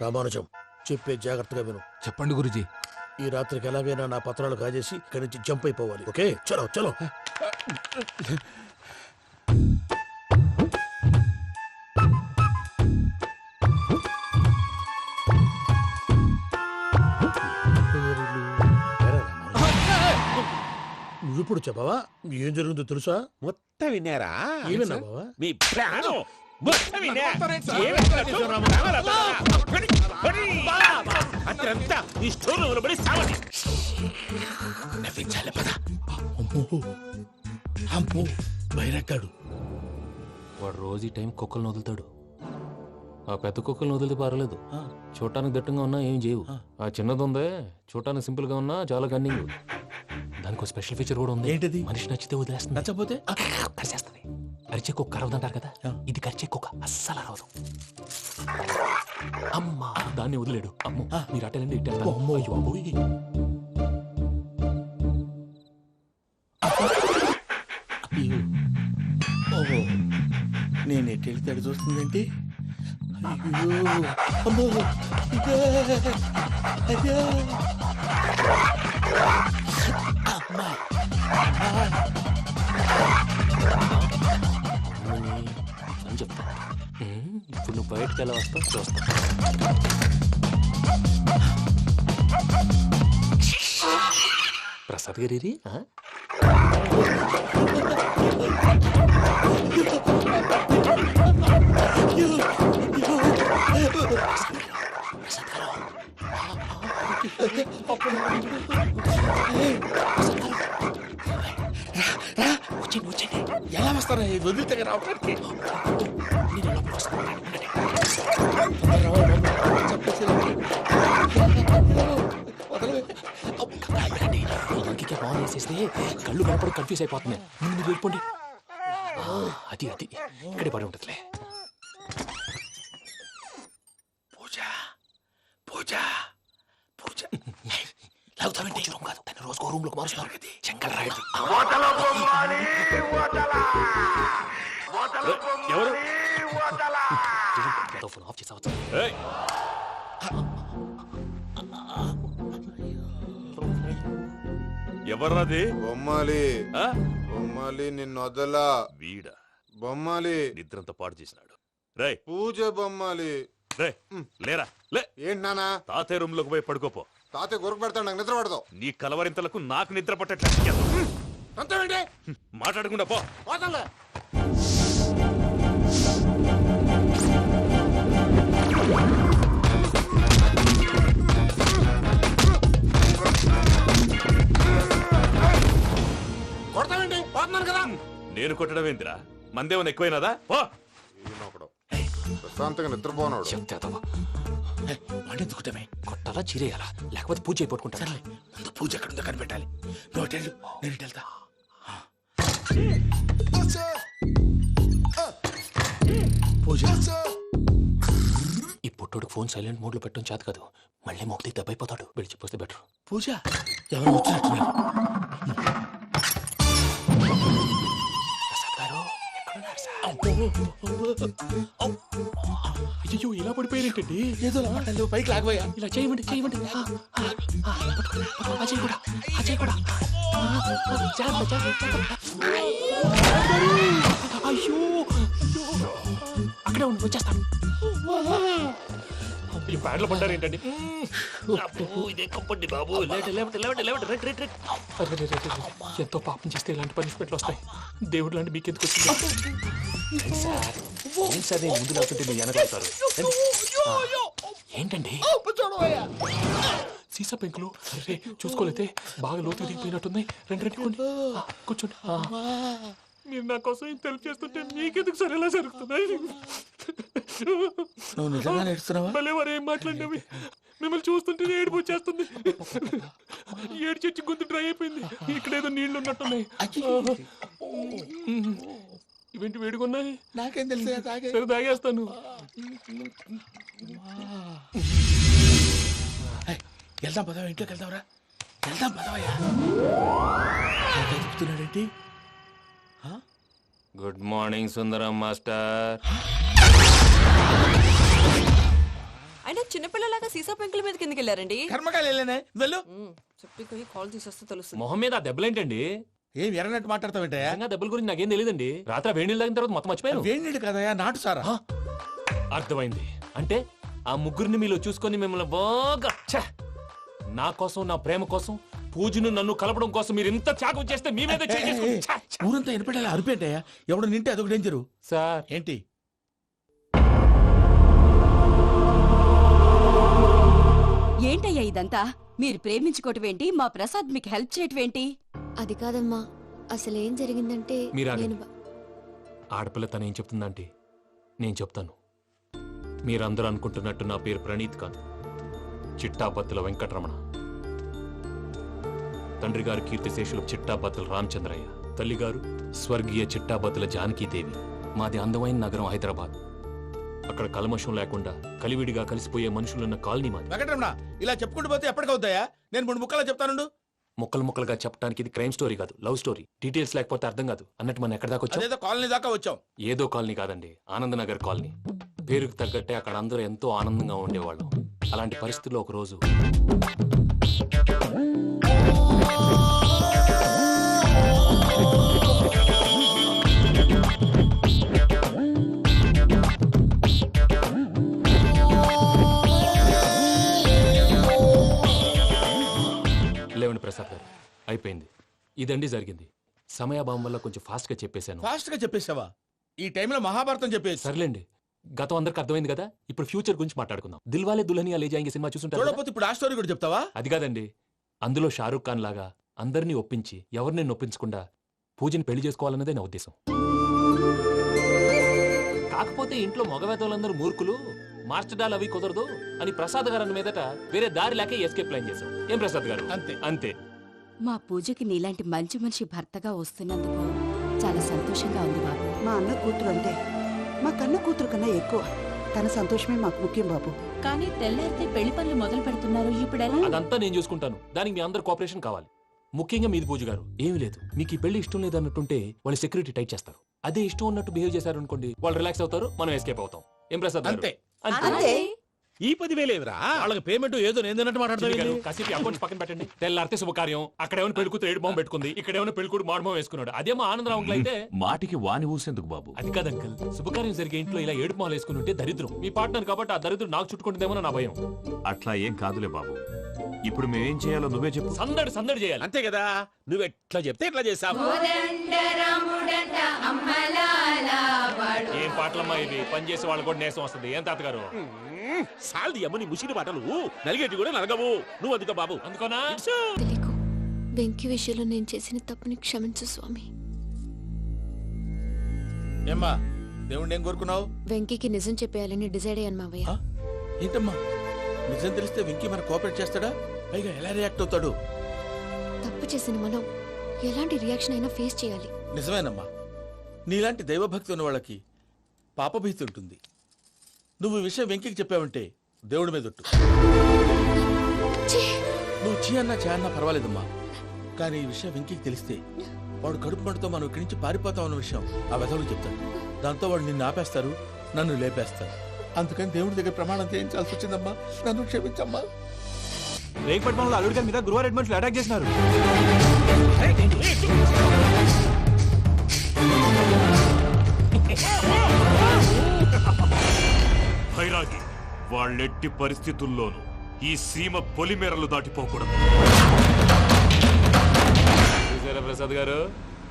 రామానుజం, చెప్పే జాగ్రత్తగా విను. చెప్పండి గురుజీ. ఈ రాత్రికి ఎలాగైనా నా పత్రాలు కాజేసి ఇక్కడి నుంచి జంప్ అయిపోవాలి. ఓకే, చలో చలో. నువ్విప్పుడు చెప్పవా ఏం జరుగుతుందో తెలుసా? మొత్తం విన్నారా? ఏమన్నా బావా? మీ ప్రాణం మొత్తం విన్నా. అత్రంతా ఈ స్టోర్ రూమ్ లో పడి సావండి. నవ్వించాలి. పద. అమ్మో, అమ్మో, బైరక్కాడు. వాడు రోజు ఈ టైం కుక్కలను వదులుతాడు. ఆ పెద్ద కుక్కలను వదిలితే పర్లేదు, చూడటానికి దట్టంగా ఉన్నా ఏం చేయవు. ఆ చిన్నది ఉందే, చూడటానికి సింపుల్ గా ఉన్నా చాలా కన్నింగ్. దానికి స్పెషల్ ఫీచర్ కూడా ఉంది. ఏంటిది? మనిషి నచ్చితే వదిలేస్తుంది, నచ్చపోతే కరిచేస్తుంది. అరిచే కుక్క అరవదంటారు కదా, ఇది కరిచే కుక్క అస్సలు అరవదు. అమ్మా, దాన్ని వదిలేడు. అమ్మో, మీరు అటెండి ఇట్టే. అమ్మో, అయ్యో అమ్మోయ్. ఓహో, నేను ఎటు వెళ్తాడు చూస్తుందంటే. అయ్యో, అమ్మో, ఇదే, అదే. అమ్మా, అని చెప్తా. ఇప్పుడు నువ్వు బయటకు ఎలా వస్తావు చూస్తా. ప్రసాద్ గారి ఎలా వస్తారా వదిలితే రావడానికి ఇంకే బాగా వేసేస్తే కళ్ళు కనపడి కన్ఫ్యూజ్ అయిపోతున్నాయి. మీరు వెళ్ళిపోండి. అది అది ఇక్కడే పడి ఉంటుందిలే. పూజ పూజ పూజ లాగుతామంటే రూమ్ కాదు, తను రోజుకో రూమ్ లోకి మారుస్తున్నారు. చెంగల్ రాయడు. ఎవరు ఫోన్ ఆఫ్ చేసావచ్చు. ఎవర్రాది? బొమ్మాలి బొమ్మాలి నిన్ను వదలా. వీడా బొమ్మాలి నిద్రంతా పాడు చేసినాడు. రే పూజ బొమ్మాలి. రే లేరా లే. ఏంటి నానా? తాతయ్య రూమ్ లోకి పోయి పడుకోపో. తాతయ్య గురకు పెడతాడు, నాకు నిద్ర పడతావు. నీ కలవరింతలకు నాకు నిద్ర పట్టట్లేదు. మాట్లాడకుండా పో. కొడతావేంటి? పోతున్నాను కదా. నేను కొట్టడం ఏంటిరా? మందేమన్నా ఎక్కువైనదా? పో. ప్రశాంతంగా నిద్రపోనాడు. ఎందుకుంటామే కొట్టాలా చీరేయాలా లేకపోతే పూజ అయిపోట్టుకుంటా. ముందు పూజ ఎక్కడుందో కనిపెట్టాలి. నోటెళ్ళు, నేను వెళ్తా. పూజ ఈ పుట్టోడు ఫోన్ సైలెంట్ మోడ్ లో పెట్టడం చేత కాదు. మళ్ళీ మొక్కి దెబ్బైపోతాడు. విడిచిపోతే బెటర్. పూజ ఎవరు వచ్చినట్టున్నారు. అయ్యో ఇలా పడిపోయారేంటండి? ఏదో పైకి లాగబోయా. ఇలా చేయమండి చేయమండి. అజయ్ కూడా అజయ్ కూడా అయ్యో అక్కడే ఉండి వచ్చేస్తాను. ఈ బ్యాడ్లో పడ్డారు ఏంటండి? ఇదే కంపండి బాబు. ఎంతో పాపం చేస్తే ఇలాంటి పనిష్మెంట్లు వస్తాయి. దేవుడు లాంటి మీకెందుకు వచ్చింది సార్? ముందు లేకుంటే మీరు వెనకాడతారు. ఏంటండి సీసా పెంకులు? అరే చూసుకోలేతే బాగా లోతు దిగిపోయినట్టున్నాయి. రండి రండి కూర్చోండి. మీరు నా కోసం ఇంత హెల్ప్ చేస్తుంటే మీకెందుకు సరే ఎలా జరుగుతున్నాయి? నువ్వు నిజంగా నేర్చుకున్నావా? మళ్ళీ వారు ఏం మాట్లాడినవి? మిమ్మల్ని చూస్తుంటే ఏడుపు వచ్చేస్తుంది. ఏడు చచ్చి గొంతు డ్రై అయిపోయింది. ఇక్కడ ఏదో నీళ్లు ఉన్నట్టున్నాయి. ఇవేంటి వేడుకున్నాయి? నాకేం తెలుసు. సరే తాగేస్తాను. వెళ్దాం పదవా, ఇంట్లోకి వెళ్దాంరా. వెళ్దాం పదవయ్యా. చెప్తున్నాడేంటి? Good morning Sundaram master. అయినా చిన్నపిల్లలాగా సీసా పెంకుల మీద కిందకి వెళ్ళారండి. కర్మకాయలు వెళ్ళానే. వెళ్ళు. చెప్పి కాల్ తీసేస్తే తెలుస్తుంది. మొహం మీద ఆ దెబ్బలేంటండి? ఏం ఎర్రనట్టు మాట్లాడతావేంటయ్యా? దెబ్బల గురించి నాకేం తెలియదండి. రాత్రి వేడి నీళ్ళు తాగిన తర్వాత మొత్తం మర్చిపోయాను. వేడి నీళ్ళు కదయ్యా, నాటు సారా. అర్థమైంది. అంటే ఆ ముగ్గురిని మీలో చూసుకొని మిమ్మల్ని బాగా నా కోసం నా ప్రేమ కోసం పూజను నన్ను కలపడం కోసం మీరు ఇంత త్యాగం చేస్తే మీ మీద ఊరంతా వినపడేలా అరిపేంటయ్యా. ఎవడు నింటే అదొక డేంజరు. సార్ ఏంటి? ఏంటయ్యా ఇదంతా? మీరు ప్రేమించుకోవటం ఏంటి? మా ప్రసాద్ మీకు హెల్ప్ చేయటం ఏంటి? అది కాదమ్మా, అసలు ఏం జరిగిందంటే ఆడపిల్ల తనేం చెప్తుందంటే నేను చెప్తాను. మీరందరూ అనుకుంటున్నట్టు నా పేరు ప్రణీత్ కాదు, చిట్టాపత్తుల వెంకటరమణ. తండ్రి గారు కీర్తిశేషులు చిట్టాపత్తుల రామచంద్రయ్య, తల్లిగారు స్వర్గీయ చిట్టాపత్తుల జానకీదేవి. మాది అందమైన నగరం హైదరాబాద్. అక్కడ కల్మషం లేకుండా కలివిడిగా కలిసిపోయే మనుషులున్న కాలనీ మాది. వెంకటరమణ, ఇలా చెప్పుకుంటూ పోతే ఎప్పటికవుతాయా? నేను 3 ముక్కలా చెప్తాను. ముక్కలు ముక్కలుగా చెప్పడానికి ఇది క్రైమ్ స్టోరీ కాదు, లవ్ స్టోరీ. డీటెయిల్స్ లేకపోతే అర్థం కాదు. అన్నట్టు మనం ఎక్కడ దాకా వచ్చాం? కాలనీ దాకా వచ్చాం. ఏదో కాలనీ కాదండి, ఆనందనగర్ కాలనీ. పేరుకు తగ్గట్టే అక్కడ అందరూ ఎంతో ఆనందంగా ఉండేవాళ్ళం. అలాంటి పరిస్థితుల్లో ఒక రోజు అయిపోయింది. ఇదండి జరిగింది. సమయాభావం వల్ల కొంచెం ఫాస్ట్ గా చెప్పేశాను. ఫాస్ట్ గా చెప్పేసావా? ఈ టైంలో మహాభారతం చెప్పేసి. సర్లేండి, గతం అందరికి అర్థమైంది కదా. ఇప్పుడు ఫ్యూచర్ గురించి మాట్లాడుకుందాం. దిల్వాలే దుల్హనియా లే జాయేంగే సినిమా చూసుంటారు. చూడకపోతే ఇప్పుడు ఆ స్టోరీ కూడా చెప్తావా? అది కాదండి, అందులో షారూక్ ఖాన్ లాగా అందరినీ ఒప్పించి ఎవరిని నొప్పించకుండా పూజని పెళ్లి చేసుకోవాలన్నదే నా ఉద్దేశం. కాకపోతే ఇంట్లో మగవేతలందరూ మూర్ఖులు, మార్చడాలు అవి కుదరదు అని ప్రసాద్ గారు అన్న మీదట వేరే దారి లేక ఎస్కేప్ ప్లాన్ చేశాం. ఏం ప్రసాద్ గారు? అంతే అంతే. మా పూజకి నీలాంటి మంచి మనిషి భర్తగా వస్తున్నందుకు చాలా సంతోషంగా ఉంది బాబు. మా అన్న కూతురు అంటే మా కన్న కూతురు కన్నా ఎక్కువ. తన సంతోషమే మాకు ముఖ్యం బాబు. కానీ తెల్లారితే పెళ్లి పనులు మొదలు పెడుతున్నారు, ఇప్పుడు ఎలా? అదంతా నేను చూసుకుంటాను. దానికి మీ అందరు కోఆపరేషన్ కావాలి. ముఖ్యంగా మీది పూజ గారు. ఏమీ లేదు, మీకు ఈ పెళ్లి ఇష్టం లేదు అన్నట్టుంటే వాళ్ళు సెక్యూరిటీ టైట్ చేస్తారు. అదే ఇష్టం ఉన్నట్టు బిహేవ్ చేశారు అనుకోండి, వాళ్ళు రిలాక్స్ అవుతారు, మనం ఎస్కేప్ అవుతాం. ఏం ప్రసాద్ గారు? అంతే. ఈ 10,000 ఏమిరా? వాళ్ళకి పేమెంట్ ఏదో నేను మాట్లాడతాను. కాసేపు అకౌంట్స్ పక్కన పెట్టండి. తెల్లారితే శుభకార్యం. అక్కడేమైనా పెళ్లికూతురు ఏడు బాంబు పెట్టుకుంది, ఇక్కడేమైనా పెళ్లికూడు మాడు బాంబు వేసుకున్నాడు. అదేమో ఆనందరావు అంకుల్ అయితే మాటికి వాని ఊసేందుకు బాబు? అది కాదు అంకుల్, శుభకార్యం జరిగే ఇంట్లో ఇలా ఏడు మాలు వేసుకుని ఉంటే దరిద్రం. మీ పార్ట్నర్ కాబట్టి ఆ దరిద్రం నాకు చుట్టుకుంటుందేమో నా భయం. అట్లా ఏం కాదులే బాబు. ఇప్పుడు మేమేం చేయాలో నువ్వే చెప్పు. సందడి సందడి చేయాలి. అంతే కదా, నువ్వు ఎట్లా చెప్తే ఎట్లా చేసావు. ఏం పాటలమ్మా ఇది? పని చేసే వాళ్ళు కూడా నేసం వస్తుంది. ఏం తాతగారు? సాల్ది అమ్మని ముసిరి మాటలు నలిగేటి కూడా నలగవు. నువ్వు అందుకో బాబు. అందుకోనా? తెలియకు వెంకీ విషయంలో నేను చేసిన తప్పుని క్షమించు స్వామి. ఏమ్మా దేవుణ్ణి ఏం కోరుకున్నావు? వెంకీకి నిజం చెప్పేయాలని డిసైడ్ అయ్యాను మావయ్య. ఏంటమ్మా నిజం తెలిస్తే వెంకీ మన కోఆపరేట్ చేస్తాడా? పైగా ఎలా రియాక్ట్ అవుతాడు? తప్పు చేసిన మనం ఎలాంటి రియాక్షన్ అయినా ఫేస్ చేయాలి. నిజమేనమ్మా, నీలాంటి దైవభక్తి ఉన్న వాళ్ళకి పాపభీతి ఉంటుంది. నువ్వు ఈ విషయం వెంకీకి చెప్పావంటే దేవుడి మీద ఒట్టు. నువ్వు చీ అన్నా చే అన్నా పర్వాలేదమ్మా, కానీ ఈ విషయం వెంకీకి తెలిస్తే వాడు కడుపు మంటతో మనం ఇక్కడి నుంచి పారిపోతాం అన్న విషయం ఆ వెధవులు చెప్తాడు. దాంతో వాడు నిన్ను ఆపేస్తారు, నన్ను లేపేస్తారు. అందుకని దేవుడి దగ్గర ప్రమాణం చేయించాల్సి వచ్చిందమ్మా, నన్ను క్షమించమ్మా. రేగపట్నంలో అల్లుడి గారి మీద గురువారం రెడ్ మనుషులు అటాక్ చేసినారు. భైరాగి, వాళ్ళెట్టి పరిస్థితుల్లోనూ ఈ సీమ పొలిమేరలు దాటిపోకూడదు. చూసారా ప్రసాద్ గారు,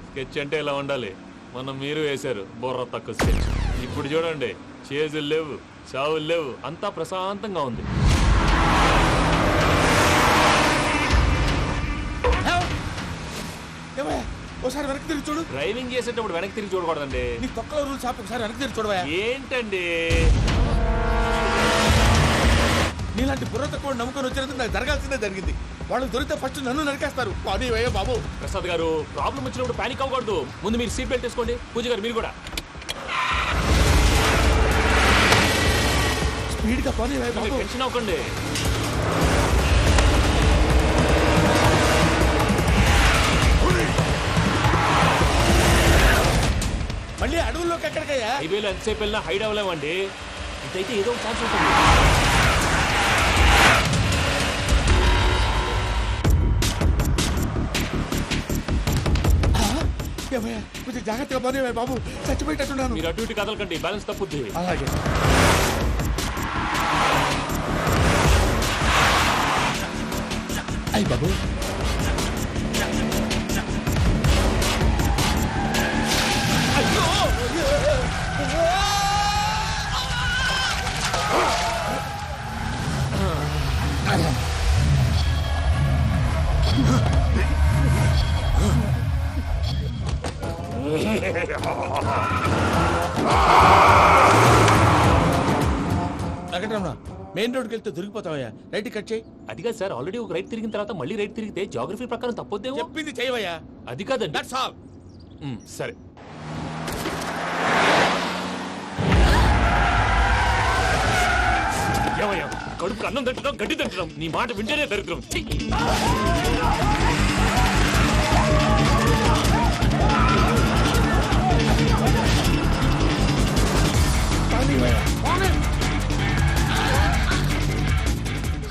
స్కెచ్ అంటే ఇలా ఉండాలి. మనం మీరు వేశారు బుర్ర తక్కువ స్కెచ్. ఇప్పుడు చూడండి, చేజులు లేవు, చావులు లేవు, అంతా ప్రశాంతంగా ఉంది. ఒకసారి వెనక్కి తిరిగి చూడు. డ్రైవింగ్ చేసేటప్పుడు వెనక్కి తిరిగి చూడకూడదండి. నీ తొక్కలో రూల్స్ ఆపు, ఒకసారి వెనక్కి తిరిగి చూడవా. ఏంటండి నీలాంటి బుర్ర తక్కువ నమ్ముకొని వచ్చినందుకు నాకు జరగాల్సిందే జరిగింది. వాళ్ళు దొరికితే ఫస్ట్ నన్ను నరికేస్తారు. అది బాబు. ప్రసాద్ గారు, ప్రాబ్లం వచ్చినప్పుడు పానిక్ అవ్వకూడదు. ముందు మీరు సీట్ బెల్ట్ వేసుకోండి. పూజ గారు మీరు కూడా స్పీడ్ గా పోనీ బాబు. టెన్షన్ అవ్వకండి. మళ్ళీ అడవుల్లోకి ఎక్కడికయ్యా? హైవేలో ఎంతసేపు వెళ్ళినా హైడ్ అవ్వలేమండి. ఇదైతే ఏదో ఒక ఛాన్స్ ఉంటుంది. కొంచెం జాగ్రత్తగా పోనీ బాబు, చచ్చిపోయేటట్టున్నాను. మీరు అటు ఇటు కదలకండి, బ్యాలెన్స్ తప్పుద్ది. అలాగే. అయ్యి బాబు, మెయిన్ రోడ్కి వెళ్తే దొరికిపోతావయ్యా. రైట్ కట్ చేయి. అది కాదు సార్, ఆల్రెడీ ఒక రైట్ తిరిగిన తర్వాత మళ్ళీ రైట్ తిరిగితే జాగ్రఫీ ప్రకారం తప్పొద్దేమో. చెప్పింది చేయవయ్యా. అది కాదండి. That's all. సరే. ఏమయ్యా, కడుపుకు అన్నం తింటున్నాం, గడ్డి తింటున్నాం. నీ మాట వింటేనే దరిద్రం.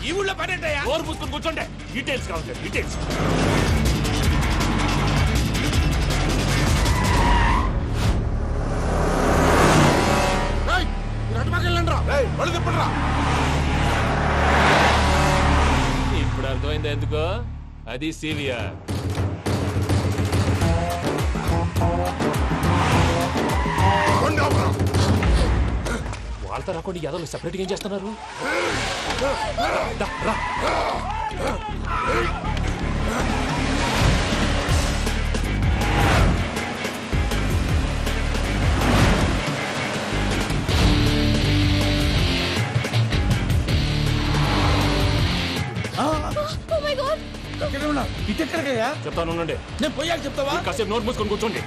ఈ ఊళ్ళో పని ఏంటయ్యా? నోరు పుస్తకం కూర్చోండి. డీటెయిల్స్ కావాలి, డీటెయిల్స్. ఇప్పుడు అర్థమైంది ఎందుకో. అది సివిఆర్. వాళ్ళతో రాకుండా యాదవ్ సెపరేట్గా ఏం చేస్తున్నారు? దా, రా. ఇటెక్కడికయ్యా? చెప్తాను ఉండండి. నేను పోయాక చెప్తావా? కాసేపు నోట్ మూసుకొని కూర్చోండి.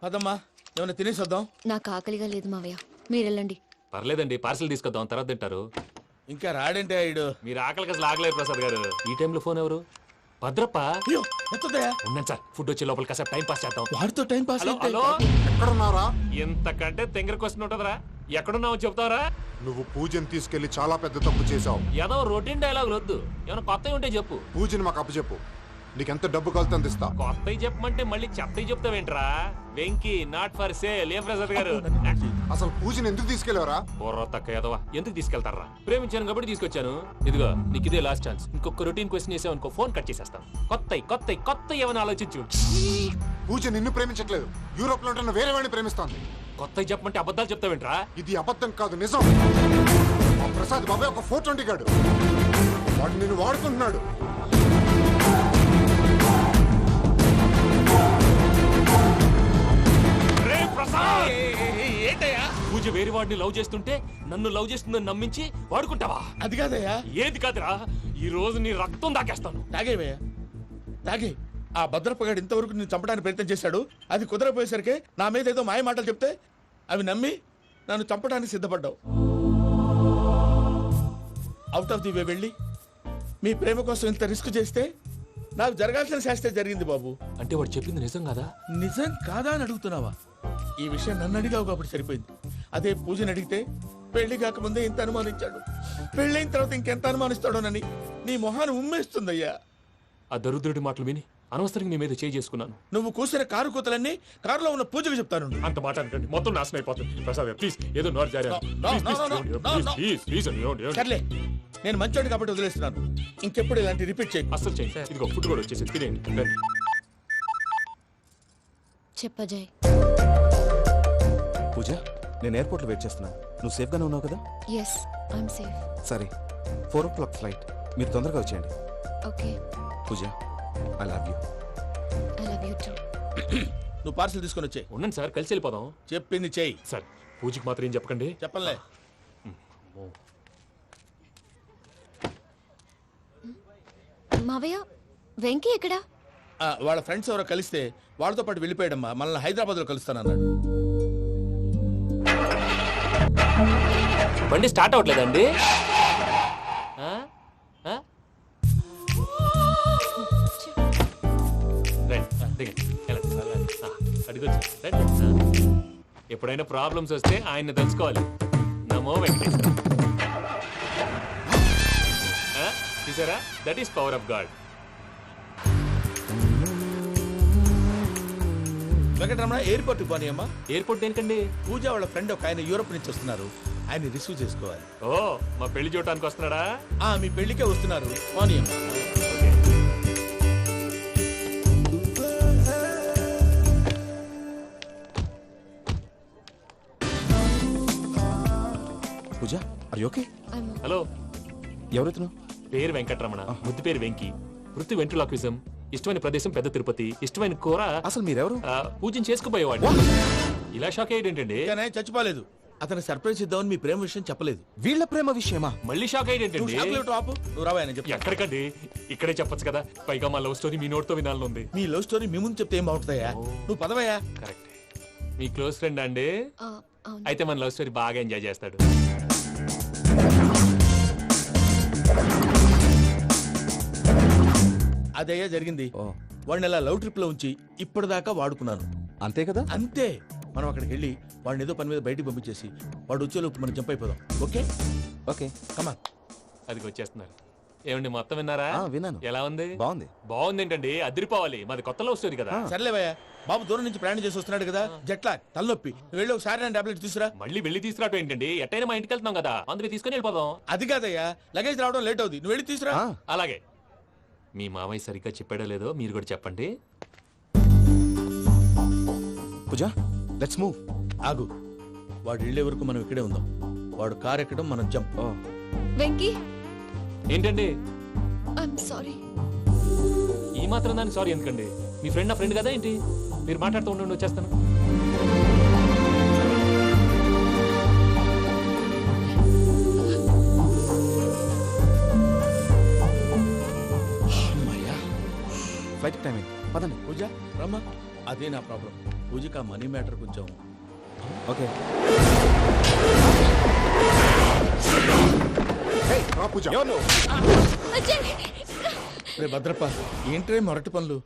అదమ్మా ఏమైనా తినేసి వద్దాం. నాకు ఆకలిగా లేదు మావయ్య, మీరు వెళ్ళండి. పర్లేదండి, పార్సిల్ తీసుకొద్దాం, తర్వాత తింటారు. ఇంకా రాడంటే ఆయుడు. మీరు ఆకలికి అసలు ఆగలేరు ప్రసాద్ గారు. ఈ టైంలో ఫోన్ ఎవరు? భద్రప్ప. ఉన్నాను సార్, ఫుడ్ వచ్చే లోపల కాసేపు టైం పాస్ చేద్దాం. వాడితో టైం పాస్. హలో, ఎక్కడున్నారా? ఇంతకంటే తెంగర క్వశ్చన్ ఉంటుందిరా. ఎక్కడున్నావు చెప్తావరా? నువ్వు పూజని తీసుకెళ్లి చాలా పెద్ద తప్పు చేశావు. ఏదో రొటీన్ డైలాగ్ వద్దు, ఏమైనా కొత్తవి ఉంటే చెప్పు. పూజని మాకు అప్పచెప్పు, నీకెంత డబ్బు కలితే అంత ఇస్తా. కొత్తవి చెప్పమంటే మళ్ళీ చెత్తవి చెప్తావేంట్రా? Venky not for sale. ఏ ప్రసాద్ గారు, అసలు పూజని ఎందుకు తీసుకెళ్లేవరా? బుర్ర తక్క ఏదవా, ఎందుకు తీసుకెళ్తారా? ప్రేమించాను కాబట్టి తీసుకొచ్చాను. ఇదిగో నీకు ఇదే లాస్ట్ ఛాన్స్. ఇంకొక రొటీన్ క్వశ్చన్ చేసావనుకో ఫోన్ కట్ చేసేస్తాను. కొత్త ఏమైనా ఆలోచించు. పూజ నిన్ను ప్రేమించట్లేదు, యూరోప్ లో ఉంటున్న వేరే వాడిని ప్రేమిస్తాంది. కొత్తవి చెప్పమంటే అబద్ధాలు చెప్తావేంట్రా? ఇది అబద్ధం కాదు, నిజం. మా ప్రసాద్ బాబాయ్ ఒక 420 గాడు, వాడు నిన్ను వాడుకుంటున్నాడు. పూజ వేరే వాడిని లవ్ చేస్తుంటే నన్ను లవ్ చేస్తుందని నమ్మించి వాడుకుంటావా? అది కాదయ్యా. ఏది కాదురా, ఈ రోజు నీ రక్తం దాకేస్తాను. తాగేవయ్యా, తాగే. ఆ భద్రప్పగాడు ఇంతవరకు నేను చంపడానికి ప్రయత్నం చేశాడు. అది కుదరపోయేసరికి నా మీద ఏదో మాయ మాటలు చెప్తే అవి నమ్మి నన్ను చంపడానికి సిద్ధపడ్డావు. అవుట్ ఆఫ్ ది వే వెళ్ళి మీ ప్రేమ కోసం ఇంత రిస్క్ చేస్తే నాకు జరగాల్సిన శాస్త్రే జరిగింది బాబు. అంటే వాడు చెప్పింది నిజం కాదా? నిజం కాదా అని అడుగుతున్నావా? ఈ విషయం నన్ను అడిగావు కాబట్టి సరిపోయింది. అదే పూజని అడిగితే పెళ్లి కాకముందే ఇంత అనుమానించాడు, పెళ్ళైన తర్వాత ఇంకెంత అనుమానిస్తాడోనని నీ మొహాన్ని ఉమ్మేస్తుందయ్యా. ఆ దరిద్రుడి మాటలు విని అనవసరంగా నీ మీద చేసుకున్నాను. నువ్వు కూసిన కారు కూతలన్నీ కారులో ఉన్న పూజకు చెప్తాను. అంత మాట అనకండి, మొత్తం నాశనం అయిపోతుంది. ప్రసాద్ ప్లీజ్, ఏదో నోరు జారీ. సర్లే, నేను మంచోడు కాబట్టి వదిలేస్తున్నాను. ఇంకెప్పుడు ఇలాంటి రిపీట్ చేయి. అసలు చేయి. ఇదిగో ఫుడ్ కూడా వచ్చేసి తినేయండి. చెప్పజాయ్. పూజ, నేను ఎయిర్పోర్ట్ లో వెయిట్ చేస్తున్నాను. నువ్వు సేఫ్ గానే ఉన్నావు కదా? Yes, I'm safe. సరే, 4 o'clock ఫ్లైట్. మీరు తొందరగా వచ్చేయండి. Okay. Pooja, I love you. I love you too. నువ్వు పార్సల్ తీసుకొని వచ్చేయి. ఉండండి సార్, కలిసి వెళ్ళిపోదాం. చెప్పింది చెయ్యి సార్. పూజకి మాత్రం ఏం చెప్పకండి. చెప్పలే. మావయ్య, వెంకీ ఎక్కడా? వాళ్ళ ఫ్రెండ్స్ ఎవరో కలిస్తే వాళ్ళతో పాటు వెళ్ళిపోయాడమ్మా. మనల్ని హైదరాబాద్ లో కలుస్తానన్నాడు. బండి స్టార్ట్ అవ్వట్లేదండి. ఎప్పుడైనా ప్రాబ్లమ్స్ వస్తే ఆయన్ని తెలుసుకోవాలి. నమో వెంకటేశ్వర. చూసారా, that is power of God. Venkataramana, airport పోనీ అమ్మా. ఎయిర్పోర్ట్ దేనికండి? పూజ వాళ్ళ ఫ్రెండ్ ఒక ఆయన యూరోప్ నుంచి వస్తున్నారు, ఆయన రిసీవ్ చేసుకోవాలి. ఓ, మా పెళ్లి చూడటానికి వస్తున్నాడా? మీ పెళ్లికే వస్తున్నారు. పోనీ అమ్మా. పూజ, ఆర్ యు ఓకే? హలో, ఎవరైతును? పేరు వెంకటరమణ, ముద్దు పేరు వెంకీ, వృత్తి వెంట్రులాక్విజం, ఇష్టమైన ప్రదేశం పెద్ద తిరుపతి, ఇష్టమైన కూర. అసలు మీరెవరు? పూజను చేసుకుపోయేవాడు. ఇలా షాక్ అయ్యేటండి. చచ్చిపోలేదు. అతను సర్ప్రైజ్ ఇద్దామని మీ ప్రేమ విషయం చెప్పలేదు. వీళ్ళ ప్రేమ విషయమా? మళ్ళీ షాక్ అయ్యేటండి. నువ్వు రావా చెప్పి. ఎక్కడికండి, ఇక్కడే చెప్పొచ్చు కదా. పైగా మా లవ్ స్టోరీ మీ నోటితో వినాలని ఉంది. మీ లవ్ స్టోరీ మీ ముందు చెప్తే ఏం బాగుంటుందయ్యా? నువ్వు పదవయ్యా. కరెక్ట్. మీ క్లోజ్ ఫ్రెండ్ అండి? అయితే మన లవ్ స్టోరీ బాగా ఎంజాయ్ చేస్తాడు. అదయ్యా జరిగింది. వాడిని అలా లవ్ ట్రిప్ లో ఉంచి ఇప్పటిదాకా వాడుకున్నాను. అంతే కదా? అంతే. మనం అక్కడికి వెళ్ళి వాడిని ఏదో పని మీద బయటికి పంపించేసి వాడు వచ్చేలోపు మనం జంప్ అయిపోదాం. Okay okay come on. అది వచ్చేస్తున్నారు. ఏమండి మొత్తం విన్నారా? విన్నాను. ఎలా ఉంది? బాగుంది. బాగుంది ఏంటండి, అదిరిపోవాలి. మాది కొత్త లవ్ స్టోరీ కదా. సర్లేవయ్యా, బాబు దూరం నుంచి ప్రయాణం చేసి వస్తున్నాడు కదా, జట్లా తలనొప్పి. వెళ్ళి ఒకసారి టాబ్లెట్ తీసుకురా. మళ్ళీ వెళ్ళి తీసుకురావటం ఏంటండి? ఎట్టైనా మా ఇంటికి వెళ్తున్నాం కదా, అందుకే తీసుకొని వెళ్ళిపోదాం. అది కాదయ్యా, లగేజ్ రావడం లేట్ అవుతుంది, నువ్వు వెళ్ళి తీసుకురా. అలాగే. మీ మామయ్య సరిగ్గా చెప్పాడో లేదో మీరు కూడా చెప్పండి. పూజ, లెట్స్ మూవ్. ఆగు, వాడు వెళ్ళే వరకు మనం ఇక్కడే ఉందాం. వాడు కార్ ఎక్కడం, మనం జంప్. వెంకీ, ఏంటండి ఐఎమ్ సారీ. ఈ మాత్రం దానికి సారీ ఎందుకండి? మీ ఫ్రెండ్ నా ఫ్రెండ్ కదా ఏంటి? మీరు మాట్లాడుతూ ఉండండి, వచ్చేస్తాను. ఫ్లైట్ టైమింగ్ పదండి. పూజ రమ్మా. అదే నా ప్రాబ్లం. పూజకి ఆ మనీ మ్యాటర్ కొంచెం. ఓకే పూజ. రే భద్రప్ప, ఏంట్రే మొరటి పనులు?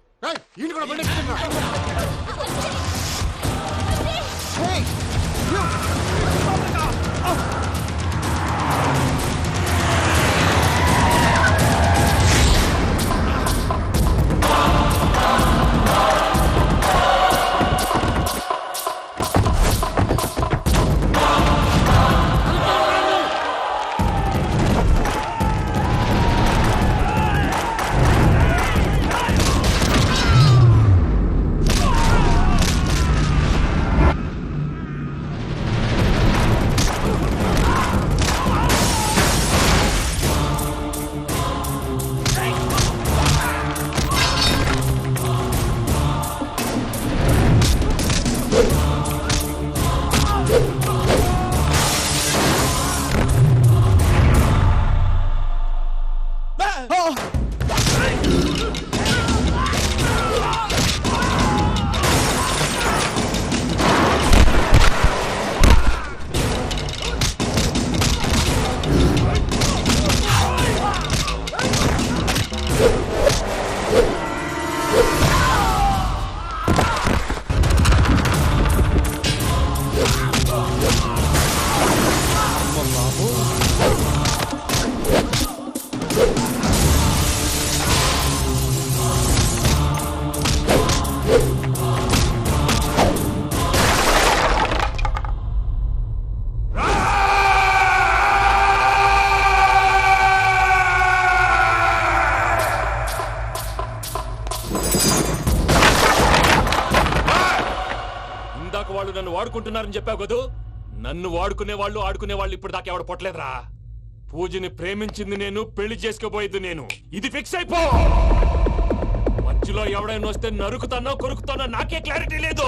వాళ్ళు నన్ను వాడుకుంటున్నారని చెప్పావు కదూ. నన్ను వాడుకునే వాళ్ళు ఇప్పుడు దాకా ఎవడు పొట్టలేదురా. పూజని ప్రేమించింది నేను, పెళ్లి చేసుకోబోయేది నేను. ఇది ఫిక్స్ అయిపో. మధ్యలో ఎవడైనా వస్తే నరుకుతానో కొరుకుతానో నాకే క్లారిటీ లేదు.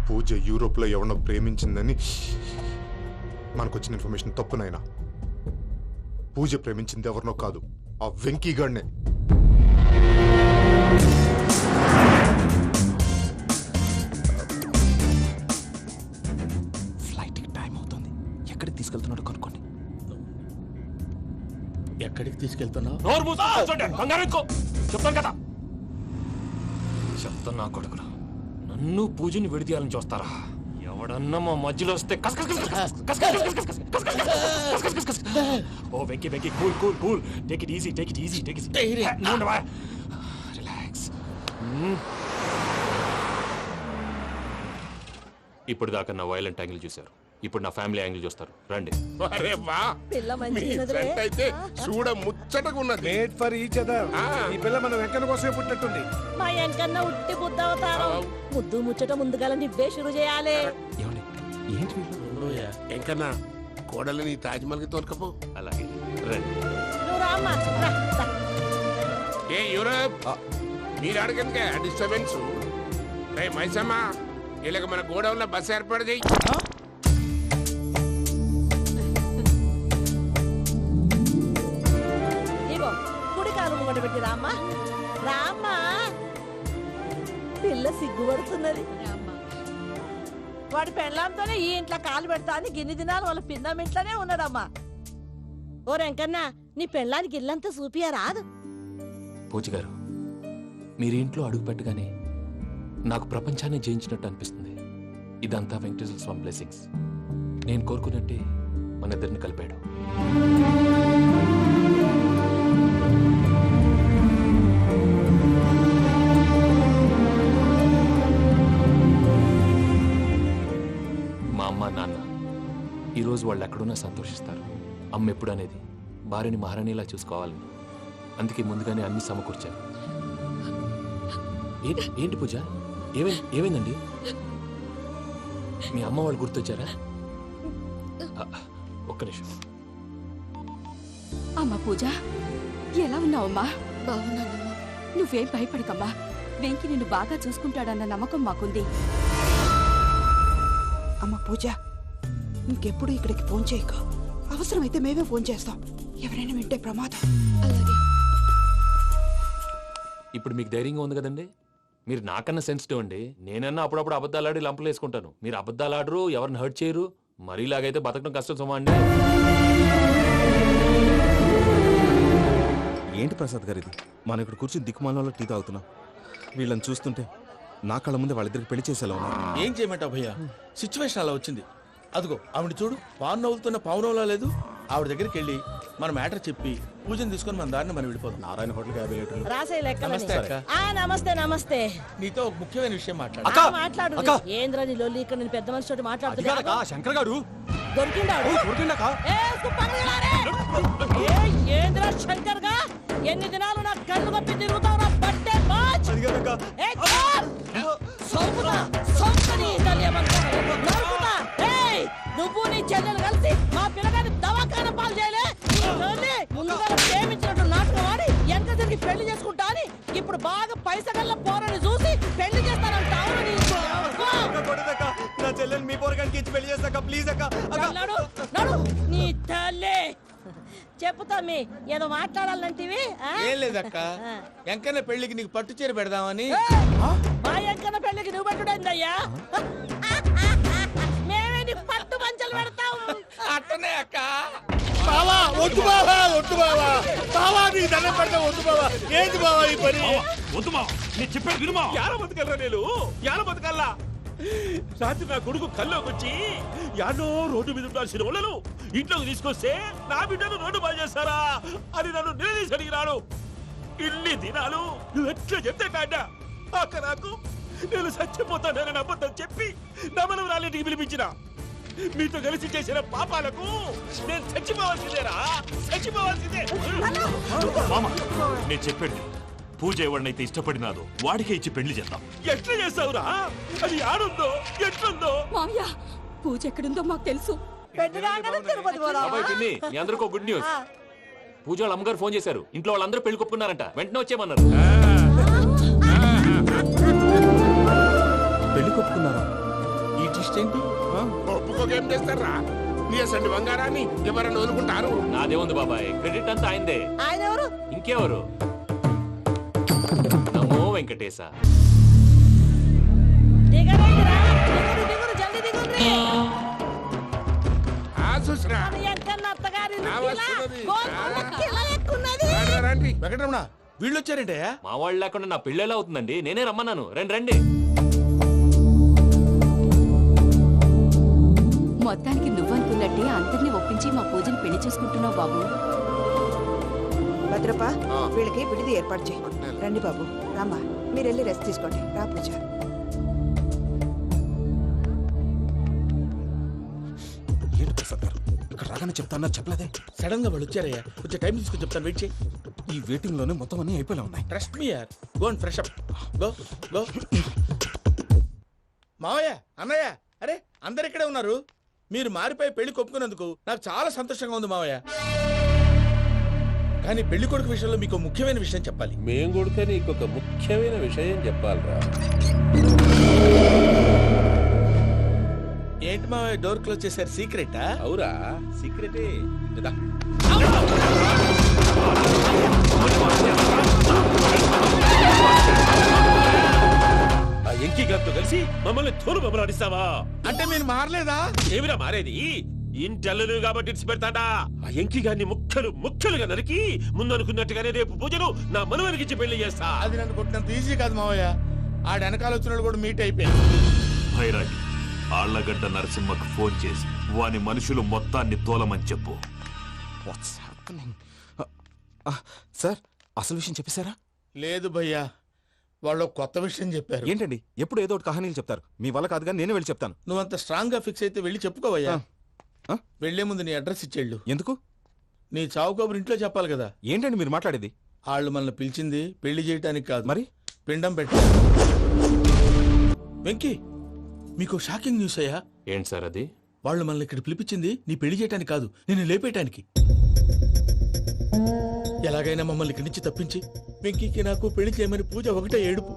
పూజ యూరోప్ లో ఎవరినో ప్రేమించిందని మనకొచ్చిన ఇన్ఫర్మేషన్ తప్పునైనా. పూజ ప్రేమించింది ఎవరినో కాదు, ఆ వెంకీ గాడినే. ఫ్లైట్ టైం అవుతుంది. ఎక్కడికి తీసుకెళ్తున్నాడో కనుక్కోండి. ఎక్కడికి తీసుకెళ్తున్నావు? చెప్తాను కదా. చెప్తాను నా కొడుకులు, నన్ను పూజని విడితీయాలని చూస్తారా? ఎవడన్నా మా మధ్యలో వస్తే ఓ Venky Venky, cool cool cool, take it easy, take it easy, take it relax. ఇప్పుడు దాకా నా వైలెంట్ యాంగిల్ చూశారు, ఇప్పుడు నా ఫ్యామిలీ యాంగిల్ చూస్తారు. రండి. అరే వా, మీ ఫ్రెండ్ అయితే చూడ ముచ్చటగా ఉన్నది. Made for each other. ఈ పిల్ల మన వెంకన్న కోసమే పుట్టినట్టుంది. మా వెంకన్న ఉట్టి బుద్ధవతారం. ముద్దు ముచ్చట ముందుగాల నివ్వే షురు చేయాలి. ఎంకన్నా కోడలిని తాజ్మహల్ కి తోలుకపో. అలాగే రండి. నువ్వు రామ్మా. ఏ యూరప్, మీరు అడగనుక డిస్టర్బెన్స్. రే మైసమ్మ, ఇలాగ మన గోడౌన్లో బస్సు ఏర్పాటు చేయి. ఇగో కుడి కాలు ముంగట పెట్టి రామ్మా. రామ్మా, పిల్ల సిగ్గుపడుతున్నది. వాడి పెళ్ళాంతోనే ఈ ఇంట్లో కాలు పెడతా అని గిన్ని దినాలు వాళ్ళ పిన్నం ఇంట్లోనే ఉన్నాడమ్మా. ఓ వెంకన్న నీ పెళ్ళానికి ఇల్లంతా చూపియా రాదు. పూజ గారు, మీరు ఇంట్లో అడుగు పెట్టగానే నాకు ప్రపంచాన్ని జయించినట్టు అనిపిస్తుంది. ఇదంతా వెంకటేశ్వర స్వామి బ్లెస్సింగ్స్. నేను కోరుకున్నట్టే మన ఇద్దరిని కలిపాడు. మా అమ్మ నాన్న ఈరోజు వాళ్ళు ఎక్కడున్నా సంతోషిస్తారు. అమ్మ ఎప్పుడు అనేది భార్యని మహారాణిలా చూసుకోవాలని. అందుకే ముందుగానే అన్ని సమకూర్చాను. ఏంటి పూజ, ఏమైందండి? మీ అమ్మ వాళ్ళు గుర్తొచ్చారా? ఒక్క నిమిషం. అమ్మా పూజ, ఎలా ఉన్నావమ్మా? బాగున్నానమ్మా. నువ్వేం భయపడకమ్మా. వెంకి నిన్ను బాగా చూసుకుంటాడన్న నమ్మకం మాకుంది. అమ్మ పూజ, ఇంకెప్పుడు ఇక్కడికి ఫోన్ చేయకు. అవసరమైతే మేమే ఫోన్ చేస్తాం. ఎవరైనా వింటే ప్రమాదం. ఇప్పుడు మీకు ధైర్యంగా ఉంది కదండి. మీరు నాకన్నా సెన్సిటివ్ అండి. నేనన్నా అప్పుడప్పుడు అబద్ధాలాడి లంపలు వేసుకుంటాను. మీరు అబద్ధాలు ఆడరు, ఎవరిని హర్ట్ చేయరు. మరీ ఇలాగైతే బతకడం కష్టం సుమా అండి. ఏంటి ప్రసాద్ గారు ఇది? మనం ఇక్కడ కూర్చుని దిక్కుమాలలో టీ తాగుతున్నాం. వీళ్ళని చూస్తుంటే నా కళ్ళ ముందే వాళ్ళిద్దరికి పెళ్లి చేసేలా ఉన్నారు. ఏం చేయమంటావు భయ్యా, సిచ్యువేషన్ అలా వచ్చింది. అదిగో ఆవిడ చూడు, పాను నవ్వుతున్న పావునవ్వులా లేదు. ఆవిడ దగ్గరికి వెళ్ళి మన మ్యాటర్ చెప్పి పూజను తీసుకొని మన దారిని మనం వెళ్ళిపోతాం. నారాయణ హోటల్ 50 లీటర్లు. రాసే లెక్క. నమస్తే అక్క. నమస్తే నమస్తే. నీతో ఒక ముఖ్యమైన విషయం మాట్లాడు. మాట్లాడు. ఏంద్రా నీ లొల్లి? ఇక్కడ నేను పెద్ద మనిషితో మాట్లాడుతున్నా. శంకర్ గారు దొరికిండాడు. ఏంద్రా శంకర్ గా? ఎన్ని దినాలు నా కళ్ళు కప్పి తిరుగుతావు నా బట్టే బాచ్. నువ్వు నీ చెల్లెలు కలిసి మా పిల్లగాని దవాఖాన పాలు చేయలే. ముందుగా ప్రేమించినట్టు నాటకం ఆడి వెనక తిరిగి పెళ్లి చేసుకుంటా అని ఇప్పుడు బాగా పైసగల్ల పోరని చూసి పెళ్లి చేస్తానంట. నా చెల్లెని మీ పోరగానికి ఇచ్చి పెళ్లి చేస్తాక ప్లీజ్ అక్క. నడు నీ తల్లి. చెప్పుతా మీ ఏదో మాట్లాడాలంటివి. ఏం లేదక్క, ఎంకన్న పెళ్లికి నీకు పట్టు చీర పెడదామని. మా ఎంకన్న పెళ్లికి నువ్వు పెట్టుడైందయ్యా. మేమే నీకు పట్టు పంచలు పెడతాం. అట్టనే అక్క. బావా వద్దు బావా, వద్దు బావా, బావా నీ దండం పెడతా వద్దు బావా. ఏంటి బావా ఈ పని? వద్దు మా, నేను చెప్పేది వినుమా. యార బతకల్లా నేను, యార బతకల్లా. రాత్రి నా కొడుకు కల్లోకి వచ్చి యానో రోడ్డు మీద ఉండాల్సిన వాళ్ళను ఇంట్లోకి తీసుకొస్తే నా బిడ్డను రోడ్డు బాగా చేస్తారా అని నన్ను నిలదీసి అడిగినాడు. ఇన్ని దినాలు నువ్వు ఎట్లా చెప్తే కాడ్డా అక్క నాకు నేను చచ్చిపోతానని అబద్ధం చెప్పి నమ్మను రాలేటికి పిలిపించిన. మీతో కలిసి చేసిన పాపాలకు నేను చచ్చిపోవాల్సిందేరా, చచ్చిపోవాల్సిందే. మామ, నేను చెప్పాడు పూజ ఎవరినైతే ఇష్టపడినాదో వాడికే ఇచ్చి పెళ్లి చేద్దాం. ఎట్లా చేస్తావురా? అది ఆడుందో ఎట్లుందో. మామయ్య, పూజ ఎక్కడుందో మాకు తెలుసు. బాబాయ్ పిన్ని, మీ అందరికీ గుడ్ న్యూస్. పూజ వాళ్ళ అమ్మగారు ఫోన్ చేశారు. ఇంట్లో వాళ్ళందరూ పెళ్లి కొప్పుకున్నారంట. వెంటనే వచ్చేయమన్నారు. పెళ్లి కొప్పుకున్నారా? ఈ ట్విస్ట్ ఏంటి? ఒప్పుకోకేం చేస్తారా? నీ అసలు బంగారాన్ని ఎవరైనా వదులుకుంటారు? నాదే ఉంది బాబాయ్, క్రెడిట్ అంతా ఆయనదే. ఆయన ఎవరు? ఇంకెవరు? నమో వెంకటేశ. వెంకటరమణ, వీళ్ళు వచ్చారంటే మా వాళ్ళు లేకుండా నా పెళ్ళేలా అవుతుందండి? నేనే రమ్మన్నాను. రండి రండి. మొత్తానికి నువ్వనుకున్నట్టే అందరినీ ఒప్పించి మా పూజని పెళ్లి చేసుకుంటున్నావు బాబు. భద్రప్ప, వీళ్ళకి విడిది ఏర్పాటు చేయి. రండి బాబు, రామ్మా, మీరు వెళ్ళి రెస్ట్ తీసుకోండి. రా పూజ. ఏంటి ప్రసాద్ గారు ఇక్కడ రాగానే చెప్తాన్నా చెప్పలేదే? సడన్ గా వాళ్ళు వచ్చారయ్యా, కొంచెం టైం తీసుకొని చెప్తాను, వెయిట్ చేయి. ఈ వెయిటింగ్ లోనే మొత్తం అన్ని అయిపోయినా ఉన్నాయి. ట్రస్ట్ మీ యార్, go and fresh up. Go go. మావయ్య, అన్నయ్య, అరే అందరు ఇక్కడే ఉన్నారు. మీరు మారిపోయి పెళ్లి కొప్పుకున్నందుకు నాకు చాలా సంతోషంగా ఉంది మావయ్య. కానీ పెళ్లి కొడుకు విషయంలో మీకు ముఖ్యమైన విషయం చెప్పాలి. మేం కొడుక నీకు ఒక ముఖ్యమైన విషయం చెప్పాలిరా. ఏంటి మావయ్య డోర్ క్లోజ్ చేశారు? సీక్రెటా? అవురా, సీక్రెటే. ఎంకి గారితో కలిసి మమ్మల్ని తోలు బొమ్మలాడిస్తావా? అంటే మీరు మారలేదా? ఏమిరా మారేది? ఇంటల్లులు కాబట్టి ఇడిచి పెడతాడా ఆ ఎంకి గారిని ముక్కలుగా నరికి ముందు అనుకున్నట్టుగానే రేపు పూజను నా మనవరికిచ్చి పెళ్లి చేస్తా. అది నన్ను కొట్టినంత ఈజీ కాదు మావయ్య. ఆడ వెనకాల వచ్చిన కూడా మీట్ అయిపోయాను. భైరాగి ఆళ్లగడ్డ నరసింహకు ఫోన్ చేసి వాని మనుషులు మొత్తాన్ని తోలమని చెప్పు. సార్ అసలు విషయం చెప్పేశారా? లేదు భయ్యా, వాళ్ళు కొత్త విషయం చెప్పారు. ఏంటండి ఎప్పుడు ఏదో ఒకటి కహానీలు చెప్తారు. మీ వల్ల కాదు కానీ నేనే వెళ్ళి చెప్తాను. నువ్వంత స్ట్రాంగ్ గా ఫిక్స్ అయితే వెళ్ళి చెప్పుకోవయ్యా. వెళ్లే ముందు నీ అడ్రస్ ఇచ్చేళ్ళు. ఎందుకు? నీ చావు కబురు ఇంట్లో చెప్పాలి కదా. ఏంటండి మీరు మాట్లాడేది? వాళ్ళు మనల్ని పిలిచింది పెళ్లి చేయటానికి కాదు, మరి పిండం పెట్టి. వెంకీ, మీకు షాకింగ్ న్యూస్ అయ్యా. ఏంటి సార్ అది? వాళ్ళు మనల్ని ఇక్కడ పిలిపించింది నీ పెళ్లి చేయటానికి కాదు, నేను లేపేయటానికి. ఎలాగైనా మమ్మల్ని ఇక్కడి నుంచి తప్పించి వెంకీకి నాకు పెళ్లి చేయమని పూజ ఒకటే ఏడుపు.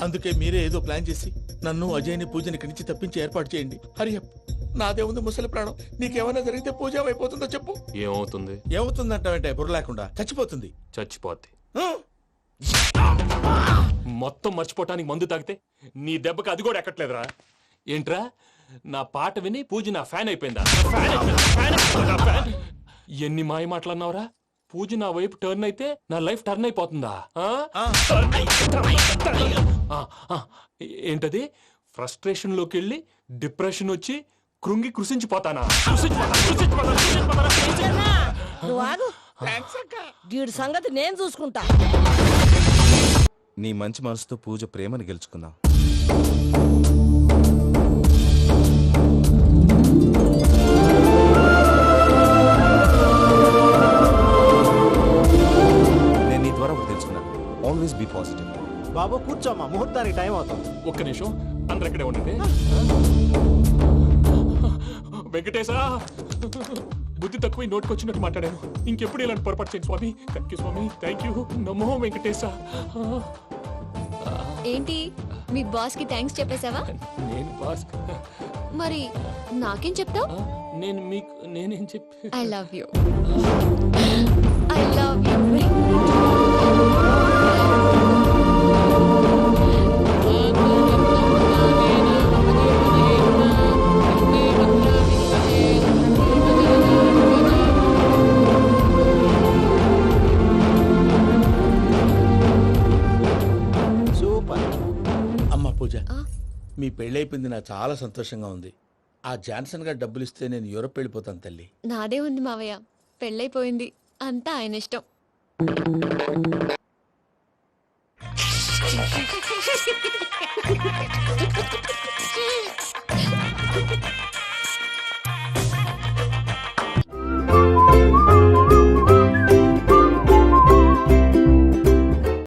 అందుకే మీరే ఏదో ప్లాన్ చేసి నన్ను అజయ్ని పూజని ఇక్కడి నుంచి తప్పించి ఏర్పాటు చేయండి. హరియప్, నాదే ఉంది ముసలి ప్రాణం. నీకేమైనా జరిగితే పూజ అయిపోతుందో చెప్పు. ఏమవుతుంది? ఏమవుతుందంటావంటే బుర్ర లేకుండా చచ్చిపోతుంది. చచ్చిపోద్ది. మొత్తం మర్చిపోవటానికి మందు తాగితే నీ దెబ్బకి అది కూడా ఎక్కట్లేదురా. ఏంట్రా, నా పాట విని పూజ నా ఫ్యాన్ అయిపోయిందా? ఎన్ని మాయ మాటలన్నావురా? పూజ నా వైపు టర్న్ అయితే నా లైఫ్ టర్న్ అయిపోతుందా? ఏంటది? ఫ్రస్ట్రేషన్ లోకి వెళ్ళి డిప్రెషన్ వచ్చి కృంగి కృషించిపోతానా? నువ్వు ఆగు. వీడి సంగతి నేను చూసుకుంటా. నీ మంచి మనసుతో పూజ ప్రేమను గెలుచుకున్నావు. నేను నీ ద్వారా ఒకటి తెలుసుకున్నా. Always be positive. బాబు కూర్చోమ్మా, ముహూర్తానికి టైం అవుతుంది. ఒక్క నిమిషం, అందరు ఎక్కడే ఉండండి. వెంకటేశా, బుద్ధి తక్కువ నోటుకొచ్చినట్టు మాట్లాడాను. ఇంకెప్పుడు ఇలాంటి పొరపాటు చేయండి స్వామి. థ్యాంక్ యూ స్వామి, థ్యాంక్ యూ. నమో వెంకటేశా. ఏంటి మీ బాస్ కి థ్యాంక్స్ చెప్పేశావా? నేను బాస్? మరి నాకేం చెప్తావు? నేను మీకు నేనేం చెప్పి? I love you. I love you. మీ పెళ్ళైపోయింది, నాకు చాలా సంతోషంగా ఉంది. ఆ జాన్సన్ గారు డబ్బులు ఇస్తే నేను యూరోప్ వెళ్ళిపోతాను తల్లి. నాదే ఉంది మావయ్య, పెళ్ళైపోయింది, అంతా ఆయన ఇష్టం.